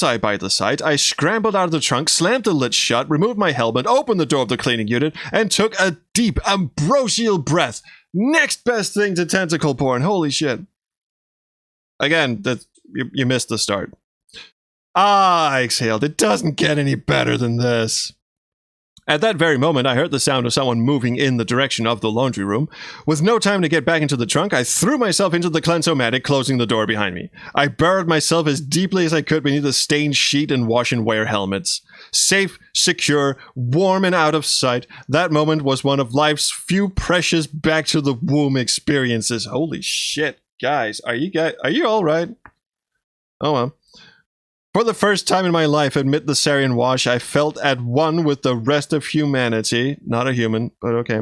I by the sight, I scrambled out of the trunk, slammed the lid shut, removed my helmet, opened the door of the cleaning unit, and took a deep, ambrosial breath. Next best thing to tentacle porn. Holy shit. Again, you missed the start. I exhaled. It doesn't get any better than this. At that very moment, I heard the sound of someone moving in the direction of the laundry room. With no time to get back into the trunk, I threw myself into the cleanse-o-matic, closing the door behind me. I burrowed myself as deeply as I could beneath the stained sheet and wash-and-wear helmets. Safe, secure, warm, and out of sight, that moment was one of life's few precious back-to-the-womb experiences. Holy shit, guys. Are you all right? Oh, well. For the first time in my life amid the Sarien wash, I felt at one with the rest of humanity. Not a human, but okay.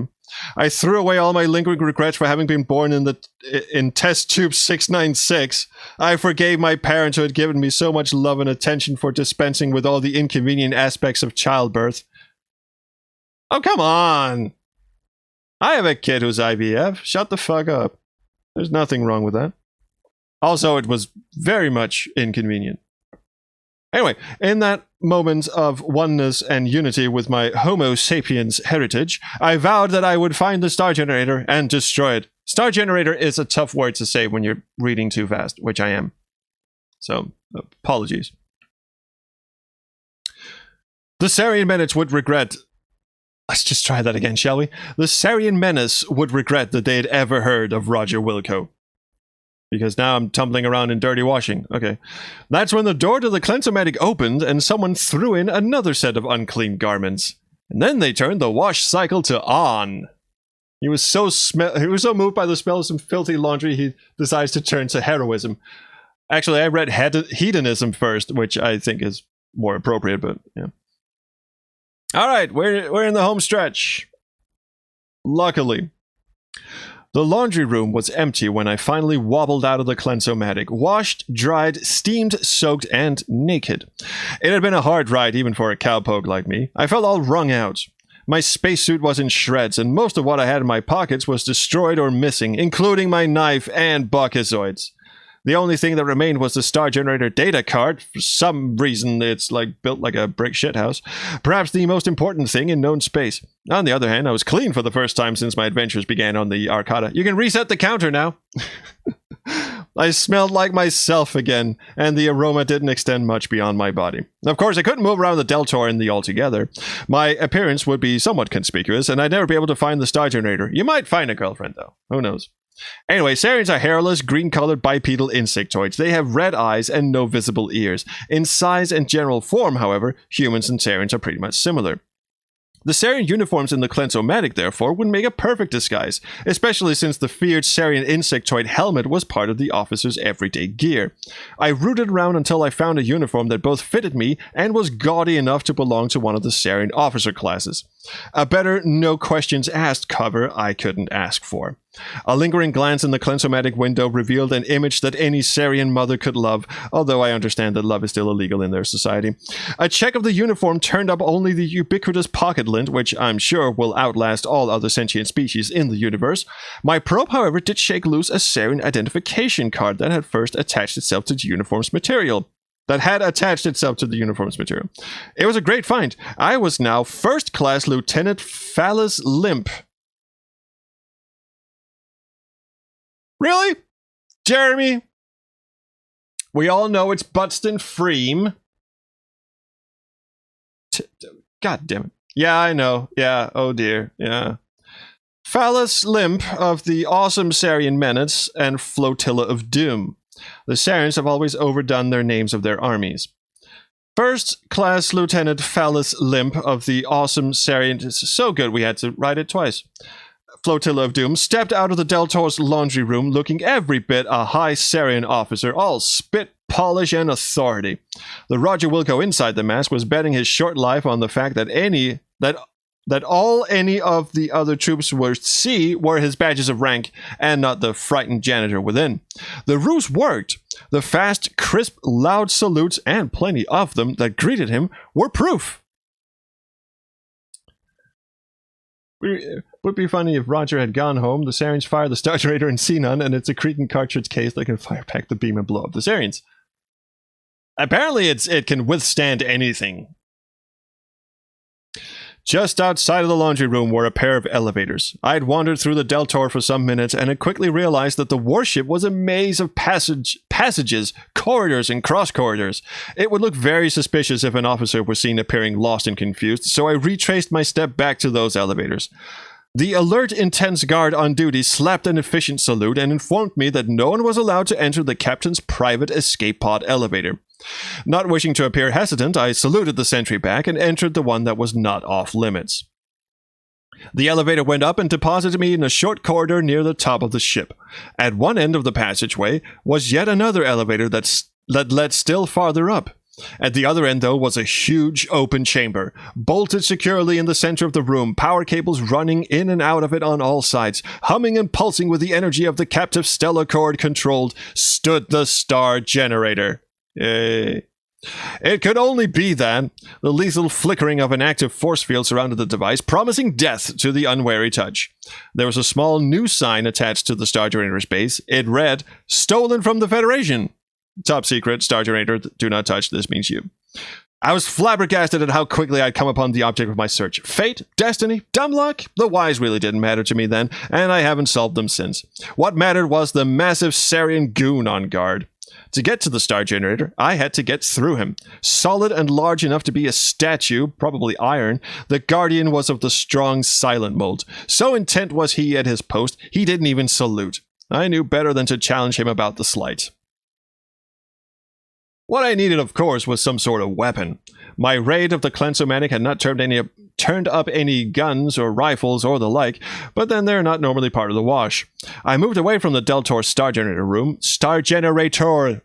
I threw away all my lingering regrets for having been born in test tube 696. I forgave my parents who had given me so much love and attention for dispensing with all the inconvenient aspects of childbirth. Oh, come on. I have a kid who's IVF. Shut the fuck up. There's nothing wrong with that. Also, it was very much inconvenient. Anyway, in that moment of oneness and unity with my Homo sapiens heritage, I vowed that I would find the star generator and destroy it. Star generator is a tough word to say when you're reading too fast, which I am. So, apologies. The Sarien Menace would regret... Let's just try that again, shall we? The Sarien Menace would regret that they had ever heard of Roger Wilco. Because now I'm tumbling around in dirty washing. Okay. That's when the door to the cleanse-o-matic opened and someone threw in another set of unclean garments. And then they turned the wash cycle to on. He was so moved by the smell of some filthy laundry, he decides to turn to heroism. Actually, I read hedonism first, which I think is more appropriate, but yeah. All right, we're in the home stretch. Luckily. The laundry room was empty when I finally wobbled out of the cleansomatic, washed, dried, steamed, soaked, and naked. It had been a hard ride even for a cowpoke like me. I felt all wrung out. My spacesuit was in shreds, and most of what I had in my pockets was destroyed or missing, including my knife and Baucasoids. The only thing that remained was the Star Generator data card. For some reason, it's built like a brick shithouse. Perhaps the most important thing in known space. On the other hand, I was clean for the first time since my adventures began on the Arcata. You can reset the counter now. I smelled like myself again, and the aroma didn't extend much beyond my body. Of course, I couldn't move around the Deltor in the altogether. My appearance would be somewhat conspicuous, and I'd never be able to find the Star Generator. You might find a girlfriend, though. Who knows? Anyway, Sariens are hairless, green-colored bipedal insectoids. They have red eyes and no visible ears. In size and general form, however, humans and Sariens are pretty much similar. The Sarien uniforms in the Clensomatic, therefore, would make a perfect disguise, especially since the feared Sarien insectoid helmet was part of the officer's everyday gear. I rooted around until I found a uniform that both fitted me and was gaudy enough to belong to one of the Sarien officer classes. A better, no-questions-asked cover I couldn't ask for. A lingering glance in the Clensomatic window revealed an image that any Sarien mother could love, although I understand that love is still illegal in their society. A check of the uniform turned up only the ubiquitous pocket lint, which I'm sure will outlast all other sentient species in the universe. My probe, however, did shake loose a Sarien identification card that had first attached itself to the uniform's material. It was a great find. I was now First Class Lieutenant Phallus Limp. Really? Jeremy? We all know it's Buxton Freem. God damn it. Yeah, I know. Yeah, oh dear. Yeah. Phallus Limp of the awesome Sarien Menace and Flotilla of Doom. The Sariens have always overdone their names of their armies. First Class Lieutenant Phallus Limp of the awesome Sarien... It's so good we had to write it twice. Flotilla of Doom stepped out of the Deltor's laundry room looking every bit a high Sarien officer, all spit, polish, and authority. The Roger Wilco inside the mask was betting his short life on the fact that any of the other troops were his badges of rank, and not the frightened janitor within. The ruse worked. The fast, crisp, loud salutes, and plenty of them, that greeted him were proof. It would be funny if Roger had gone home, the Sariens fire the Star Generator in Xenon, and it's a Cretan cartridge case that can fire back the beam and blow up the Sariens. Apparently it can withstand anything. Just outside of the laundry room were a pair of elevators. I'd wandered through the Deltor for some minutes, and had quickly realized that the warship was a maze of passages, corridors, and cross-corridors. It would look very suspicious if an officer were seen appearing lost and confused, so I retraced my step back to those elevators. The alert, intense guard on duty slapped an efficient salute and informed me that no one was allowed to enter the captain's private escape pod elevator. Not wishing to appear hesitant, I saluted the sentry back and entered the one that was not off limits. The elevator went up and deposited me in a short corridor near the top of the ship. At one end of the passageway was yet another elevator that led still farther up. At the other end, though, was a huge open chamber, bolted securely in the center of the room, power cables running in and out of it on all sides. Humming and pulsing with the energy of the captive Stellar Cord controlled, stood the Star Generator. Yay. It could only be that. The lethal flickering of an active force field surrounded the device, promising death to the unwary touch. There was a small new sign attached to the Star Generator's base. It read, "Stolen from the Federation. Top secret, Star Generator, do not touch, this means you." I was flabbergasted at how quickly I'd come upon the object of my search. Fate? Destiny? Dumb luck? The whys really didn't matter to me then, and I haven't solved them since. What mattered was the massive Sarien goon on guard. To get to the Star Generator, I had to get through him. Solid and large enough to be a statue, probably iron, the Guardian was of the strong, silent mold. So intent was he at his post, he didn't even salute. I knew better than to challenge him about the slight. What I needed, of course, was some sort of weapon. My raid of the Clensomatic had not turned up any guns or rifles or the like, but then they're not normally part of the wash. I moved away from the Deltor Star Generator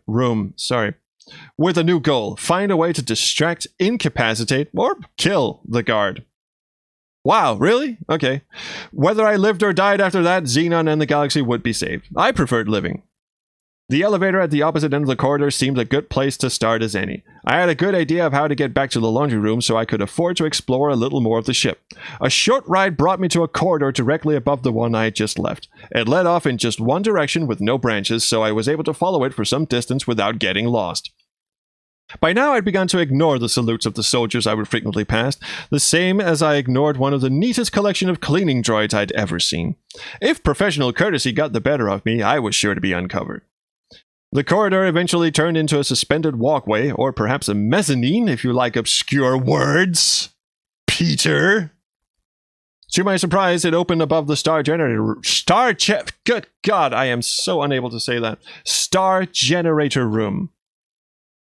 room, with a new goal: find a way to distract, incapacitate, or kill the guard. Wow, really? Okay. Whether I lived or died after that, Xenon and the galaxy would be saved. I preferred living. The elevator at the opposite end of the corridor seemed a good place to start as any. I had a good idea of how to get back to the laundry room so I could afford to explore a little more of the ship. A short ride brought me to a corridor directly above the one I had just left. It led off in just one direction with no branches, so I was able to follow it for some distance without getting lost. By now I'd begun to ignore the salutes of the soldiers I would frequently pass, the same as I ignored one of the neatest collection of cleaning droids I'd ever seen. If professional courtesy got the better of me, I was sure to be uncovered. The corridor eventually turned into a suspended walkway, or perhaps a mezzanine if you like obscure words. Peter. To my surprise, it opened above the star generator... Good God, I am so unable to say that. Star generator room.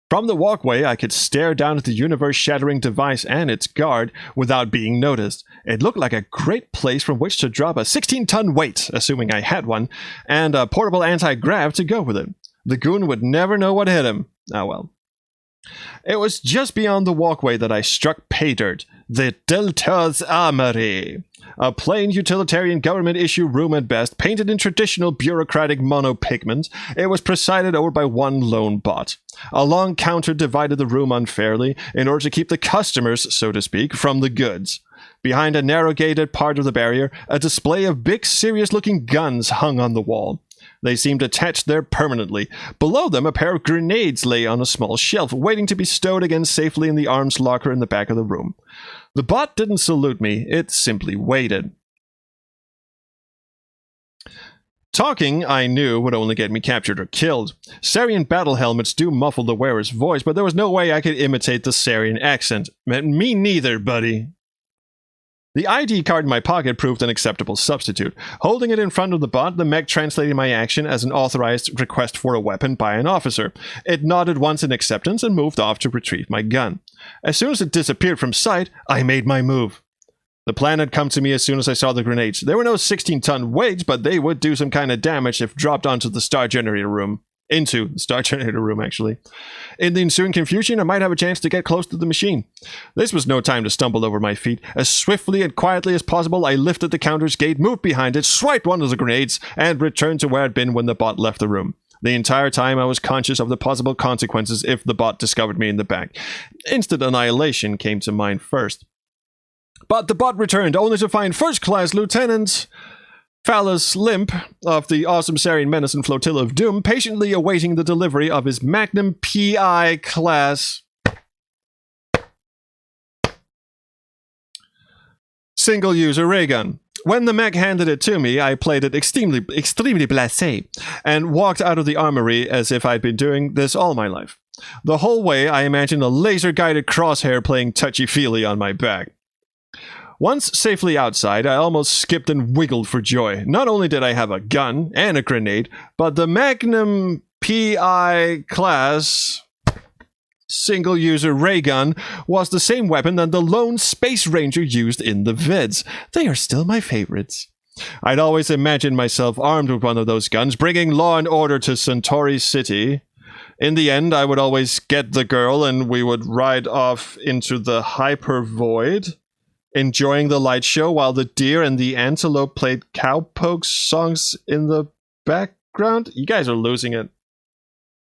From the walkway, I could stare down at the universe-shattering device and its guard without being noticed. It looked like a great place from which to drop a 16-ton weight, assuming I had one, and a portable anti-grav to go with it. The goon would never know what hit him. Ah well. It was just beyond the walkway that I struck pay dirt. The Deltor's Armory. A plain utilitarian government-issue room at best, painted in traditional bureaucratic monopigment. It was presided over by one lone bot. A long counter divided the room unfairly, in order to keep the customers, so to speak, from the goods. Behind a narrow-gated part of the barrier, a display of big, serious-looking guns hung on the wall. They seemed attached there permanently. Below them, a pair of grenades lay on a small shelf, waiting to be stowed again safely in the arms locker in the back of the room. The bot didn't salute me, it simply waited. Talking, I knew, would only get me captured or killed. Sarien battle helmets do muffle the wearer's voice, but there was no way I could imitate the Sarien accent. Me neither, buddy. The ID card in my pocket proved an acceptable substitute. Holding it in front of the bot, the mech translated my action as an authorized request for a weapon by an officer. It nodded once in acceptance and moved off to retrieve my gun. As soon as it disappeared from sight, I made my move. The plan had come to me as soon as I saw the grenades. There were no 16-ton weights, but they would do some kind of damage if dropped onto the star generator room. Into the star generator room, actually. In the ensuing confusion, I might have a chance to get close to the machine. This was no time to stumble over my feet. As swiftly and quietly as possible, I lifted the counter's gate, moved behind it, swiped one of the grenades, and returned to where I'd been when the bot left the room. The entire time, I was conscious of the possible consequences if the bot discovered me in the back. Instant annihilation came to mind first. But the bot returned, only to find First-Class Lieutenant Phallus Limp of the awesome Sarien Menace and Flotilla of Doom patiently awaiting the delivery of his Magnum PI class single-user ray gun. When the mech handed it to me, I played it extremely blasé and walked out of the armory as if I'd been doing this all my life. The whole way, I imagined a laser-guided crosshair playing touchy-feely on my back. Once safely outside, I almost skipped and wiggled for joy. Not only did I have a gun and a grenade, but the Magnum PI class single-user ray gun was the same weapon that the lone Space Ranger used in the vids. They are still my favorites. I'd always imagined myself armed with one of those guns, bringing law and order to Centauri City. In the end, I would always get the girl and we would ride off into the hyper-void, enjoying the light show while the deer and the antelope played cowpoke songs in the background. You guys are losing it.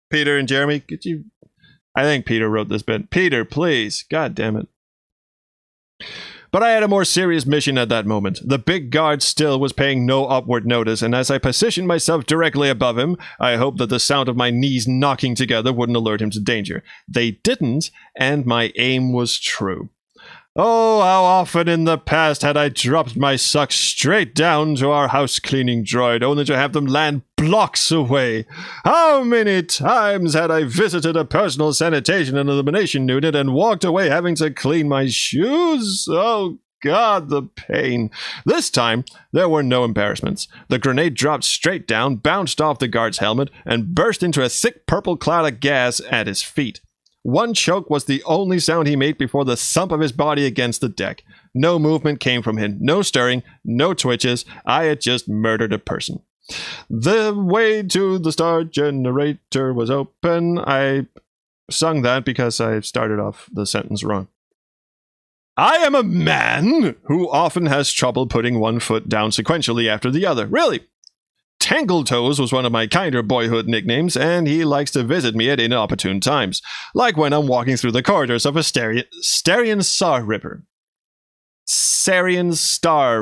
Peter and Jeremy, could you... I think Peter wrote this bit. Peter, please. God damn it. But I had a more serious mission at that moment. The big guard still was paying no upward notice, and as I positioned myself directly above him, I hoped that the sound of my knees knocking together wouldn't alert him to danger. They didn't, and my aim was true. Oh, how often in the past had I dropped my socks straight down to our house-cleaning droid, only to have them land blocks away. How many times had I visited a personal sanitation and elimination unit and walked away having to clean my shoes? Oh, God, the pain. This time, there were no embarrassments. The grenade dropped straight down, bounced off the guard's helmet, and burst into a thick purple cloud of gas at his feet. One choke was the only sound he made before the thump of his body against the deck. No movement came from him, no stirring, no twitches. I had just murdered a person. The way to the star generator was open. I sung that because I started off the sentence wrong. I am a man who often has trouble putting one foot down sequentially after the other. Really. Tangletoes was one of my kinder boyhood nicknames, and he likes to visit me at inopportune times, like when I'm walking through the corridors of a Sarien Star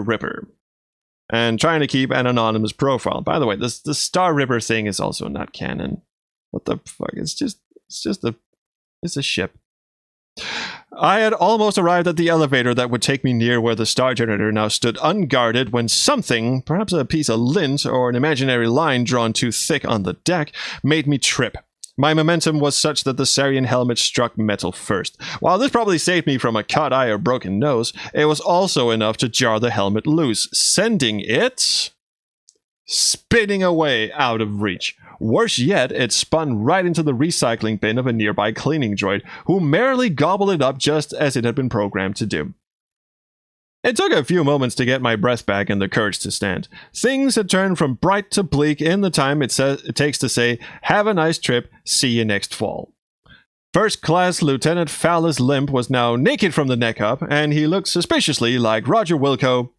Ripper, and trying to keep an anonymous profile. By the way, the Star Ripper thing is also not canon. What the fuck? It's a ship. I had almost arrived at the elevator that would take me near where the star generator now stood unguarded when something, perhaps a piece of lint or an imaginary line drawn too thick on the deck, made me trip. My momentum was such that the Sarien helmet struck metal first. While this probably saved me from a cut eye or broken nose, it was also enough to jar the helmet loose, sending it spinning away out of reach. Worse yet, it spun right into the recycling bin of a nearby cleaning droid, who merrily gobbled it up just as it had been programmed to do. It took a few moments to get my breath back and the courage to stand. Things had turned from bright to bleak in the time it takes to say, "Have a nice trip, see you next fall." First Class Lieutenant Phallus Limp was now naked from the neck up, and he looked suspiciously like Roger Wilco,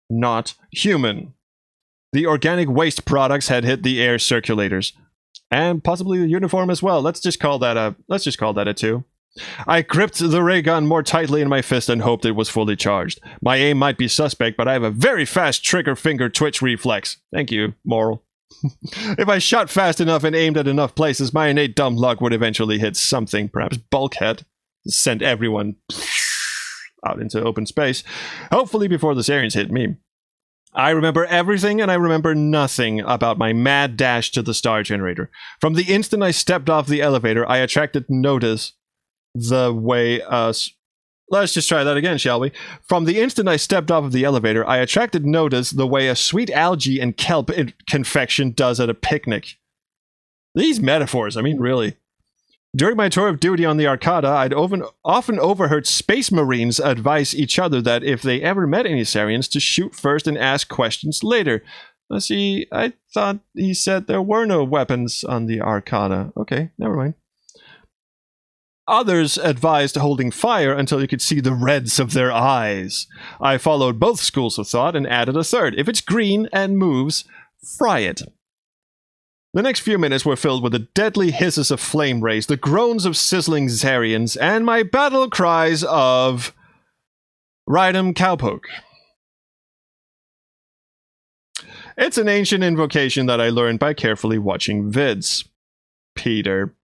not human. The organic waste products had hit the air circulators, and possibly the uniform as well. Let's just call that a 2. I gripped the ray gun more tightly in my fist and hoped it was fully charged. My aim might be suspect, but I have a very fast trigger finger twitch reflex. Thank you, Moral. If I shot fast enough and aimed at enough places, my innate dumb luck would eventually hit something, perhaps bulkhead, send everyone out into open space, hopefully before the Sariens hit me. I remember everything, and I remember nothing about my mad dash to the star generator. From the instant I stepped off the elevator, I attracted notice the way let's just try that again, shall we? From the instant I stepped off of the elevator, I attracted notice the way a sweet algae and kelp confection does at a picnic. These metaphors, I mean, really. During my tour of duty on the Arcada, I'd often overheard space marines advise each other that if they ever met any Sariens, to shoot first and ask questions later. See, I thought he said there were no weapons on the Arcada. Okay, never mind. Others advised holding fire until you could see the reds of their eyes. I followed both schools of thought and added a third. If it's green and moves, fry it. The next few minutes were filled with the deadly hisses of flame rays, the groans of sizzling Sariens, and my battle cries of Rydam Cowpoke. It's an ancient invocation that I learned by carefully watching vids. Peter.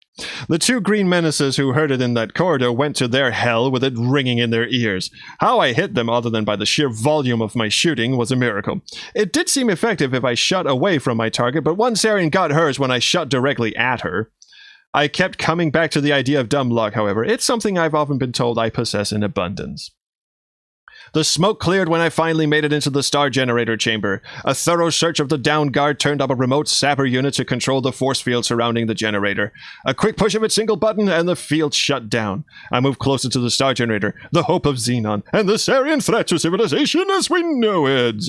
The two green menaces who heard it in that corridor went to their hell with it ringing in their ears. How I hit them, other than by the sheer volume of my shooting, was a miracle. It did seem effective if I shot away from my target, but one Sarien got hers when I shot directly at her. I kept coming back to the idea of dumb luck, however. It's something I've often been told I possess in abundance. The smoke cleared when I finally made it into the star generator chamber. A thorough search of the down guard turned up a remote sapper unit to control the force field surrounding the generator. A quick push of its single button and the field shut down. I moved closer to the star generator, the hope of Xenon, and the Sarien threat to civilization as we know it.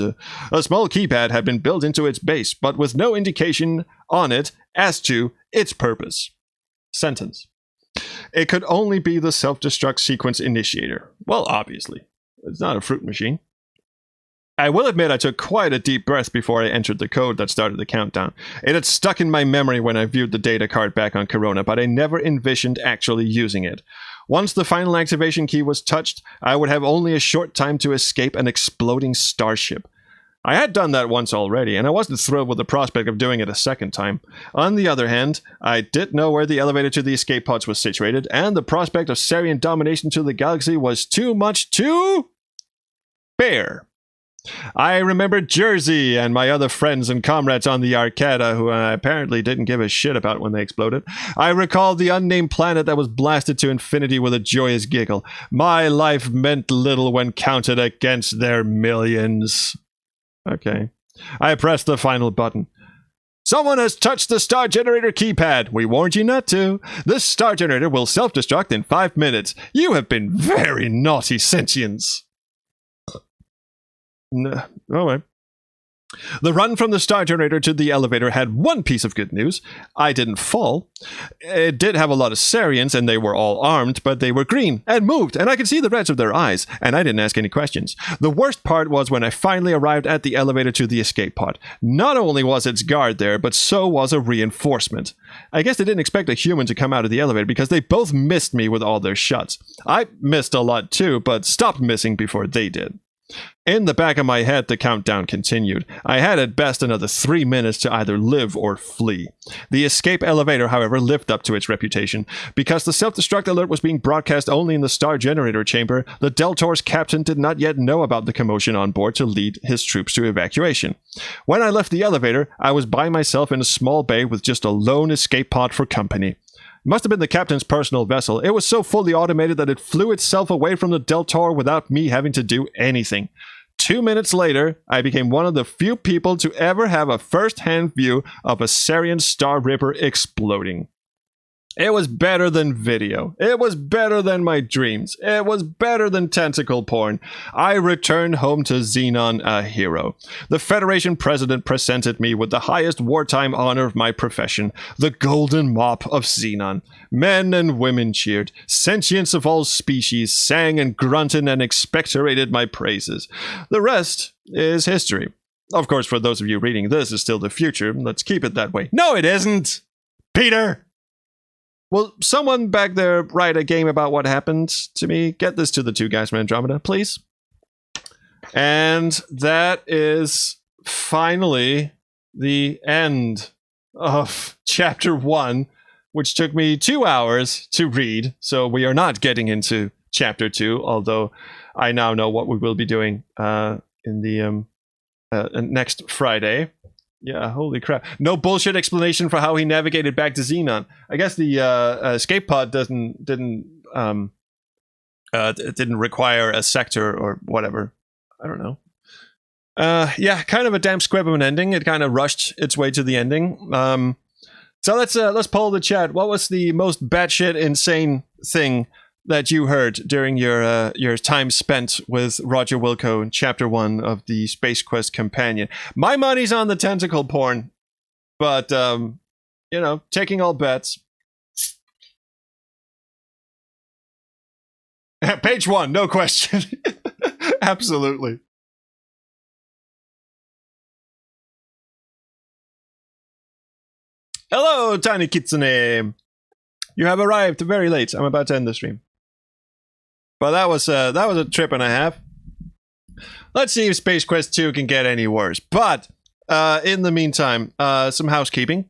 A small keypad had been built into its base, but with no indication on it as to its purpose. Sentence. It could only be the self-destruct sequence initiator. Well, obviously. It's not a fruit machine. I will admit I took quite a deep breath before I entered the code that started the countdown. It had stuck in my memory when I viewed the data card back on Corona, but I never envisioned actually using it. Once the final activation key was touched, I would have only a short time to escape an exploding starship. I had done that once already, and I wasn't thrilled with the prospect of doing it a second time. On the other hand, I did know where the elevator to the escape pods was situated, and the prospect of Sarien domination to the galaxy was too much to bear. I remembered Jersey and my other friends and comrades on the Arcada who I apparently didn't give a shit about when they exploded. I recalled the unnamed planet that was blasted to infinity with a joyous giggle. My life meant little when counted against their millions. Okay. I pressed the final button. Someone has touched the star generator keypad. We warned you not to. This star generator will self-destruct in 5 minutes. You have been very naughty, sentients. No, all right. The run from the star generator to the elevator had one piece of good news. I didn't fall. It did have a lot of Sariens, and they were all armed, but they were green and moved, and I could see the reds of their eyes, and I didn't ask any questions. The worst part was when I finally arrived at the elevator to the escape pod. Not only was its guard there, but so was a reinforcement. I guess they didn't expect a human to come out of the elevator because they both missed me with all their shots. I missed a lot too, but stopped missing before they did. In the back of my head, the countdown continued. I had at best another 3 minutes to either live or flee. The escape elevator, however, lived up to its reputation. Because the self-destruct alert was being broadcast only in the star generator chamber, the Deltor's captain did not yet know about the commotion on board to lead his troops to evacuation. When I left the elevator, I was by myself in a small bay with just a lone escape pod for company. It must have been the captain's personal vessel. It was so fully automated that it flew itself away from the Deltor without me having to do anything. 2 minutes later, I became one of the few people to ever have a first-hand view of a Sarien Star Ripper exploding. It was better than video. It was better than my dreams. It was better than tentacle porn. I returned home to Xenon a hero. The Federation president presented me with the highest wartime honor of my profession, the Golden Mop of Xenon. Men and women cheered. Sentients of all species sang and grunted and expectorated my praises. The rest is history. Of course, for those of you reading this, is still the future. Let's keep it that way. No, it isn't! Peter! Will someone back there write a game about what happened to me? Get this to the two guys from Andromeda, please. And that is finally the end of Chapter 1, which took me 2 hours to read. So we are not getting into Chapter 2, although I now know what we will be doing in the next Friday. Yeah, holy crap. No bullshit explanation for how he navigated back to Xenon. I guess the escape pod didn't require a sector or whatever. I don't know. Yeah, kind of a damn squib of an ending. It kind of rushed its way to the ending. So let's poll the chat. What was the most batshit insane thing that you heard during your time spent with Roger Wilco in Chapter 1 of the Space Quest Companion? My money's on the tentacle porn, but, taking all bets. Page 1, no question. Absolutely. Hello, Tiny Kitsune. You have arrived very late. I'm about to end the stream. But that was a trip and a half. Let's see if Space Quest 2 can get any worse. But in the meantime, some housekeeping.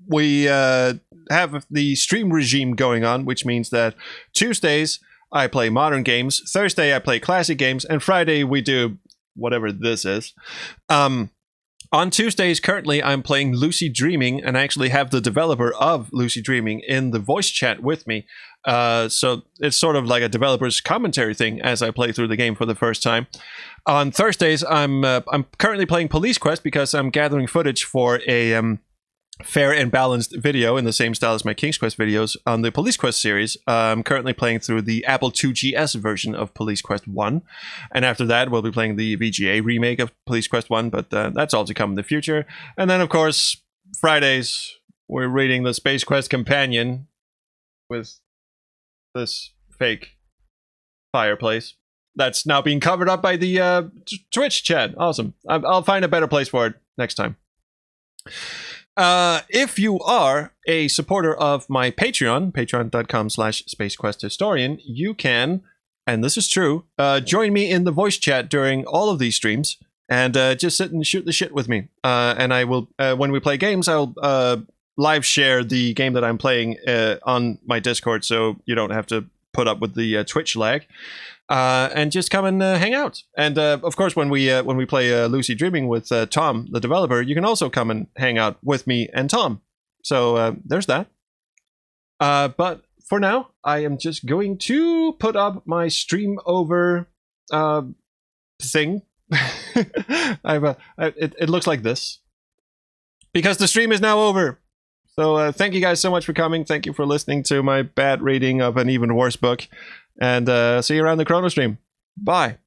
We have the stream regime going on, which means that Tuesdays I play modern games, Thursday I play classic games, and Friday we do whatever this is. On Tuesdays, currently, I'm playing Lucy Dreaming, and I actually have the developer of Lucy Dreaming in the voice chat with me. So it's sort of like a developer's commentary thing as I play through the game for the first time. On Thursdays, I'm currently playing Police Quest because I'm gathering footage for a fair and balanced video in the same style as my King's Quest videos on the Police Quest series. I'm currently playing through the Apple IIgs version of Police Quest 1. And after that, we'll be playing the VGA remake of Police Quest 1, but that's all to come in the future. And then, of course, Fridays, we're reading the Space Quest Companion with this fake fireplace that's now being covered up by the Twitch chat. Awesome. I'll find a better place for it next time. If you are a supporter of my Patreon, patreon.com/SpaceQuestHistorian, you can, and this is true, join me in the voice chat during all of these streams and just sit and shoot the shit with me. And I will, when we play games, I'll live share the game that I'm playing on my Discord, so you don't have to put up with the Twitch lag. And just come and hang out. And of course, when we play Lucy Dreaming with Tom, the developer, you can also come and hang out with me and Tom. So there's that. But for now, I am just going to put up my stream over thing. It looks like this because the stream is now over. So thank you guys so much for coming. Thank you for listening to my bad reading of an even worse book. And see you around the Chrono stream. Bye.